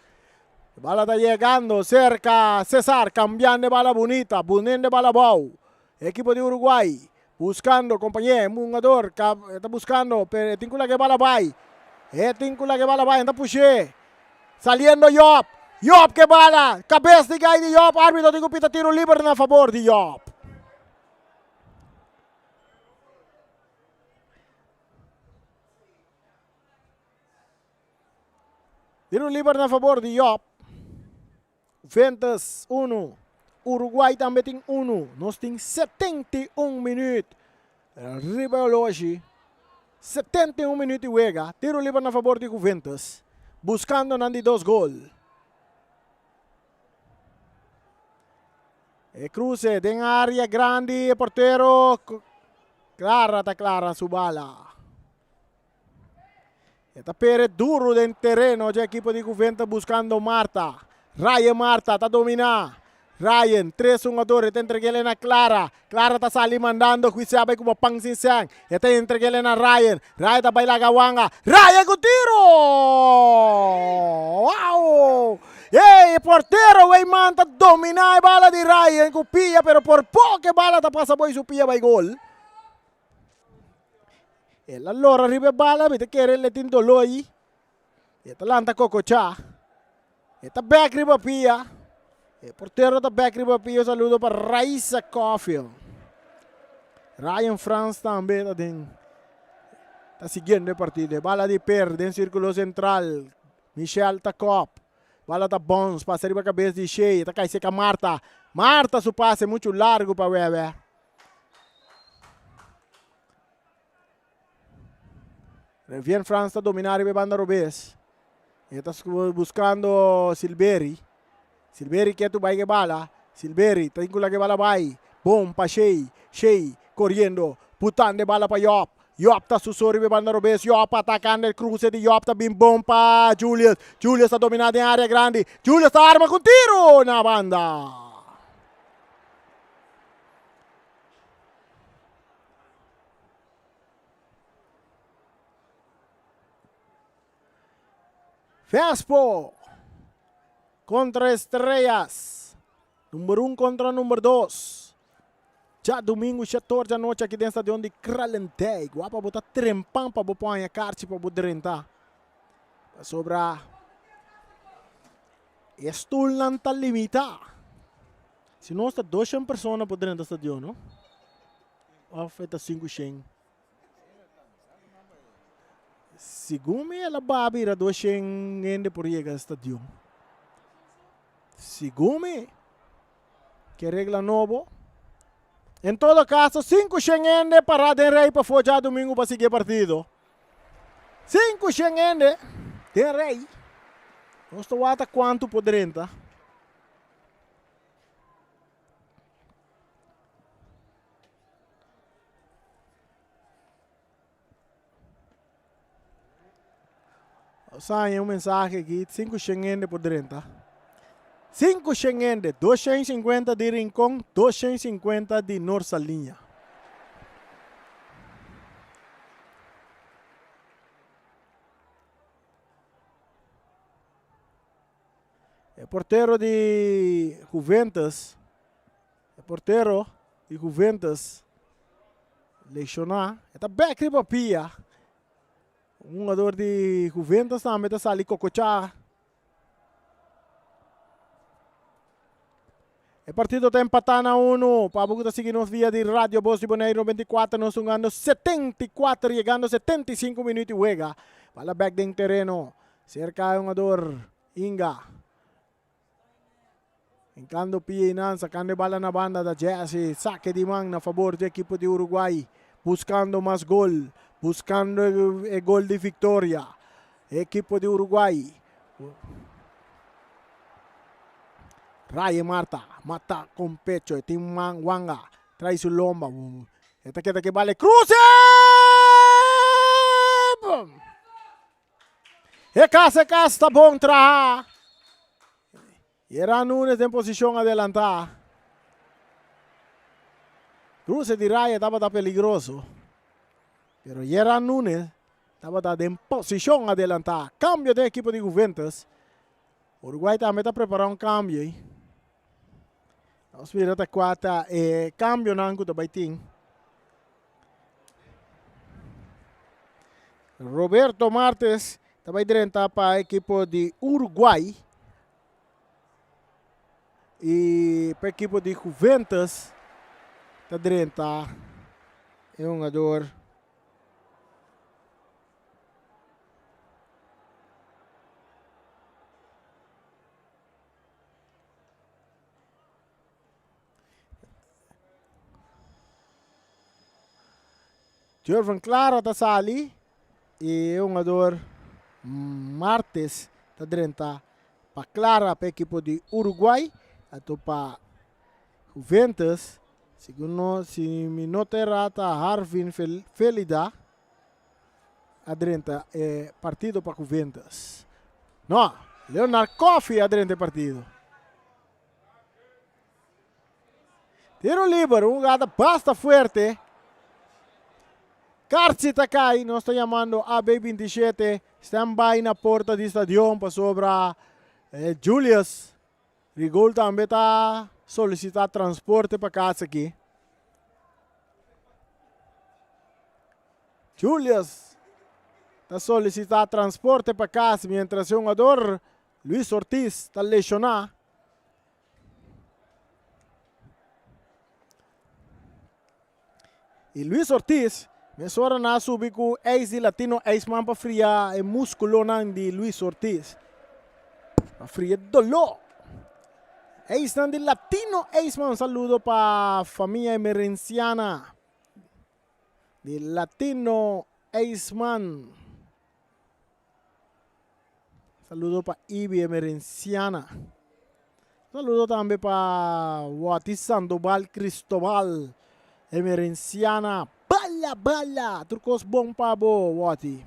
Bala está llegando. Cerca. César. Cambiando de bala bonita. Poniendo de bala bau. Equipo de Uruguay. Buscando, compañero. Mungador. Está buscando. Pero tincula que bala vai. Tincula que bala vai. Está puxé. Saliendo Yop. Yop que bala, cabeça de gai de Yop, árbitro de pita tiro livre na favor de Yop. Tiro livre na favor de Yop. Juventus 1, Uruguai também tem 1. Nós temos 71 minutos. Ribeologi, 71 minutos de juega. Tiro livre na favor de Juventus. Buscando nandi 2 gols. E cruce, tem área grande, portero. Clara su bala. Está pere duro dentro terreno, ya equipo de Juventus buscando Marta. Ryan Marta, está dominando. Ryan, 3-1, está entregando a Clara. Clara está sali mandando, qui sabe como pang sinsang. Está entregando a Ryan. Ryan está baila gawanga. Ryan con tiro! Wow! Ei, portero, vai manta dominar a bala de Ryan com pia, pero por pouco bala tá passa boi su pia vai gol. E allora arriva bala, vede che le tinto loi. E talanta cococha. E ta back riba pia. E portero ta back riba pia, saludo para Raisa Caulfield. Ryan France também tá den está siguiendo el partido. Bala de perde en círculo central. Michel Takop. Bala da Bons, passa arriba a cabeça de Shea. Tá caindo com Marta. Marta, su passe é muito largo para Weber. Viene França a dominar a banda Robes. Está buscando Silberi. Silberi quer tu vai que bala. Silberi, tem que bala vai. Bom para Shea. Shea correndo. Putando bala para Yop. Yop está sussurri a banda Robes. Yop atacando el cruce de Yop. Está bem bom para Julius. Julius está dominando em área grande. Julius está arma com tiro na banda. Fespo contra Estrellas. Número 1 contra número 2. Já domingo, 14 da noite aqui dentro do estadião de Kralentei. Guapa botar trempão para botar a carte para botar rentar. Para sobrar. Estou não está limitado. Se não está 200 pessoas para dentro do estadião, não? Afeta 500. Segundo ela vai abrir 200 gente por chegar ao estadião. Segundo que regra novo. Em todo caso, 500 gente para de rei para folgar domingo para seguir partido. 500 gente de rei. Não estou até quanto poder entrar. Sai um mensagem aqui, 500 gente poder entrar. 500 gente, 250 de Rincón, 250 de Norsalinha. O porteiro de Juventus, Leixonar, está bem aqui para Pia. Um jogador de Juventus também está ali Cocochá. O partido está empatado a 1. Para você seguir nos via de Rádio Voz de Bonaire 94, nós jogando 74, chegando 75 minutos e juega. Para back de terreno, cerca de um jogador Inga. Encando Pia e Nan, sacando bala na banda da Jesse. Saque de mão na favor do equipo de Uruguai. Buscando mais gol. Buscando el gol de victoria. Equipo de Uruguay. Raya Marta. Mata con pecho. Tim Wanga. Trae su lomba. Esta queda que vale. ¡Cruce! E casa está bom tra. Y era Nunes en posición adelantada. Cruce de Raya estaba peligroso. Pero Gerard Nunes estaba en posición adelantada. Cambio de equipo de Juventus. Uruguay también está preparando un cambio. Vamos a ver esta cuarta. Cambio na anco também tem. Roberto Martes também direita para o equipo de Uruguay. E para o equipo de Juventus está direita. É um jogador. Jorvan Clara está ali e o jogador Martes está direita para Clara para o equipo de Uruguai, ato para Juventus, segundo se me não errata Harvin Felida, a direita é partido para Juventus. Não, Leonard Coffey a direita partido. Tiro livre, jogada basta forte. Carci Takai, nós estamos chamando AB27, stand-by na porta do estadião para sobrar Julius. Rigol também está solicitando transporte para casa aqui. Julius está solicitando transporte para casa, mientras o jogador Luis Ortiz está lesionado. E Luis Ortiz Mesora na subi ku ex di Latino ex man pa fria e musculo nang di Luis Ortiz. Pa fria dolo. Ex nang di Latino ex man. Saludo pa familia emerenciana. Di Latino ex man. Saludo pa Ibi emerenciana. Saludo también pa Wati Sandoval Cristobal emerenciana. Bala, turcos bom pabo, Wati.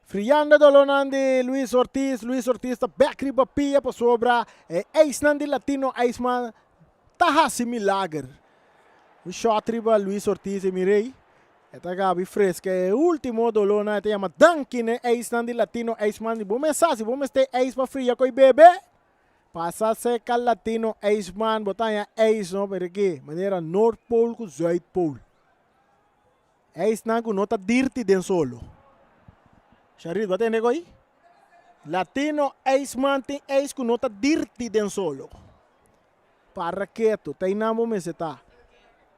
Friando dolonan de Luis Ortiz ta backri papia pa sobra. Eis nandi Latino, eis man, tahasi milagre. O shot riba Luis Ortiz e mirei. Esta gabi fresca, último dolona, te llama Dunkin, eis nandi Latino, eis man, e bom sasi, bom este eis pa fria koi bebe. Passa seca Latino, eis man, botanya eis no, pero aqui, maneira North Pole com South Pole. Eis na ku nota dirty den solo. Charid, bate nego aí? Latino, eis man, tem eis ku nota dirty den solo. Para quieto, tem namo meseta.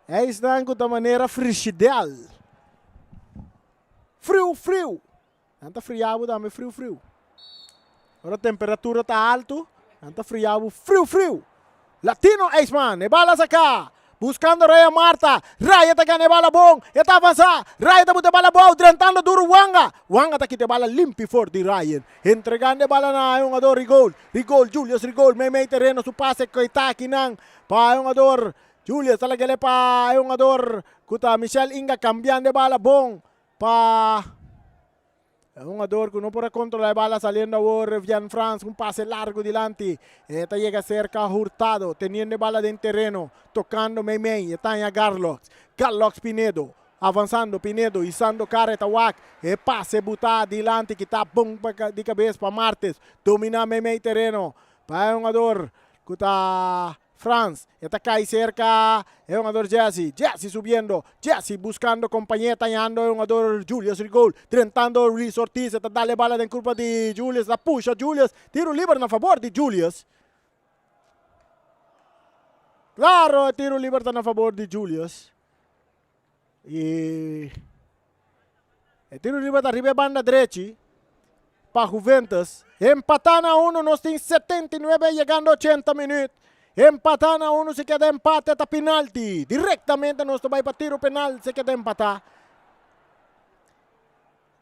Eis na ku da maneira frigidel. Frio. Anta friabo dame frio. Agora a temperatura tá alto. Anta friabo, frio. Latino Eisman, nebala acá. Buscando Raya Marta. Raya tá ganha bala bom. Eta avançar. Raya tá botando bala bom. Drentando duro Wanga. Wanga tá quitando bala limpi for de Ryan. Entregando bala na jogador Rigol. Julius Rigol. May terreno su pase ko itaki nang pa jogador. Julius talaga pa jogador. Kuta Michelle Inga cambiando bala bom. Pa un jugador que no puede controlar la bala saliendo a Vian France, un pase largo delante. Esta llega cerca Hurtado, teniendo bala en terreno, tocando Meimei, está en Garlox Pinedo, avanzando Pinedo, izando cara Tawak, pase buta delante, que está bom de cabeça para Martes, domina Meimei terreno, para un jugador que está France, está cae cerca, es un jugador Jesse subiendo, Jesse buscando compañía, tallando, es un jugador Julius Rigol, tentando Luis Ortiz, está dale bala en culpa de Julius, la puxa Julius, tiro libre a favor de Julius. Claro, tiro libre a favor de Julius. Y el tiro libre arriba banda derecha, para Juventus, empatan a uno, nos tienen 79, llegando 80 minutos. Empatan a uno, se queda empate hasta penalti. Directamente nuestro va para tiro penal, se queda empatar.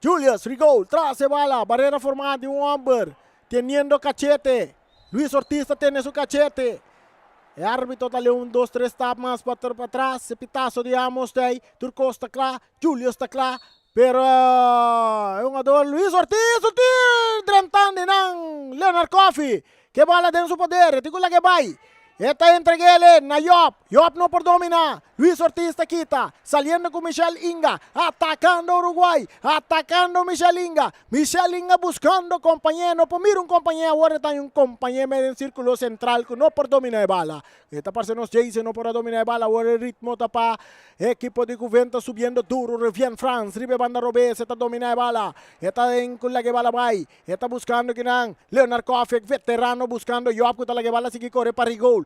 Julius Rigol, trace bala, barrera formada de un hombre, teniendo cachete. Luis Ortiz tiene su cachete. El árbitro dale 1, 2, 3 tap más para atrás. Se pitazo de Amos de ahí. Turco está claro, Julius está claro. Pero es un jugador Luis Ortiz, drentando en Leonard Coffey. Que bala de su poder, digo la que va. Esta entreguele na Yop no por dominar. Luis Ortiz está quita, saliendo con Michelle Inga, atacando Uruguay, atacando Michelle Inga buscando compañero, por mira un compañero, ahora está un compañero en el círculo central, que no por dominar bala. Esta parte nos Jason no por dominar bala, ahora el ritmo tapa, equipo de Juventus subiendo duro, Revian France, Ribe Banda Robes, está dominar bala, está en con la que bala vai, está buscando que Leonard Coffey, veterano, buscando Yop, que está la que bala sigue corre para Rigol.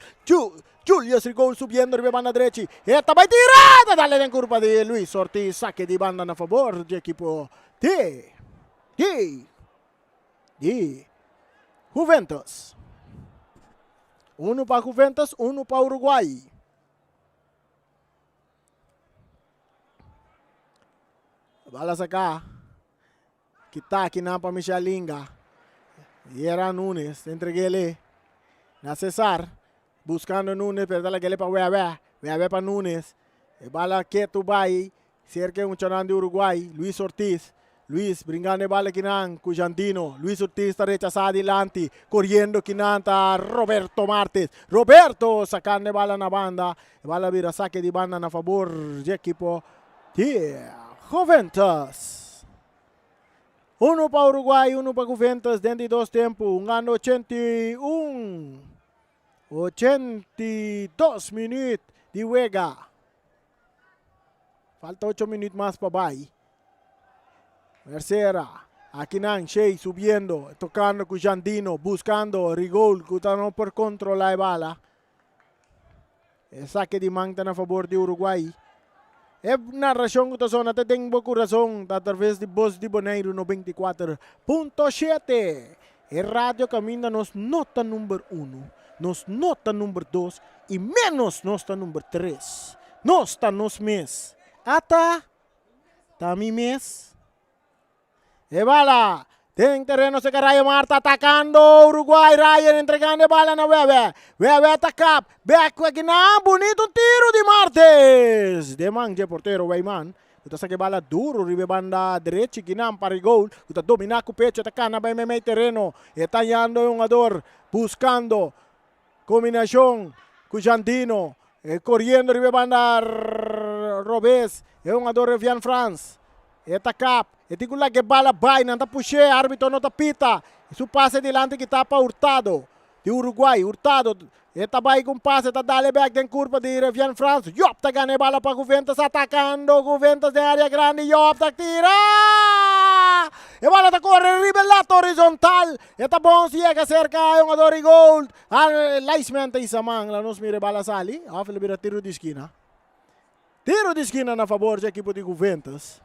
Julius Rigol subiendo de banda derecha. Esta va tirada. Dale en curva de Luis Ortiz. Saque de banda a favor del equipo de Juventus. Uno para Juventus, uno para Uruguay. Balas acá. Kita aquí para Michelle Inga. Y era Nunes. Entreguele a César. Buscando Nunes, pero dale que le para Weabe para Nunes. Bala quieto vai, cerca de un chanán de Uruguay, Luis Ortiz. Luis brincando bala quinan, Cuyandino. Luis Ortiz está rechazado adelante, corriendo quinanta Roberto Martes. Roberto sacando bala en la banda. Bala vira saque de banda a favor del equipo de Juventus. Uno para Uruguay, uno para Juventus, dentro de 2 tiempos. Un gano 82 minutos de juega. Falta 8 minutos más para Bay. Tercera. Aquí Shea subiendo, tocando con Jandino, buscando Rigol, que está no por controlar la bala. Saque de manta na favor de Uruguai. É narração que está até tem boa coração através de Voz de Bonaire 94.7. É rádio caminha nos nota número 1, nos nota número 2 e menos nota número 3. Nós está nos mês. Ata, tá mi mês. E bala. Tem terreno se Raya Marta atacando Uruguai. Ryan entregando a bala na Webe. Webe atacap. Back na bonito tiro de Martes. Demang de portero Wayman. Kita sa bala duro ribe banda direita ginam para gol. Kita domina com o pecho atacando bem meio terreno. Etallando um jogador buscando combinação com Jandino. Correndo ribe banda Robes. É um jogador de Vian France. Etacap. Etigo lagi bala bay nanta puxe, árbitro não tapita. Isso passe delante que tapa Hurtado de Uruguai. Hurtado, eta bay com passe, eta dale back den curva de Revian France. Yop, ta gane bala para Juventus atacando. Juventus de área grande, Yop, ta tira. E bala ta corre, ribelato horizontal. Eta bom se chega cerca, um adoro gol. Laisman ta isamang, la nos mire bala sali. Off libera tiro de esquina. Tiro de esquina na favor do equipo de Juventus.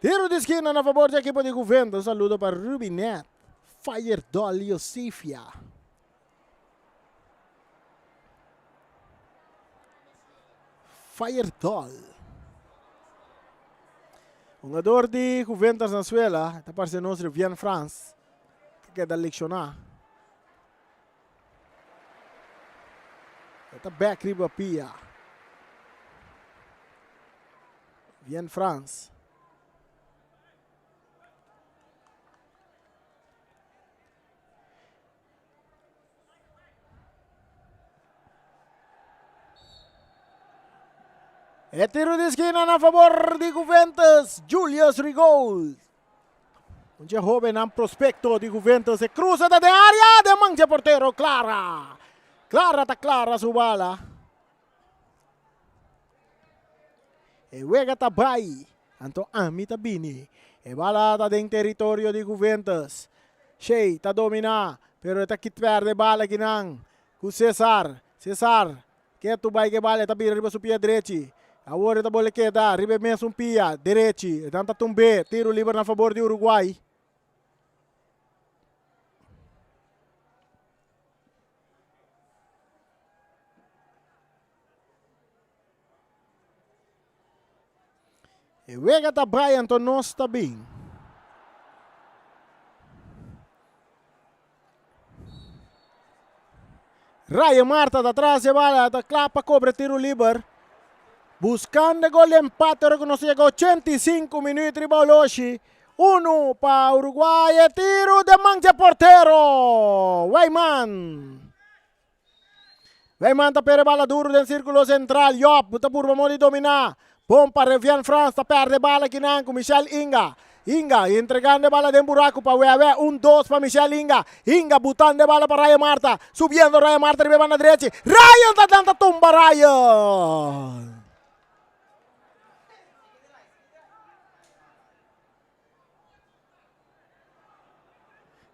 Tiro de esquina na favor do equipo de Juventus. Saludo para Rubinet. Firedoll Yosifia. Firedoll. Um jogador de Juventus na Suela. Está parecendo nosso Vian France. Que quer dar leccionar. Está back riba pia. Vian France. E tiro de esquina na favor de Juventus, Julius Rigol. Um jovem prospecto de Juventus se cruza da área, de mancha portero, Clara. Clara tá clara su bala. E wega tabay, anto ami tabini. E bala tá dentro território de Juventus. Shea tá domina, pero tá kit perde bala ginang. Com Cesar, que tu vai que bala tá bira riba su pia direito. Agora tá bola que dá, ribe mesmo pia, direito, tanta tumbe, tiro livre na favor de Uruguai. E wega tá Brian to nós tá bem. Raya Marta tá atrás, e bala, tá clapa, cobre tiro livre. Buscando gol de empate, ahora que nos llega 85 minutos, Riboloshi. 1 para Uruguay, tiro de mancha portero. Wayman tá perde bala duro del círculo central. Yop, tá por vamos de dominar. Bom para Revian France, tá perde bala aqui com Michel Inga. Inga entregando bala de buraco para Weavé. 1-2 para Michel Inga. Inga botando bala para Raya Marta. Subiendo Raya Marta, ribe na direita. Ryan tá dando tumba Ryan.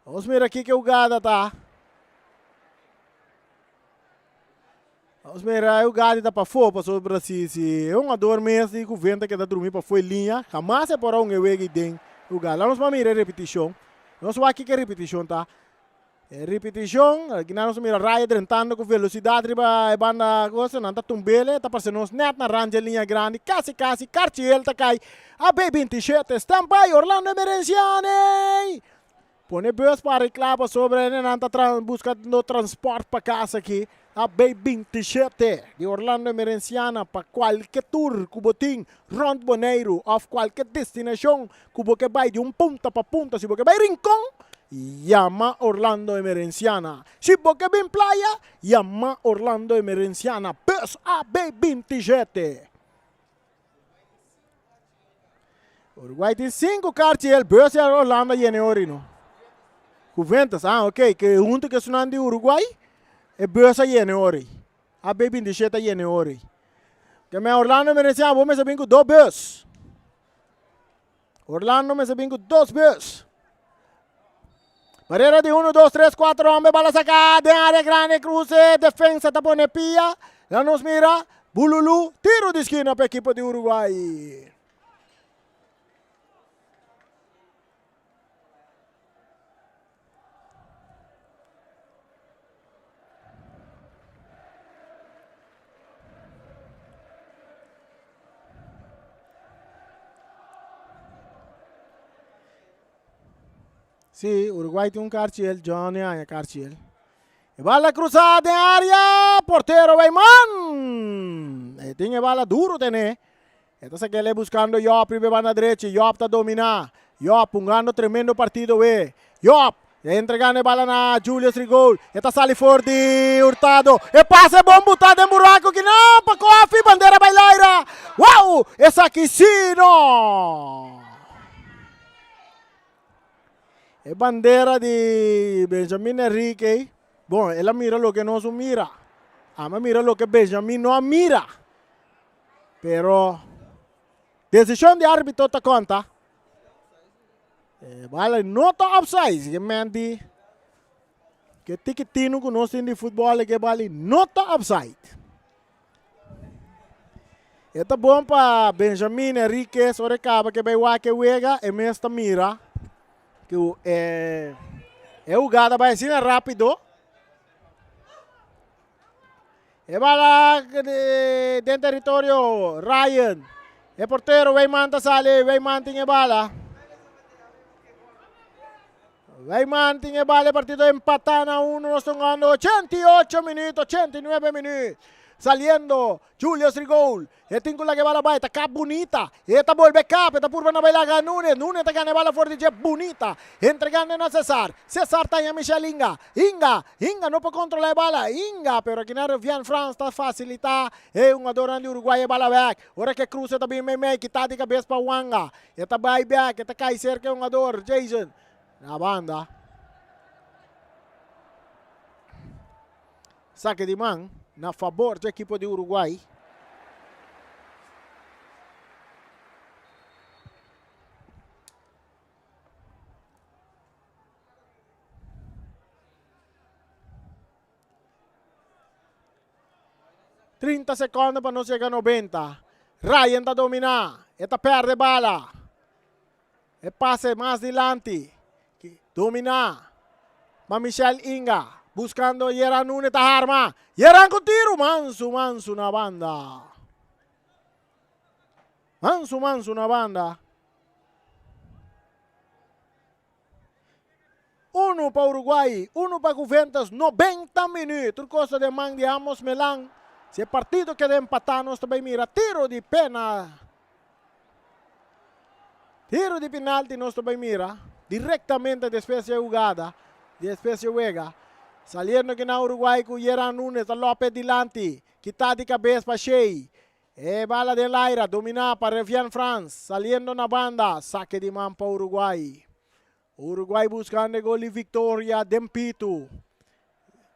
Vamos ver aqui que o Gada tá. Vamos ver aí o Gada tá para fora, passou o Brasil. É um ador mesmo de governo que tá dormindo para fora linha. Jamais é para um eweg dentro o Gada. Vamos para mirar a repetição. Vamos ver aqui que a repetição tá. É repetição, aqui nós vamos mirar a raia drentando com velocidade riba banda coisa, não tá tumbele, tá parecendo uns net na range linha grande, quase, Cartiel tá cai. A B27, estampa aí, Orlando Emerenciani. Põe bus para reclamar sobre ele, não está buscando transporte para casa aqui. A B27 de Orlando Emerenciana para qualquer tour, cubotim, Rond Bonaire, of qualquer destinação, cubo que vai de ponta para ponta, se você vai Rincón, llama Orlando Emerenciana. Se você vai playa, llama Orlando Emerenciana, bus a B27. Uruguai tem 5 cartas, bus a Orlando e Orino. Juventus, ok, que junto que sunan de Uruguai, e besa yene ori. A B27 yene ori. Que me Orlando Emerenciana, vou me saber com 2 bus. Orlando me sabe com 2 bus. Barrera de 1, 2, 3, 4, hombre, bala sacada, de área grande, cruce, defensa, tapone pilla, la nos mira, Bululu, tiro de esquina para el equipo de Uruguay. Sí, Uruguay tiene un carchiel, Johnny hay carchiel. Y bala cruzada de área, portero Bayman. Tiene bala duro, tiene. Entonces que le buscando Yop, y banda derecha, Yop está dominando. Yop, jugando tremendo partido, ve. Yop, entregando bala na Julius Rigol. Esta sale forte, Hurtado. E passa bom botado em buraco que não, para Coffee, bandeira bailaira. Uau, essa aqui sim, não. É bandeira de Benjamin Enrique. Bom, ela mira o que não mira. Ama mira o que Benjamin não mira. Pero, decisão de árbitro te conta. Vale, não está offside. Que mente, que tiquitino que nós temos de futebol, que vale, não está offside. É bom para Benjamin Enrique, sobre caba que vai lá que juega, e mesmo mira. Que é jogada vai ser rápido. E vai lá dentro do território Ryan. E porteiro vai manta sale, vai mantinha bala. Vai mantinha bala, partido empatado a 1, nós estamos ganhando 88 minutos, 89 minutos. Saliendo, Julius Rigol. Esta incula que bala vai, tá cá bonita. Esta volve cá, esta purva na bailaga Nunes. Nunes tá ganhando bala forte, é bonita. Entregando na César. César tá em Michel Inga. Inga não pode controlar a bala. Inga, pero aqui na Vian France tá facilitar. É um adorante Uruguai bala back. Ora que cruza também meio que tá de cabeça para Wanga. Esta vai back, esta cai cerca um ador, Jason. Na banda. Saque de mão. Na favor do equipo de Uruguai. ...30 segundos para não chegar a 90. Ryan está dominar. Esta perde bala. E passe mais adiante. Dominar. Para Michel Inga. Buscando Yeran Nunes ta arma. Yeran con tiro. Manso na banda. Manso na banda. 1 para Uruguai. 1 para Juventus. 90 minutos. Costa de man de Amos Melan. Se partido queda empatado, nós também mira. Tiro de pena. Tiro de penalti, nós também mira. Directamente después de jugada. Después de juega. Saliendo aqui na Uruguai com Yeran Nunes, a López dilante, que está de cabeça para Shea. Bala de Laira, dominar para Revian France, saliendo na banda, saque de mão para Uruguai. Uruguai buscando gol de vitória, Dempito.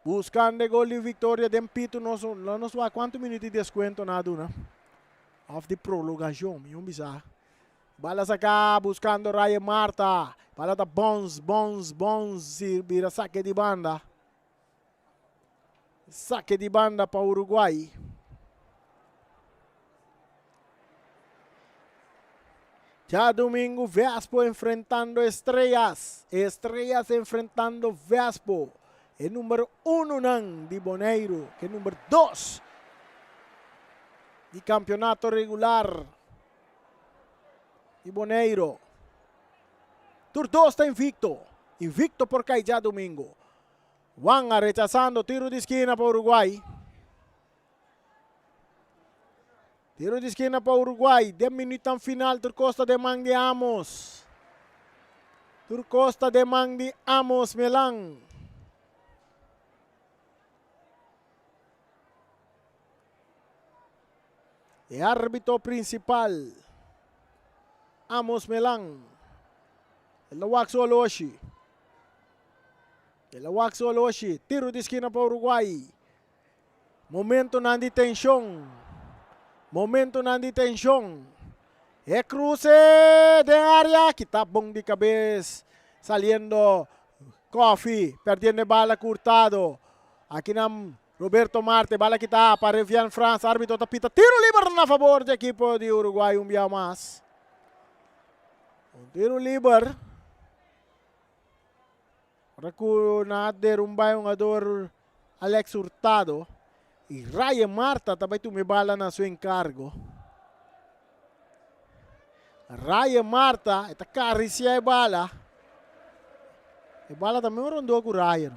Buscando gol de vitória, Dempito, não sei quantos minutos de desconto na duna. Of de prolongação, yung bisa. Bala saca, buscando Ryan Marta. Bala da Bons, vira saque de banda. Saque de banda para Uruguai. Ya domingo, Vespo enfrentando Estrellas. Estrellas enfrentando Vespo. El número 1 nang de Boneiro. Que número 2 de campeonato regular de Boneiro. Tur 2 está invicto. Invicto por cair ya domingo. Wanga rechazando, tiro de esquina para Uruguai. Tiro de esquina para Uruguai. 10 minutos final, Tur Costa de man de Amos. Tur Costa de man de Amos Melang. El árbitro principal, Amos Melang. El Waxo Oloshi. El Waxo Oloshi. Tiro de esquina para Uruguai. Momento na de tensão. Momento na de tensão. E cruce de área. Que tá bom de cabeça. Saliendo Coffee, perdendo bala Curtado. Aqui nam Roberto Marte, bala kita para Vian France, árbitro tapita, tiro livre na favor da equipe de Uruguai, dia mais. Tiro livre. Para na derrumbay um ador Alex Hurtado. E Ryan Marta também tumibala na seu encargo. Ryan Marta, ita karisia e bala. E bala também rondou com Ryan.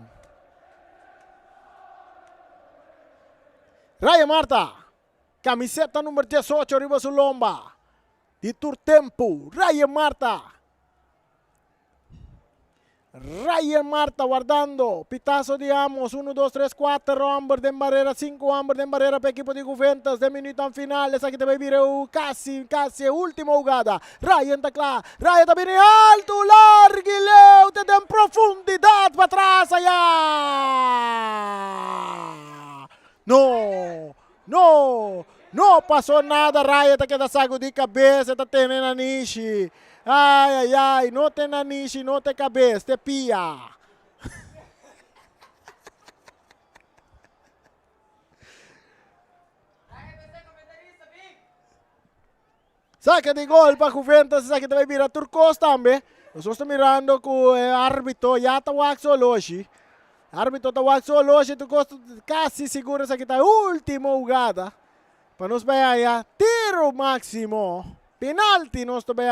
Ryan Marta, camiseta número 18, arriba su lomba. Di Turtempo, Ryan Marta. Ryan Marta guardando, pitazo de Amos, 1, 2, 3, 4, Amber de barreira, 5 Amber de barreira para equipo de Juventus, de minuto en final, essa aqui também virou casi última jogada. Ryan está claro, Ryan também em alto, largo e leu, te dá profundidade para trás, allá. Não passou nada, Ryan está quedando saco de cabeça, está tendo a niche. Ai, não tem naniche, não tem cabeça, te pia. Saca de gol para Juventus, saca também vira Turcos também. Nós estamos mirando com o árbitro, já está hoje. Árbitro está hoje, Turcos quase seguro essa aqui tá última jogada. Para nos ver tiro máximo. Penalti nós também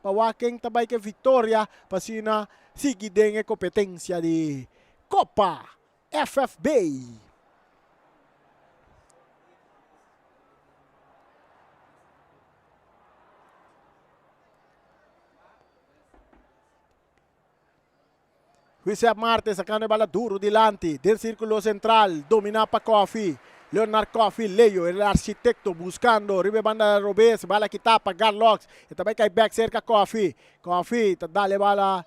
para quem também que vitória para sina seguir a competência de Copa FFB. José Marte sacando a bola duro delante del círculo central, domina para Coffee. Leonard Coffee, Leo, el arquitecto, buscando, arriba banda Robes, bala que tapa, Garlox, e também cai back cerca Coffee, dale bala,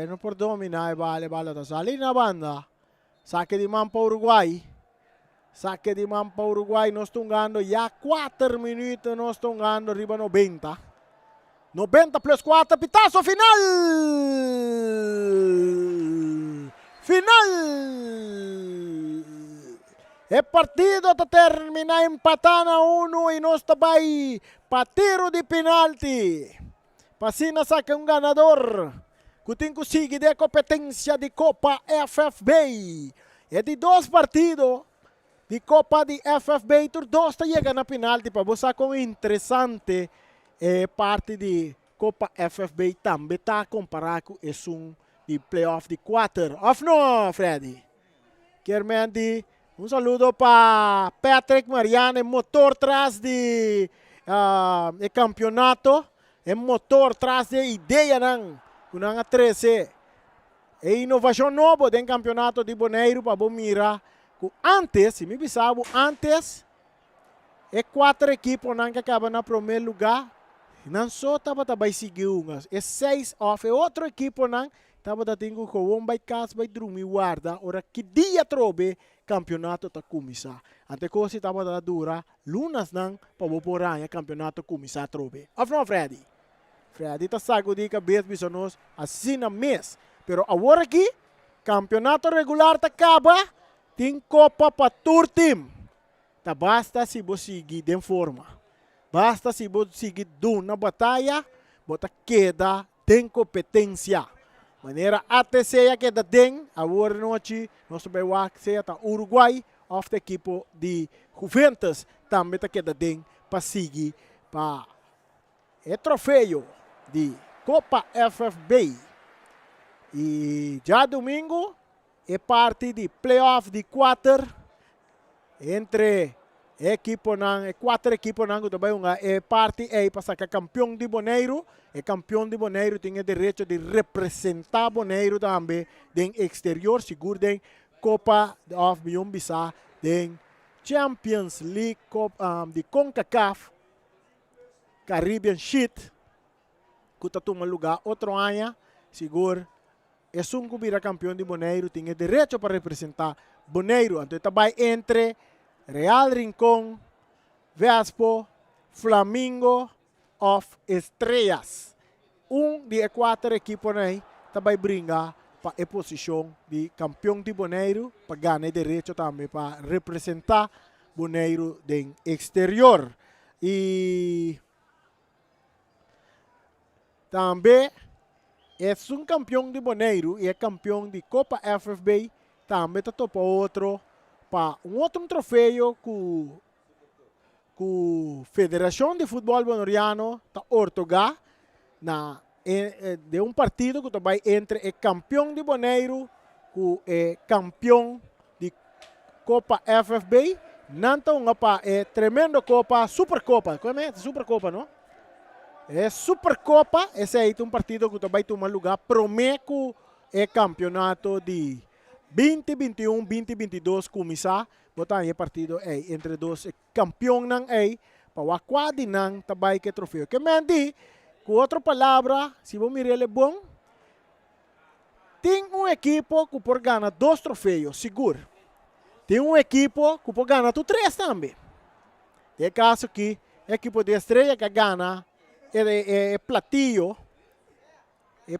não por dominar, bala da sali na banda, saque de mão para Uruguai, nós estamos ganhando, já 4 minutos, nós estamos ganhando, arriba 90, 90 plus 4, pitazo final! E partido está termina empatando a 1 e nós também para tiro de penalti. Pasina saca um ganador. Kuting consegue de competência de Copa FFB. É de 2 partidos de Copa de FFB. Tur 2 está chegando a penalti para você com interessante parte de Copa FFB também está comparado com esse de playoff de 4. Off não, Freddy? Quermente. Um saludo para Patrick Mariano, motor atrás de campeonato, motor atrás de ideia não, com a 13. É inovação nova do campeonato de Bonaire para mirar. Antes, se me bisabo, antes, 4 equipes não que acabam no primeiro lugar, não só estava seguir umas, 6 off, outra equipe não estava tendo com um vai casa, vai dormir guarda, ora que dia trobe campeonato está começar. Ante coisa estava da dura, lunas não, para o poranha campeonato começar trobe. Afro Freddy. Freddy está saco de cabeça bisonos assim na mês. Pero agora aqui, campeonato regular tá acaba, tem copa para tour team. Tá basta se você seguir de forma. Basta se você seguir na batalha, bota queda tem competência. Maneira até seja que da den, agora noite, nós também vamos ser tá Uruguai, of the equipo de Juventus, também tá que da den, para seguir para o troféu de Copa FFB. E já domingo, é parte de playoff de 4 entre equipo não, 4 equipos não, também é parte para sacar campeão de Bonaire. E campeão de Bonaire tem o direito de representar Bonaire também no exterior, seguro em Copa of Biumbisa, em Champions League de CONCACAF, Caribbean Sheet, que está tomando lugar outro ano, seguro. É um que vira campeão de Bonaire, tem o direito para representar Bonaire. Então, também entre Real Rincón, Vespo, Flamingo of Estrellas. De 4 equipos aí também brinca para a posição de campeão de Bonaire, para ganhar direito também para representar Bonaire no exterior. E também é um campeão de Bonaire e é campeão de Copa FFB, também está topa outro para outro troféu com Federação de Futebol Bonaireano está ortogar na de partido que vai entre o campeão de Bonaire com o campeão de Copa FFB. Então, é tremendo Copa, Supercopa. Como é? Supercopa, não? É Supercopa. Esse é um partido que vai tomar lugar. Prometo o campeonato de 2021-2022 começar. Botar aí partido entre dois campeões não é para o quadro não também que troféu. Que me diz, com outra palavra, se vou mirar ele bom, tem equipo que pode ganhar 2 troféus, seguro. Tem equipo que pode ganhar 3 também. Tem caso que a equipe de estrela que ganha platillo,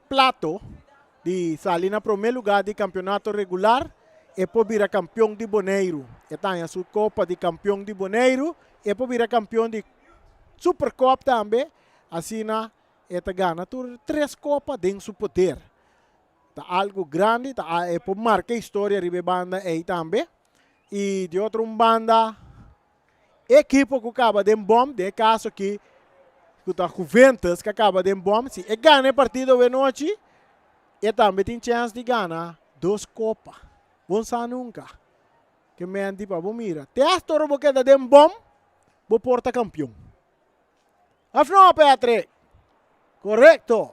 plato de sair na primeiro lugar de campeonato regular e pode virar campeão de Bonaire. Está em sua Copa de campeão de Bonaire e pode virar campeão de Supercopa também. Assim, ele ganha 3 copas dentro do seu poder. Tá algo grande, pode marcar a história de banda aí também. E de outra banda, equipe que acaba de bom, de caso que está Juventus que acaba de bom, se ganha o partido de noite, e também tem chance de ganhar 2 copas. Bom sa nunca. Que me andi para bom mira. Te has toro boqueta de bom, vou porta campeão. Afinal, Patrick. Correto.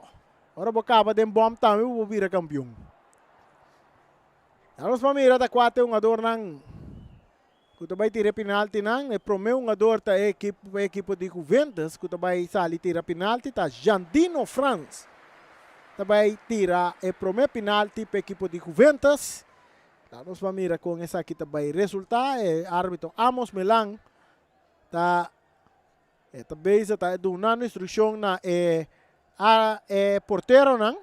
Ora vou acaba de bom também vou virar campeão. Vamos para mira da 4 um ador nang. Kuta vai tirar penalti nang, e promeu um ador ta equipe de Juventus, kuta vai sair tirar penalti ta Jandino France. Também tira e promeu penalti para a equipe de Juventus. Vamos para mira com essa aqui também resultar. Árbitro Amos Melang também está dando instrução na porteiro não,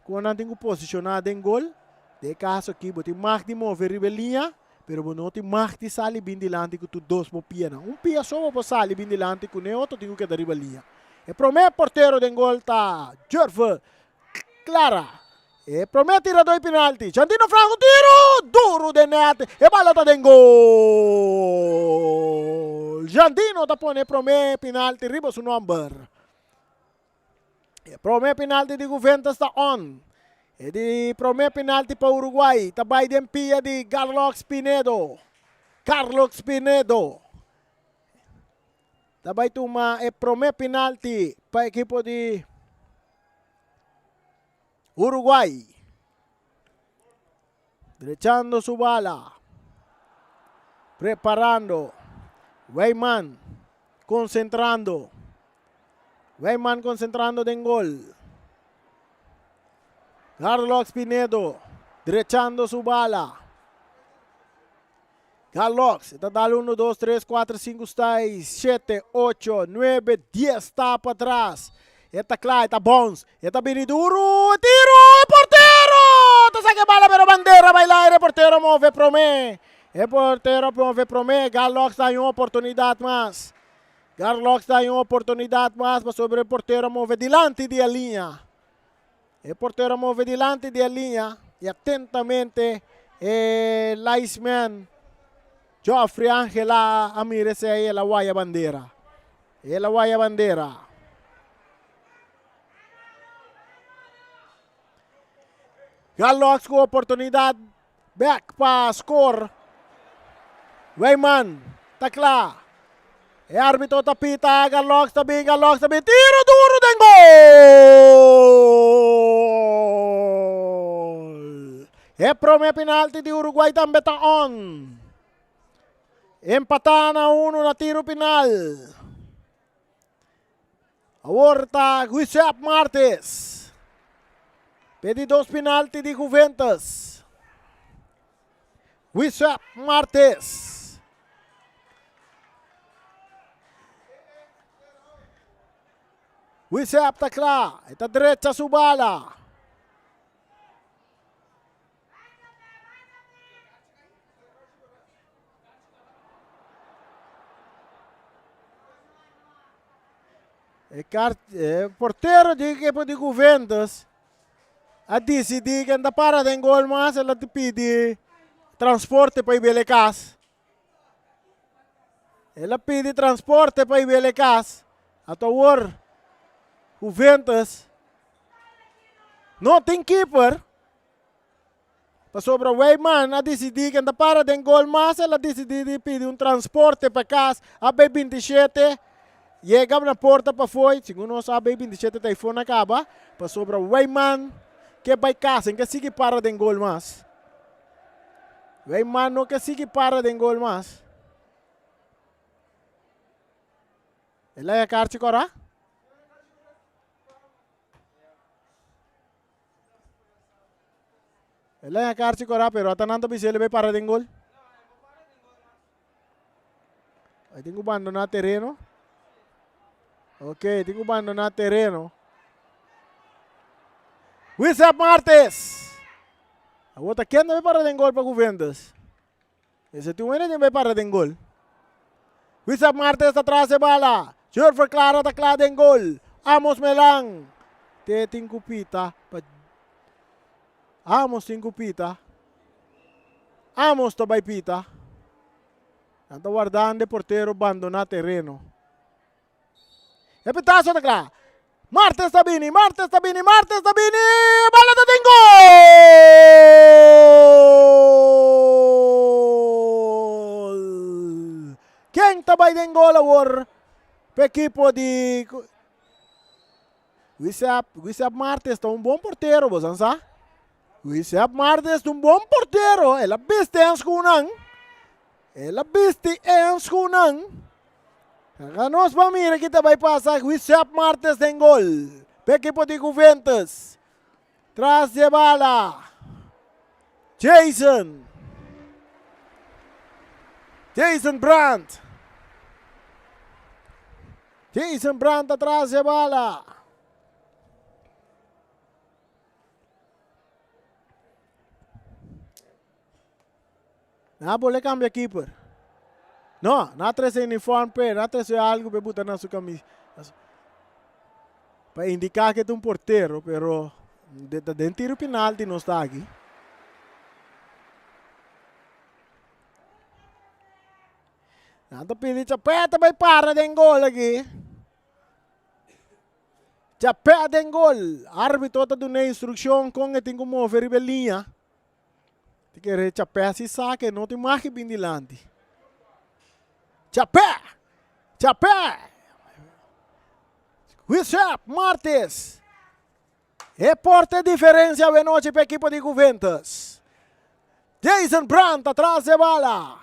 quando não tem posicionado em gol. De caso aqui, você mais de mover ribelinha, pero você não tem mais de sair bem delante com tu 2 pia não. Pia só para sair bem delante com o outro tem que dar ribelinha. O primeiro porteiro de gol está Jorge Clara. E promete tirar 2 penalti. Jandino Franco tiro duro de net. E bola está em gol. Jandino está pone promete penalti riba su number. E promete penalti di Juventus está on. E di promete penalti para Uruguay. Tabay den pia di Carlos Pinedo. Carlos Pinedo. Tabay tuma e promete penalti para equipo di Uruguay. Derechando su bala. Preparando. Weyman. Concentrando. Weyman concentrando en gol. Carlos Pinedo. Derechando su bala. Carlos. Está dando 1, 2, 3, 4, 5, 6, 7, 8, 9, 10. Está para atrás. Está claro, está bons. Está bien duro. Tiro. Portero. Está saque bala pero bandera. Bailar. Portero move promé. Portero move promé. Carlos está en oportunidad más. Carlos está en oportunidad más. Para sobre el portero move delante de la línea. El portero move delante de la línea. Y atentamente el linesman Joffrey Ángela Amírez ahí en la guaya bandera. En la guaya bandera. Carlos com oportunidade. Back para score. Weyman. Takla. E árbitro tapita. Carlos também. Carlos também. Tiro duro de gol. E prome penalti de Uruguay também está on. Empatan a 1 na tiro penal. Aorta Giuseppe Martes. Pedi 2 penalti de Juventus. Giuseppe Martes. Giuseppe está claro. Está derecha su bala. Porteiro de equipe de Juventus a decidir que anda para de gol mas ela te pede transporte para ir a casa. Ela pede transporte para ir a casa. A tua Juventus não tem keeper. Para sobre o Weyman a decidir que anda para de gol mas ela decidir pedir transporte para casa a B27. Chega na porta para foi, segundo nós sabe, 27 telefone acaba, para sobre o Weyman, que vai casa, que sigue para de gol mas. Weyman não que sigue para de gol mas. Ela é a carta cora? Ela é a carta cora, pero até não bisa ele vai para de gol. Aí tem que abandonar terreno. Ok, tem que abandonar terreno. Wissap Martes. A outra quem não vai para de gol para Juventus. Esse tu ainda vai para de gol. Wissap Martes atrás de bala. Jorfer Clara está clara de gol. Amos Melang. Teting kupita. Amos ting kupita. Amos tabay pita. Anta guardando de portero abandonar terreno. Repitazo na clara. Martes Tabini, Martes Tabini, Martes Tabini. Bala da gol! Quem tabay den gol awar para equipo de Wissap Martes está bom porteiro, você sabe? Wissap Martes bom porteiro. Ela biste em skunang. Ela biste em skunang. Nós vamos ver aqui também passar Wissap Martes tem gol. Para equipo de Juventus. Traz de bala. Jason Brandt. Jason Brandt atrás de bala. Não pode cambiar keeper. Não, não traz uniforme, não traz algo para botar na sua camisa. Para indicar que é um porteiro, pero dentro do tiro penalti não está aqui. Nada pedir chapeta vai para de gol aqui. Chapeta de gol. Árbitro está dando instrução com que tem que mover a linha. Tem que chapeta se saque, não tem mais que vir dilante. Chapé! Wissap Martes. Reporte diferença de noite para a equipe de Juventus. Jason Brandt atrás de bala.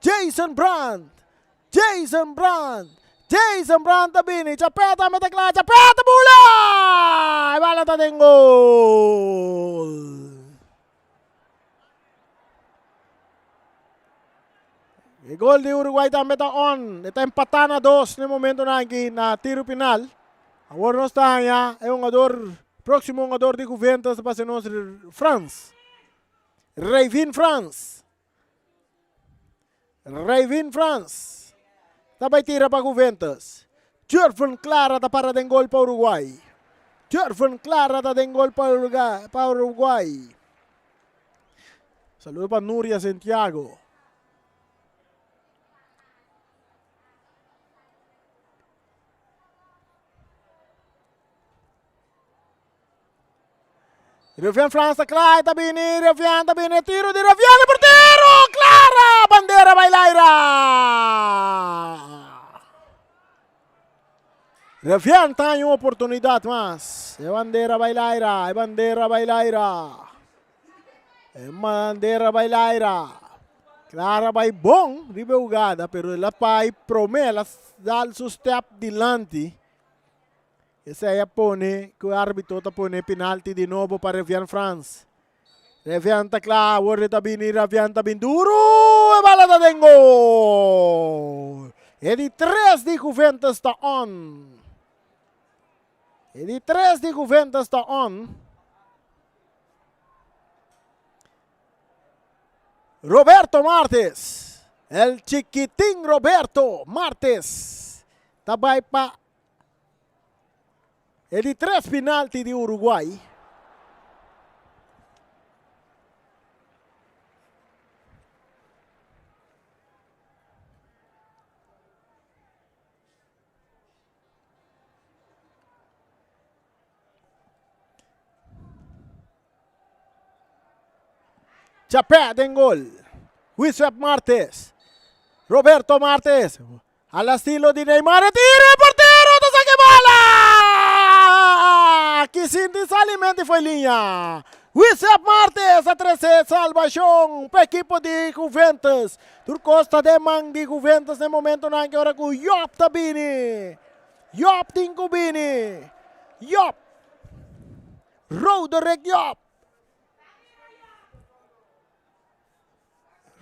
Jason Brandt bini. Chapeta mete clara. Chapeta bola! Bala está em gol. O gol de Uruguay também está on. Está empatado a 2 no momento aqui na tiro final. Agora nós estamos é um jogador, próximo jogador de Juventus para ser nosso France. Ravin France. Também tira para Juventus. Jorfen Clara está para den gol para Uruguay. Para Uruguay. Saludo para Núria Santiago. Rafian França, Clara, Tabini, Rafian, Tabini, tiro de Rafian, porteiro, Clara, bandeira bailaira. Rafian tem uma oportunidade, mas é bandeira bailaira, Clara vai bom, de jogada, pero ela vai promela dar seu step dilante. Esse aí pone que o árbitro está pone penalti de novo para Rafian France. Rafian está claro, o Tabini, Rafian está bem duro, e bala da gol. E de 3 de Juventus está on. Roberto Martes, el chiquitín Roberto Martes, também para e di 3 penalti di Uruguay. Chapé en gol. Wisep Martes. Roberto Martes. Al estilo di Neymar. Tira el portero. Te saque bola. Que sin desalimento foi linha. Wisep Martes a 13 salvação para equipo de Juventus. Turcosta de man de Juventus no momento na que ora com Yop Tabini. Yop Tinkubini. Yop. Roderick Yop.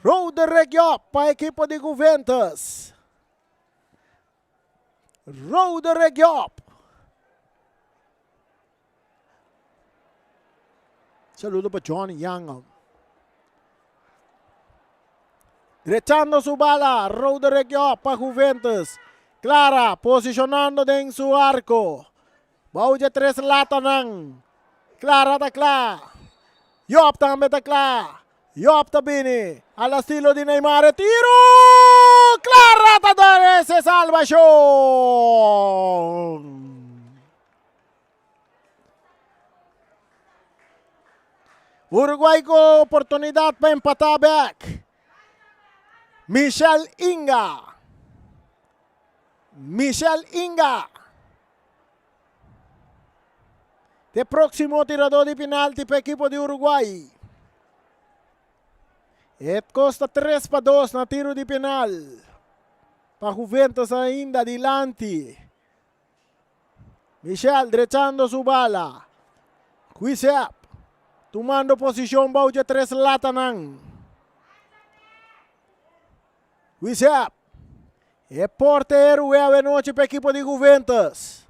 Roderick Yop para a equipe de Juventus. Roderick Yop. Saludo para Johnny Young. Derechando su bala. Roderick Yop para Juventus. Clara, posicionando en su arco. Bauja 3 latanang. Clara da Clara. Yop também da Clara. Yop Tabini, al estilo di Neymar, tiro, Clara Tadare se salvación. Uruguay con oportunidad para empatar back. Michel Inga. Michel Inga. De próximo tirador de penalti para equipo de Uruguay. Et costa 3-2 na tiro de penal. Para Juventus ainda adiante. Michel derechando su bala. Wisep. Tomando posición Bauja 3 latanang. Wisep. É porteiro, é a noite para a equipe de Juventus.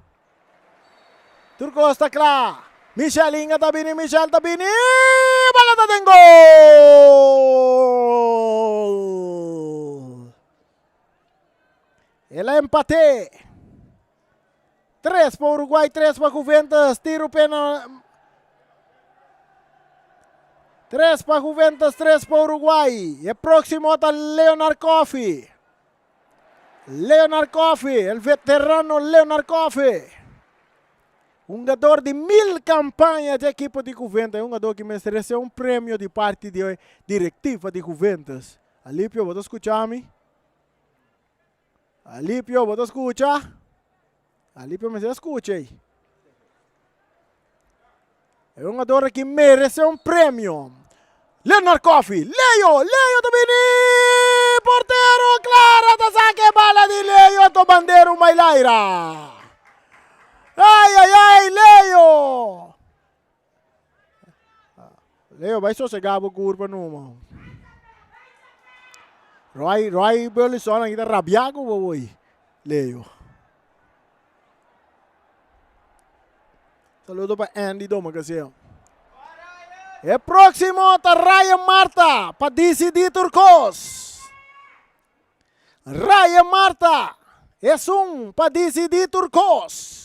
Turcosta Clá. Michel Inga Tabini, Michel Tabini. Bala tá em gol. Ela empate. 3 para Uruguay, 3 para Juventus. Tiro pena. 3 para Juventus, 3 para Uruguay. E próximo está Leonard Coffey. Leonard Coffey, el veterano Leonard Coffey. Um jogador de 1000 campanhas de equipe de Juventus. É um jogador que merece um prêmio de parte da diretiva de Juventus. Alípio, você escutar-me? Alípio, você escuta? Alípio, me escuta aí. É um jogador que merece um prêmio. Leonard Coffey, Leo também. Porteiro, Clara, da saque bala de Leo, do bandeiro Mailaira. Ai, Leo! Leo, vai sossegar o curva numa. Roy Berlusconi kita rabiago boy. Leo. Saludo para Andy Domagasiel. E próximo tá Ryan Marta para DCD Turcos. Ryan Marta é para DCD Turcos.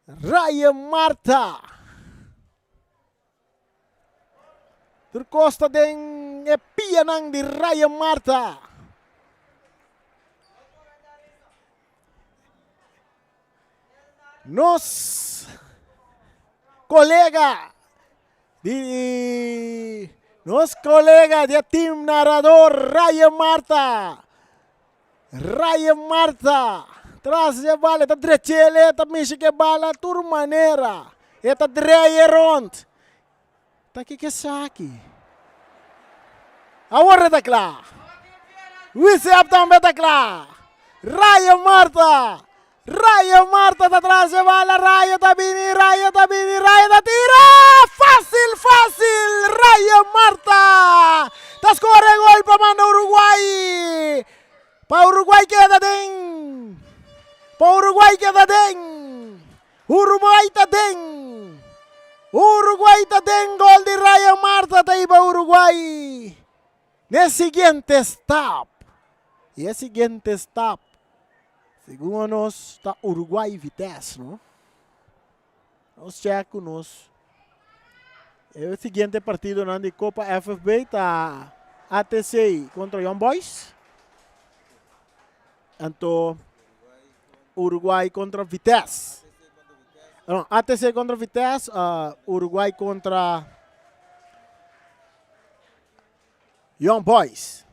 Ryan Marta. Turcosta den epianang di Ryan Marta. Nos colega de team narrador Ryan Marta. Ryan Marta. Tras de bala, tá drechele, tá mishi que bala, tur maneira. Eta dreie rond. Tá que saque. Agora tá claro. Wisep também tá claro. Ryan Marta. Ryan Marta tá atrás de bala, Ryan tá tira. Fácil. Ryan Marta. Tá score gol para manda Uruguay. Para Uruguay queda dentro. Para Uruguay queda dentro. Uruguay tá dentro. Gol de Ryan Marta. Tá aí para Uruguay. No siguiente stop. E o seguinte stop Segundo nós, está Uruguai e Vitesse, não? Nós checo nós. O seguinte partido na de Copa FFB está ATC contra Young Boys. Então, Uruguai contra Vitesse. Não, ATC contra Vitesse, Uruguai contra Young Boys.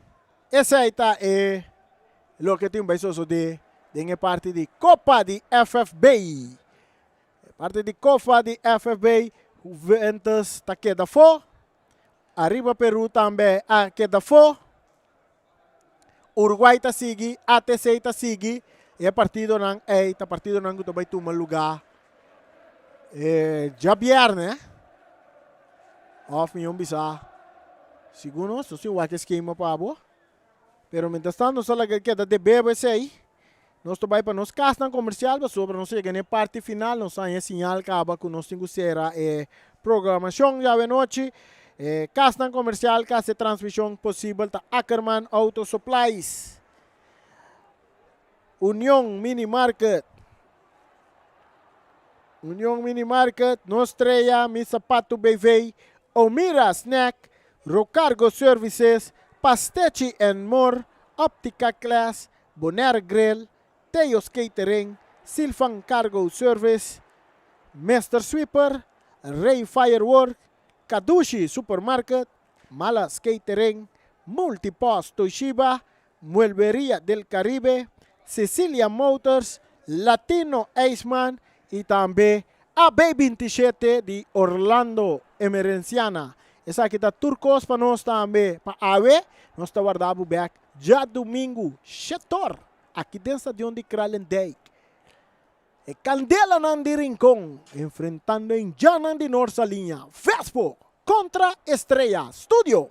Esse aí tá o que tem um beijo de parte de Copa de FFB. Parte de Copa de FFB, Juventus está queda fora. Arriba Peru também queda fora. Uruguai está seguindo, ATC está seguindo. E partido não que vai tomar lugar. Já viernes, of milhão bisa. Segundo, so si o que esquema para boa. Pero mientras tanto, só que queda de BBC aí. Nós também para nos castan comercial, mas sobre nós chegar na parte final, nós temos sinal que acaba com nós temos programação já de noite. Castan comercial, que hace transmissão possível da Ackerman Auto Supplies. União Mini Market, Nostreia, Mi Sapato BV, Omira Snack, Rocargo Services, Pastechi and More, Optica Class, Bonaire Grill, Teos Catering, Silfang Cargo Service, Master Sweeper, Ray Firework, Kadushi Supermarket, Malas Catering, Multipost Toshiba, Mueblería del Caribe, Cecilia Motors, Latino Iceman e também a B27 de Orlando Emerenciana. Essa aqui está turcos para nós também. Para AWE, nós está guardando back já domingo, setor, aqui dentro de onde Kralendijk. E Candela Nandi Rincón, enfrentando em Janan de Norsa Linha. Facebook contra Estrella Studio.